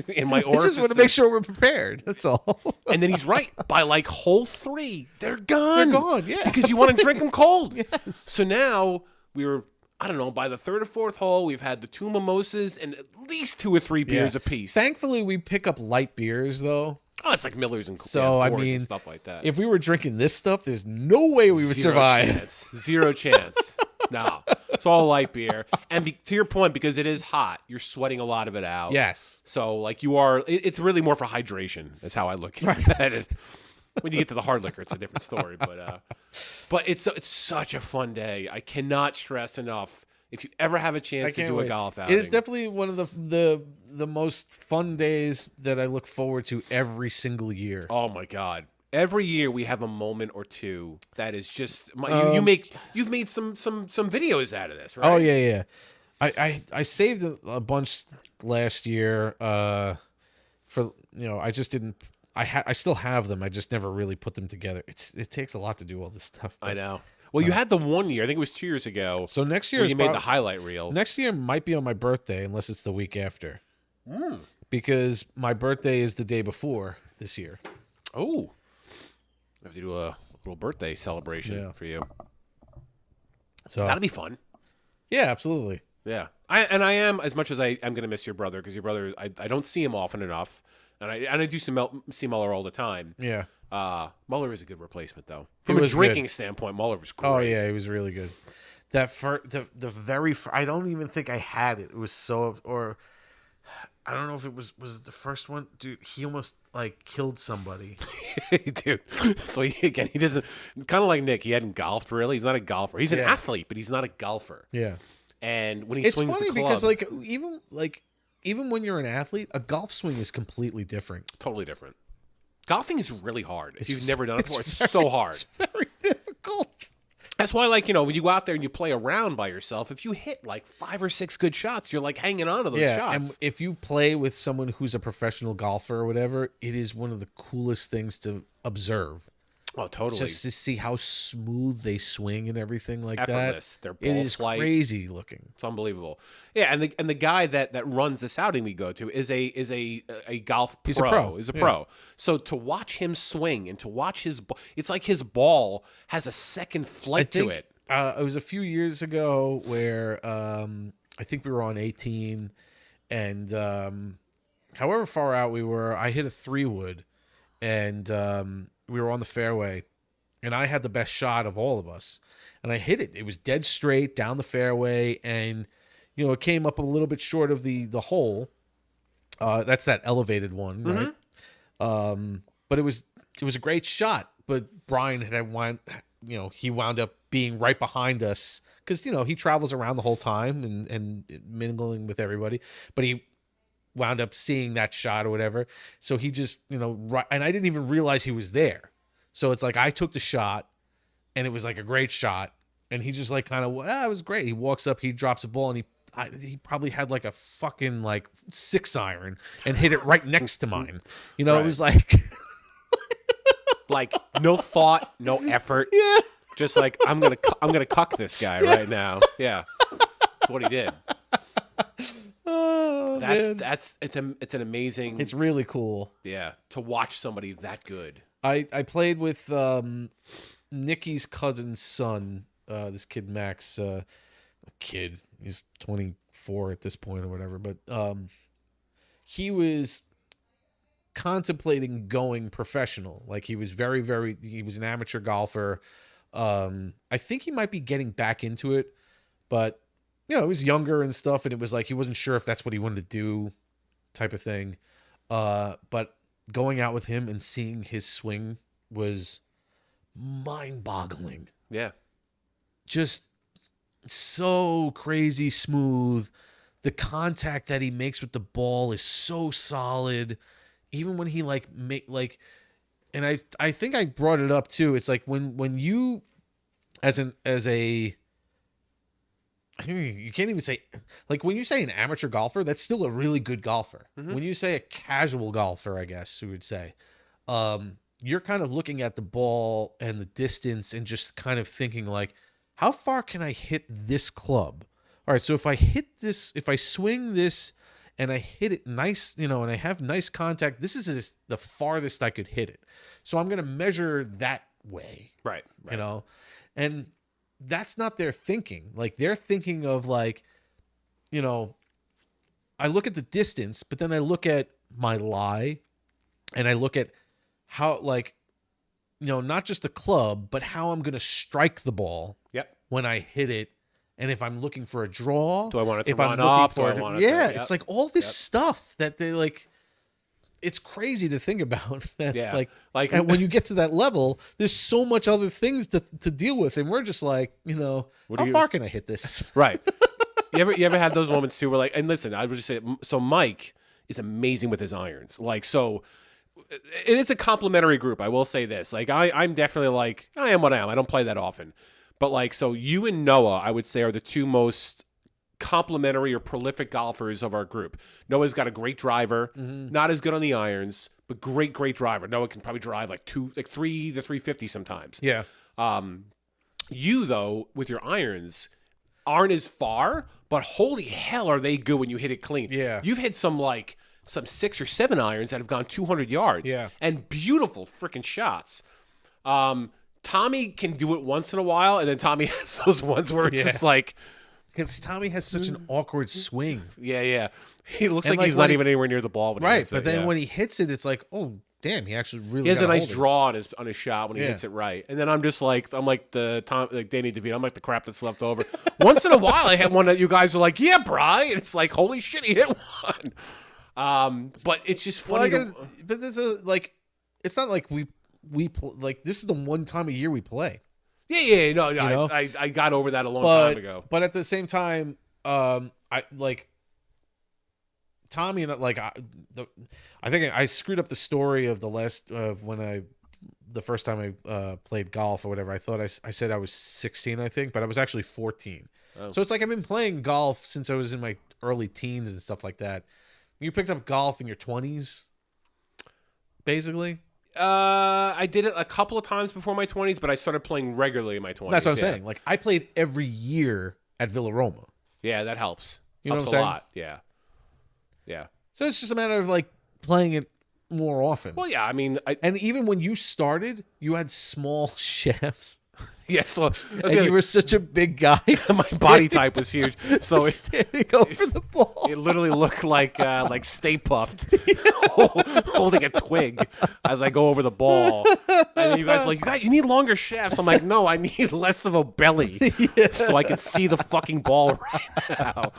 in my orifice. I just want to make sure we're prepared. That's all. And then he's right. By like hole 3, they're gone. They're gone, yeah. Because you want to drink them cold. Yes. So now we were, I don't know, by the 3rd or 4th hole, we've had the 2 mimosas and at least 2 or 3 beers apiece. Thankfully, we pick up light beers, though. Oh, it's like Miller's and so I mean, and stuff like that. If we were drinking this stuff, there's no way we would survive. Zero chance. No, it's all light beer. And to your point, because it is hot, you're sweating a lot of it out. Yes. So like you are, it's really more for hydration. That's how I look at it. When you get to the hard liquor, it's a different story. But it's such a fun day. I cannot stress enough. If you ever have a chance to do a golf outing, it is definitely one of the most fun days that I look forward to every single year. Oh my God! Every year we have a moment or two that is just you've made some videos out of this, right? Oh yeah. I saved a bunch last year. For I just didn't. I still have them. I just never really put them together. It takes a lot to do all this stuff. I know. Well, you had the one year. I think it was 2 years ago. So next year you made the highlight reel. Next year might be on my birthday, unless it's the week after. Because my birthday is the day before this year. Oh, I have to do a little birthday celebration for you. So that'll be fun. Yeah, absolutely. Yeah, I am, as much as I am going to miss your brother, because your brother, I don't see him often enough, and I do see Muller all the time. Yeah. Muller is a good replacement, though. From a drinking standpoint, Muller was great. Oh yeah, he was really good. That I don't even think I had it. It was so, or I don't know if it was it the first one, dude. He almost like killed somebody, dude. So he doesn't, kind of like Nick. He hadn't golfed really. He's not a golfer. He's an athlete, but he's not a golfer. Yeah. And when he swings the club, because even when you're an athlete, a golf swing is completely different. Totally different. Golfing is really hard. If you've never done it before, it's so hard. It's very difficult. That's why, like, when you go out there and you play around by yourself, if you hit like 5 or 6 good shots, you're like hanging on to those shots. And if you play with someone who's a professional golfer or whatever, it is one of the coolest things to observe. Oh, totally. Just to see how smooth they swing and everything like effortless. that. Their ball it is flight. Crazy looking. It's unbelievable. Yeah, and the guy that runs this outing we go to is a golf pro. He's a pro. He's a pro. So to watch him swing and to watch it's like his ball has a second flight to it. It was a few years ago where I think we were on 18, and however far out we were, I hit a 3-wood, and we were on the fairway, and I had the best shot of all of us, and I hit it. It was dead straight down the fairway, and it came up a little bit short of the hole. That's that elevated one, right? But it was a great shot. But Brian he wound up being right behind us because he travels around the whole time and mingling with everybody, but he wound up seeing that shot or whatever. So he just, right, and I didn't even realize he was there. So it's like I took the shot and it was like a great shot. And he just like kind of, it was great. He walks up, he drops a ball, and he probably had like a fucking like 6-iron and hit it right next to mine. It was like Like no thought, no effort. Yeah. Just like I'm gonna cuck this guy right now. Yeah, that's what he did. Oh, man. It's an amazing. It's really cool. Yeah, to watch somebody that good. I played with Nikki's cousin's son. This kid Max. Kid. He's 24 at this point or whatever. But he was contemplating going professional. Like he was he was an amateur golfer. I think he might be getting back into it, but he was younger and stuff, and it was like he wasn't sure if that's what he wanted to do, type of thing. But going out with him and seeing his swing was mind-boggling. Yeah. Just so crazy smooth. The contact that he makes with the ball is so solid. Even when he and I think I brought it up too. It's like when you you can't even say, like, when you say an amateur golfer, that's still a really good golfer. Mm-hmm. When you say a casual golfer, I guess you would say, you're kind of looking at the ball and the distance and just kind of thinking like, how far can I hit this club? All right, so if I swing this and I hit it nice, and I have nice contact, this is the farthest I could hit it. So I'm going to measure that way. Right. And that's not their thinking. Like, they're thinking of like, I look at the distance, but then I look at my lie and I look at how, like, not just the club, but how I'm going to strike the ball when I hit it. And if I'm looking for a draw, do I want it to if run I'm off? for do I want it to, it's like all this stuff that they like. It's crazy to think about. That, yeah, like and when you get to that level, there's so much other things to deal with, and we're just like, how far can I hit this? Right. You ever had those moments too, where like, and listen, I would just say, so Mike is amazing with his irons. Like, so it is a complimentary group. I will say this. Like, I'm definitely like, I am what I am. I don't play that often. But like, so you and Noah, I would say, are the two most complimentary or prolific golfers of our group. Noah's got a great driver, not as good on the irons, but great driver. Noah can probably drive like 3 to 350 sometimes. Yeah. You though, with your irons, aren't as far, but holy hell, are they good when you hit it clean? Yeah. You've hit some 6 or 7 irons that have gone 200 yards. Yeah. And beautiful freaking shots. Tommy can do it once in a while, and then Tommy has those ones where it's just like, because Tommy has such an awkward swing. Yeah. He looks like he's not even anywhere near the ball when he hits it. But then when he hits it, it's like, oh damn, he actually really. He has a nice draw on his shot when he hits it right. And then I'm like Danny DeVito. I'm like the crap that's left over. Once in a while, I had one that you guys are like, yeah, Bri. And it's like, holy shit, he hit one. But it's just funny. But there's it's not like we like this is the one time a year we play. Yeah. No, I got over that a long time ago. But at the same time, I like Tommy and I think I screwed up the story of the first time I played golf or whatever. I thought I said I was 16, I think, but I was actually 14. Oh. So it's like I've been playing golf since I was in my early teens and stuff like that. You picked up golf in your 20s, basically. I did it a couple of times before my 20s, but I started playing regularly in my 20s. That's what I'm saying. Like, I played every year at Villaroma. Yeah, that helps. You know helps what I'm a saying? lot. Yeah. So it's just a matter of like playing it more often. Well, yeah. I mean, and even when you started, you had small shafts. Yes, well, and you were such a big guy. My body type was huge, so standing over the ball, it literally looked like Stay Puffed, holding a twig as I go over the ball. And you guys are like, you need longer shafts. I'm like, no, I need less of a belly, so I can see the fucking ball right now.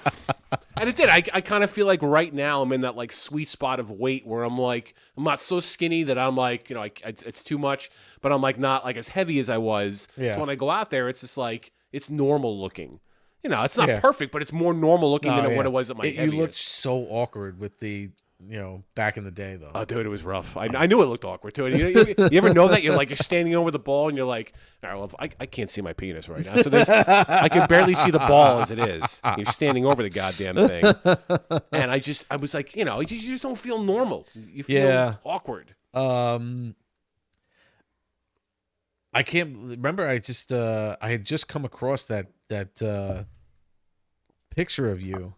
And it did. I kind of feel like right now I'm in that like sweet spot of weight where I'm like, I'm not so skinny that I'm like, it's too much, but I'm like not like as heavy as I was. Yeah. So when I go out there, it's just like, it's normal looking. It's not perfect, but it's more normal looking than what it was at my heaviest. You looked so awkward with the, back in the day though. Oh, dude, it was rough. I knew it looked awkward too. You ever know that you're standing over the ball and you're like, all right, well, I can't see my penis right now, so I can barely see the ball as it is. You're standing over the goddamn thing, and I was like, you just don't feel normal. You feel awkward. I can't remember. I had just come across that picture of you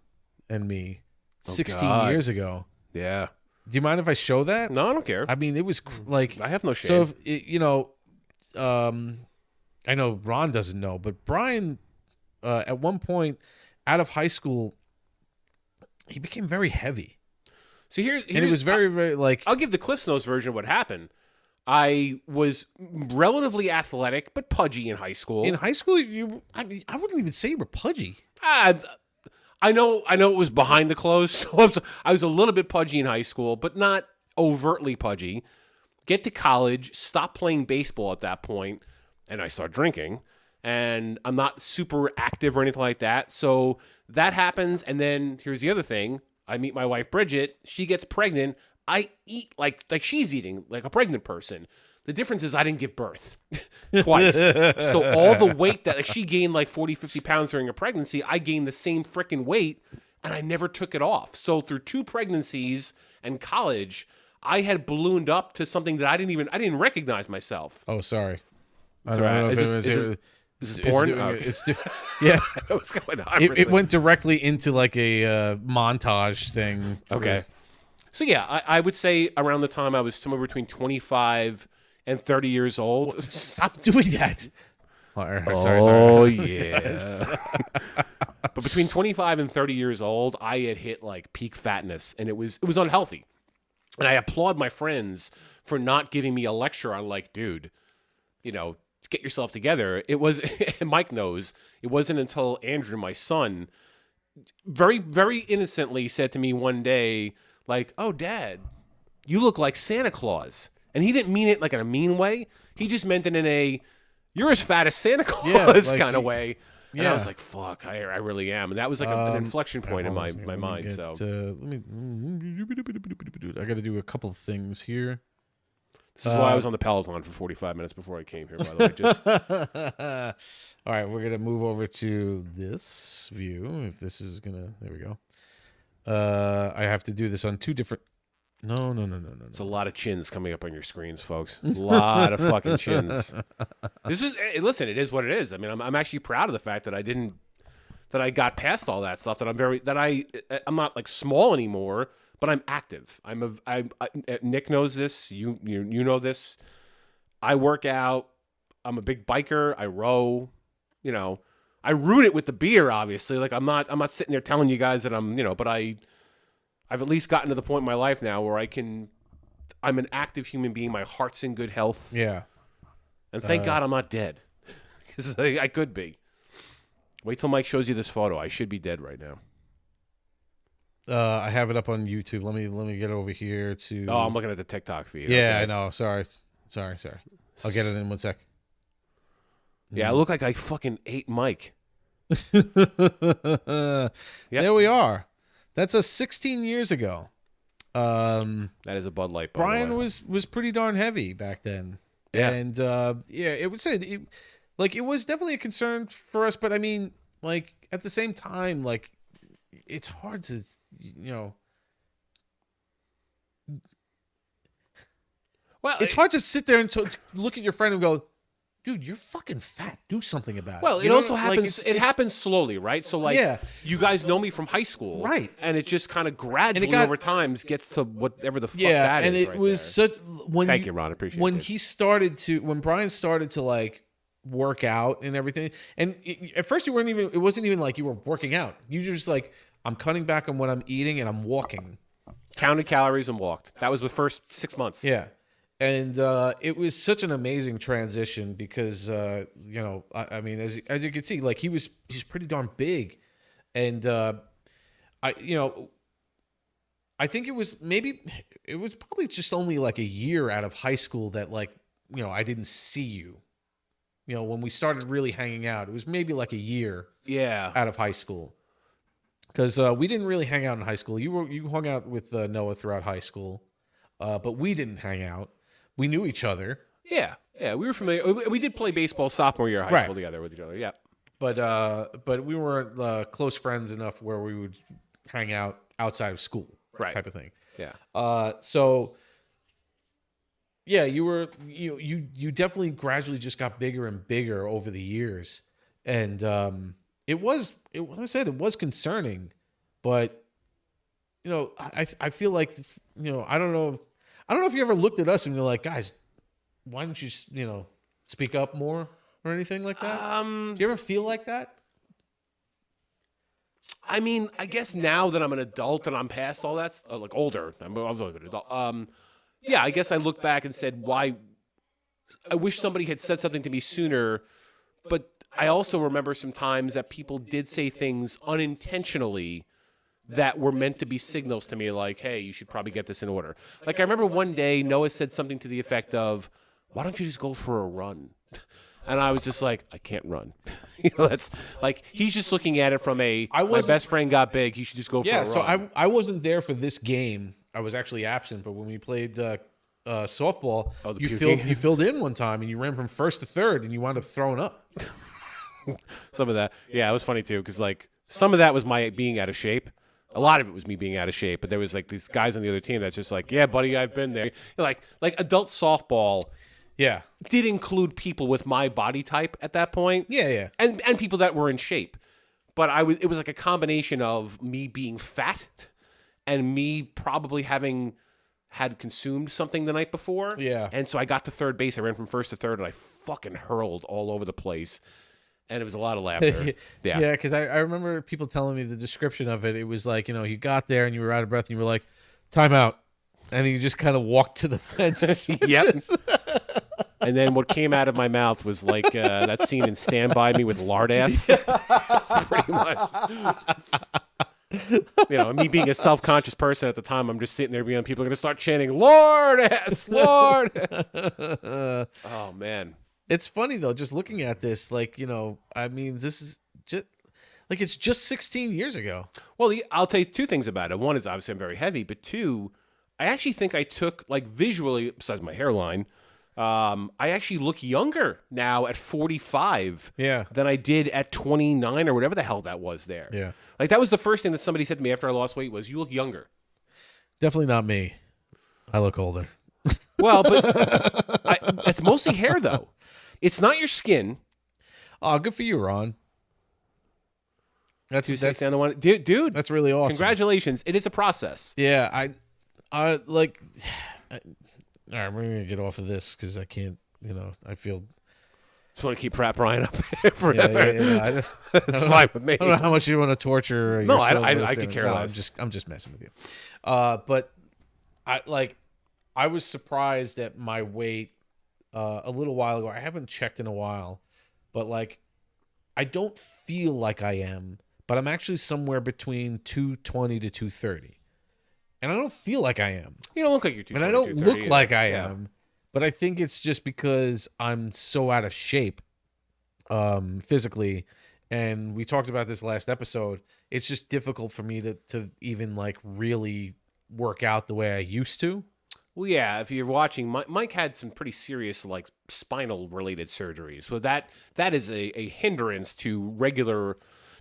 and me 16 years ago. Yeah. Do you mind if I show that? No, I don't care. I mean, it was like I have no shame. So if you know, I know Ron doesn't know, but Brian, at one point out of high school, he became very heavy. So and it was very, very like. I'll give the Cliff's Notes version of what happened. I was relatively athletic, but pudgy in high school. In high school, I wouldn't even say you were pudgy. I know it was behind the clothes, so I was a little bit pudgy in high school, but not overtly pudgy. Get to college, stop playing baseball at that point, and I start drinking. And I'm not super active or anything like that. So that happens, and then here's the other thing. I meet my wife, Bridget. She gets pregnant. I eat like she's eating, like a pregnant person. The difference is I didn't give birth twice. So all the weight that she gained like 40, 50 pounds during a pregnancy, I gained the same freaking weight, and I never took it off. So through 2 pregnancies and college, I had ballooned up to something that I didn't recognize myself. Oh, sorry. That's right. Is this porn? Yeah. What's going on? It went directly into like a montage thing. Okay. So yeah, I would say around the time I was somewhere between 25 and 30 years old. Stop doing that. Sorry. Oh, yeah. But between 25 and 30 years old, I had hit like peak fatness, and it was unhealthy. And I applaud my friends for not giving me a lecture on like, dude, get yourself together. It was, and Mike knows, it wasn't until Andrew, my son, very, very innocently said to me one day, like, "Oh, Dad, you look like Santa Claus." And he didn't mean it like in a mean way. He just meant it in a, "You're as fat as Santa Claus" kind of way. And I was like, fuck, I really am. And that was like an inflection point in my mind. So I got to do a couple of things here. This is why I was on the Peloton for 45 minutes before I came here, by the way. All right, we're going to move over to this view. If this is going to... There we go. I have to do this on 2 different... No. There's a lot of chins coming up on your screens, folks. A lot of fucking chins. Listen, it is what it is. I mean, I'm actually proud of the fact that I got past all that stuff. I'm not like small anymore, but I'm active. Nick knows this. You know this. I work out. I'm a big biker. I row. I ruin it with the beer. Obviously, like I'm not sitting there telling you guys that I'm. But I've at least gotten to the point in my life now where I'm an active human being. My heart's in good health. Yeah. And thank God I'm not dead. Because I could be. Wait till Mike shows you this photo. I should be dead right now. I have it up on YouTube. Let me get over here to... Oh, I'm looking at the TikTok feed. Yeah, okay. I know. Sorry. I'll get it in 1 sec. Yeah, I look like I fucking ate Mike. Yep. There we are. That's 16 years ago. That is a Bud Light. Brian was pretty darn heavy back then. Yeah. And it was definitely a concern for us, but I mean, like at the same time, like it's hard to, well, it's hard to sit there and look at your friend and go, "Dude, you're fucking fat. Do something about it." Well, it also happens. It happens slowly, right? So, like, you guys know me from high school, right? And it just kind of gradually over time gets to whatever the fuck that is. And it right was there. such. Thank you, Ron. Appreciate it. When Brian started to like work out and everything, and at first it wasn't even like you were working out. You were just like, I'm cutting back on what I'm eating and I'm walking. Counted calories and walked. That was the first 6 months. Yeah. And it was such an amazing transition because, I mean, as you can see, like he's pretty darn big. And, I think it was probably just only like a year out of high school that like, I didn't see you, when we started really hanging out, it was maybe like a year out of high school. Because we didn't really hang out in high school. You hung out with Noah throughout high school, but we didn't hang out. We knew each other. Yeah, we were familiar. We did play baseball sophomore year of high school together with each other. Yeah, but we weren't close friends enough where we would hang out outside of school, type of thing. Yeah. So Yeah, you definitely gradually just got bigger and bigger over the years, and like I said, it was concerning, but I feel like I don't know if you ever looked at us and you're like, guys, why don't you speak up more or anything like that? Do you ever feel like that? I mean, I guess now that I'm an adult and I'm past all that, like older, I'm an adult. Yeah, I guess I look back and said, why? I wish somebody had said something to me sooner. But I also remember some times that people did say things unintentionally that were meant to be signals to me, like, hey, you should probably get this in order. Like, I remember one day Noah said something to the effect of, why don't you just go for a run? And I was just like, I can't run. That's like, he's just looking at it from my best friend got big, he should just go for a run. Yeah, so I wasn't there for this game. I was actually absent, but when we played softball, you filled in one time and you ran from first to third and you wound up throwing up. Some of that. Yeah, it was funny too, because like some of that was my being out of shape. A lot of it was me being out of shape, but there was like these guys on the other team that's just like, yeah, buddy, I've been there. Like adult softball. Yeah, did include people with my body type at that point. Yeah. And people that were in shape. But it was like a combination of me being fat and me probably having had consumed something the night before. Yeah. And so I got to third base. I ran from first to third, and I fucking hurled all over the place. And it was a lot of laughter. Yeah. Yeah, because I remember people telling me the description of it. It was like, you got there and you were out of breath and you were like, timeout. And then you just kind of walked to the fence. Yep. And then what came out of my mouth was like that scene in Stand By Me with lard ass. That's pretty much. Me being a self-conscious person at the time, I'm just sitting there being, people are going to start chanting, Lord ass, Lord ass. Oh, man. It's funny, though, just looking at this, like, I mean, this is just, like, it's just 16 years ago. Well, I'll tell you two things about it. One is obviously I'm very heavy, but two, I actually think I took, like, visually, besides my hairline, I actually look younger now at 45 than I did at 29 or whatever the hell that was there. Yeah. Like, that was the first thing that somebody said to me after I lost weight was, you look younger. Definitely not me. I look older. Well, but it's mostly hair, though. It's not your skin. Oh, good for you, Ron. That's down to one. Dude, that's really awesome. Congratulations. It is a process. Yeah, I like. All right, we're gonna get off of this because I can't. I feel. Just want to keep Pratt Bryan up there forever. Yeah. It's fine with me. I don't know how much you want to torture. No, I could care less. I'm just messing with you. But I was surprised at my weight a little while ago. I haven't checked in a while, but like, I don't feel like I am, but I'm actually somewhere between 220 to 230. And I don't feel like I am. You don't look like you're 220. And I don't look like I am. But I think it's just because I'm so out of shape physically. And we talked about this last episode. It's just difficult for me to even like really work out the way I used to. Well, yeah, if you're watching, Mike had some pretty serious like spinal related surgeries. So that is a hindrance to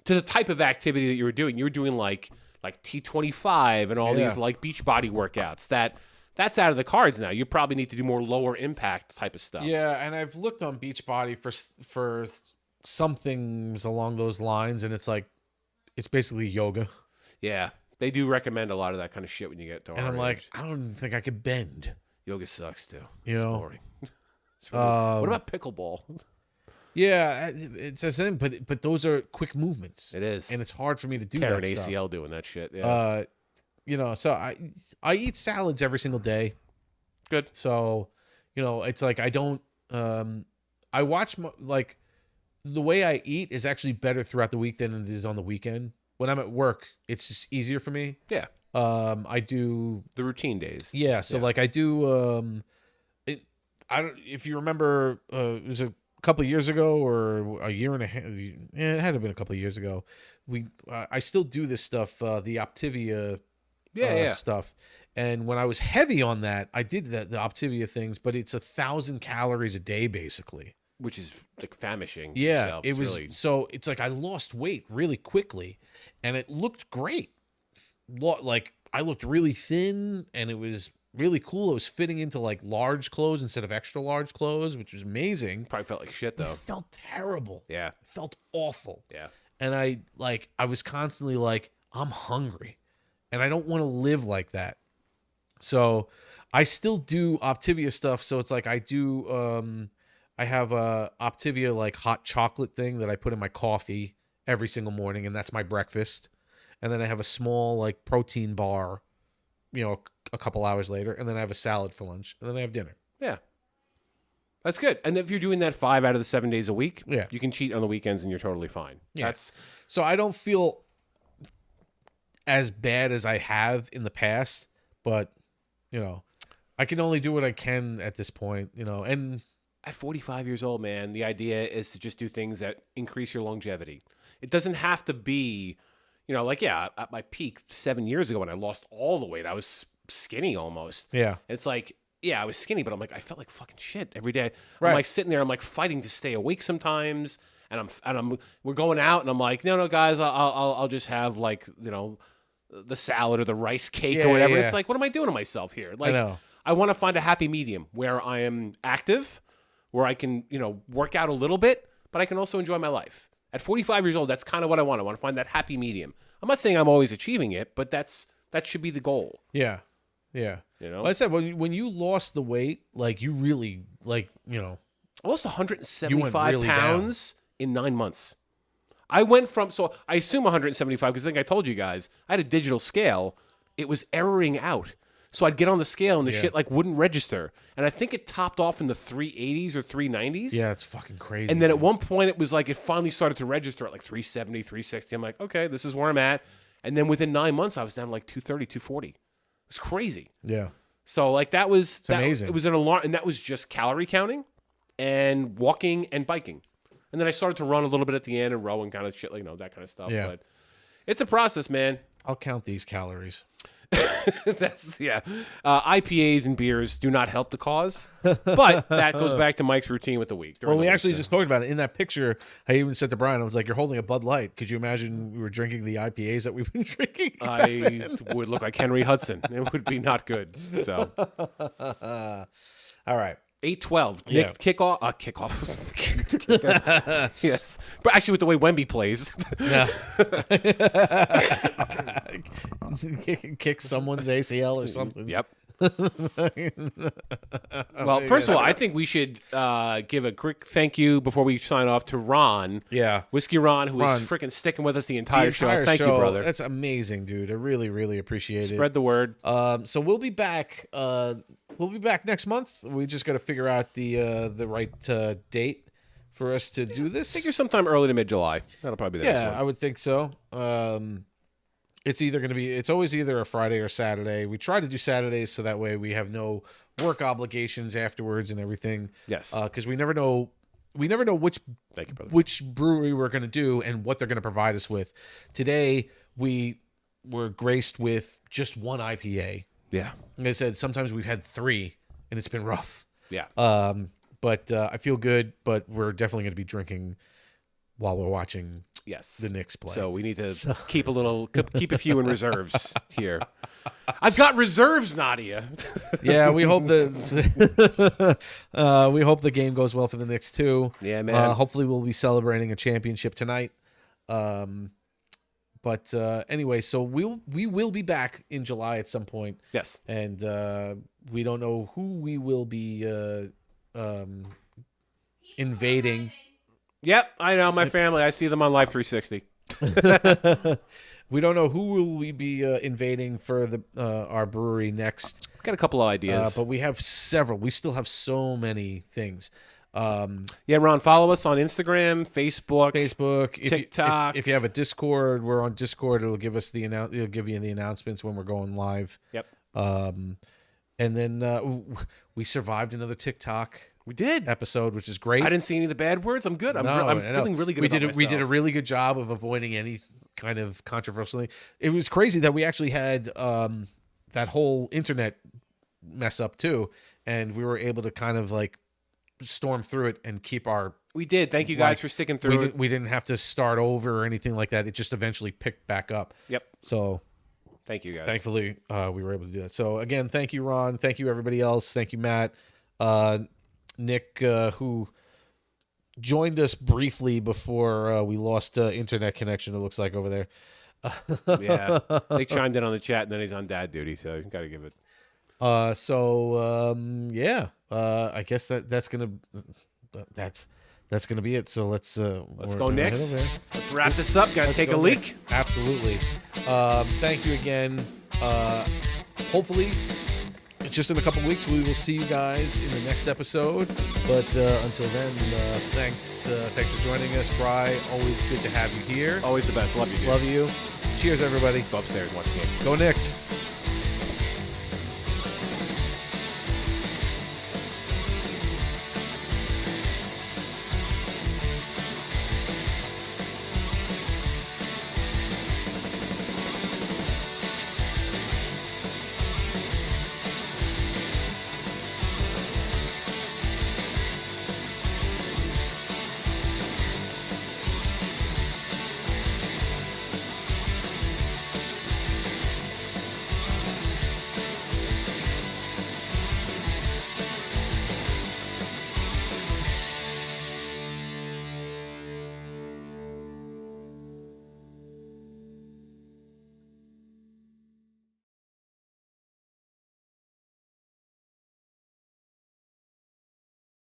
the type of activity that you were doing. You were doing like T25 and all these like beach body workouts. That's out of the cards now. You probably need to do more lower impact type of stuff. Yeah, and I've looked on Beachbody for some things along those lines, and it's like it's basically yoga. Yeah, they do recommend a lot of that kind of shit when you get to our And I'm age. like, I don't even think I could bend. Yoga sucks too. It's boring. It's really, what about pickleball? Yeah, it's a thing, but those are quick movements. It is, and it's hard for me to do Tear that an stuff. ACL doing that shit. Yeah. So I eat salads every single day. Good. So, it's like I don't. I watch like the way I eat is actually better throughout the week than it is on the weekend. When I'm at work, it's just easier for me. Yeah. I do the routine days. Yeah. So like I do. I don't. If you remember, it was a couple of years ago or a year and a half. Yeah, it had to have been a couple of years ago. I still do this stuff. The Optivia. Stuff. And when I was heavy on that, I did the Optivia things, but it's 1,000 calories a day basically, which is like famishing. Yeah, yourself. it was really... so it's like I lost weight really quickly, and it looked great. Like I looked really thin, and it was really cool. It was fitting into like large clothes instead of extra large clothes, which was amazing. Probably felt like shit though. It felt terrible. Yeah. It felt awful. Yeah. And I was constantly like, I'm hungry and I don't want to live like that. So I still do Optivia stuff. So it's like I have a Optivia like hot chocolate thing that I put in my coffee every single morning, and that's my breakfast. And then I have a small like protein bar, a couple hours later, and then I have a salad for lunch, and then I have dinner. Yeah. That's good. And if you're doing that 5 out of the 7 days a week, yeah, you can cheat on the weekends and you're totally fine. Yeah. So I don't feel as bad as I have in the past, but I can only do what I can at this point, and at 45 years old, man, the idea is to just do things that increase your longevity. It doesn't have to be, at my peak 7 years ago when I lost all the weight, I was skinny almost. Yeah. It's like, yeah, I was skinny, but I'm like, I felt like fucking shit every day. Right. I'm like sitting there, I'm like fighting to stay awake sometimes. And we're going out and I'm like, no, guys, I'll just have like, the salad or the rice cake or whatever. Yeah. It's like, what am I doing to myself here? Like, I know. I want to find a happy medium where I am active, where I can, work out a little bit, but I can also enjoy my life. At 45 years old, that's kind of what I want. I want to find that happy medium. I'm not saying I'm always achieving it, but that should be the goal. Yeah. Yeah. Like I said, when you lost the weight, like you really, I lost 175 really pounds in 9 months. I went from, so I assume 175 because I think I told you guys, I had a digital scale. It was erroring out. So I'd get on the scale and the shit like wouldn't register. And I think it topped off in the 380s or 390s. Yeah, it's fucking crazy. And then at one point it was like, it finally started to register at like 370, 360. I'm like, okay, this is where I'm at. And then within 9 months, I was down to like 230, 240. It was crazy. Yeah. So like that was amazing. It was an alarm, and that was just calorie counting and walking and biking. And then I started to run a little bit at the end and row and kind of shit, that kind of stuff. Yeah. But it's a process, man. I'll count these calories. IPAs and beers do not help the cause, but that goes back to Mike's routine with the week. Well, we actually just talked about it in that picture. I even said to Brian, I was like, "You're holding a Bud Light. Could you imagine we were drinking the IPAs that we've been drinking?" I would look like Henry Hudson. It would be not good. So, all right. 8-12. Yeah. Kickoff. Yes. But actually, with the way Wemby plays. Yeah. Kick someone's ACL or something. Yep. Well, first of all, I think we should give a quick thank you before we sign off to Ron. Yeah. Whiskey Ron, who is freaking sticking with us the entire show. Thank you, brother. That's amazing, dude. I really, really appreciate it. Spread the word. So we'll be back. We'll be back next month. We just got to figure out the right date for us to do this. I think sometime early to mid-July. That'll probably be the next one. I would think so. It's always either a Friday or Saturday. We try to do Saturdays so that way we have no work obligations afterwards and everything. Yes. Because we never know which Thank you, brother. which brewery we're going to do and what they're going to provide us with. Today we were graced with just one IPA. Yeah. Like I said, sometimes we've had 3 and it's been rough. Yeah. But I feel good, but we're definitely going to be drinking while we're watching the Knicks play. So we need to keep a few in reserves here. I've got reserves, Nadia. Yeah, we hope the game goes well for the Knicks too. Yeah, man. Hopefully we'll be celebrating a championship tonight. But anyway, so we will be back in July at some point. Yes. And we don't know who we will be invading. Yep, I know my family. I see them on Live 360. We don't know who will we be invading for our brewery next. Got a couple of ideas, but we have several. We still have so many things. Yeah, Ron, follow us on Instagram, Facebook, TikTok. If you have a Discord, we're on Discord. It'll give us it'll give you the announcements when we're going live. Yep. And then we survived another TikTok. We did episode, which is great. I didn't see any of the bad words. I'm good. I'm feeling really good. We did a really good job of avoiding any kind of controversial thing. It was crazy that we actually had that whole internet mess up too, and we were able to kind of like storm through it and keep our. We did. Thank you guys for sticking through it. We didn't have to start over or anything like that. It just eventually picked back up. Yep. So Thank you, guys. Thankfully, we were able to do that. So again, thank you, Ron. Thank you, everybody else. Thank you, Matt. Nick, who joined us briefly before we lost internet connection, it looks like, over there. Yeah. Nick chimed in on the chat, and then he's on dad duty, so you got to give it. I guess that's gonna be it. So let's go Knicks. Let's wrap this up. Got to take a leak. Knicks. Absolutely. Thank you again. Hopefully, just in a couple weeks, we will see you guys in the next episode. But until then, thanks for joining us, Bri. Always good to have you here. Always the best. Love you, dude. Love you. Cheers, everybody. Let's go upstairs and watch the game. Go Knicks.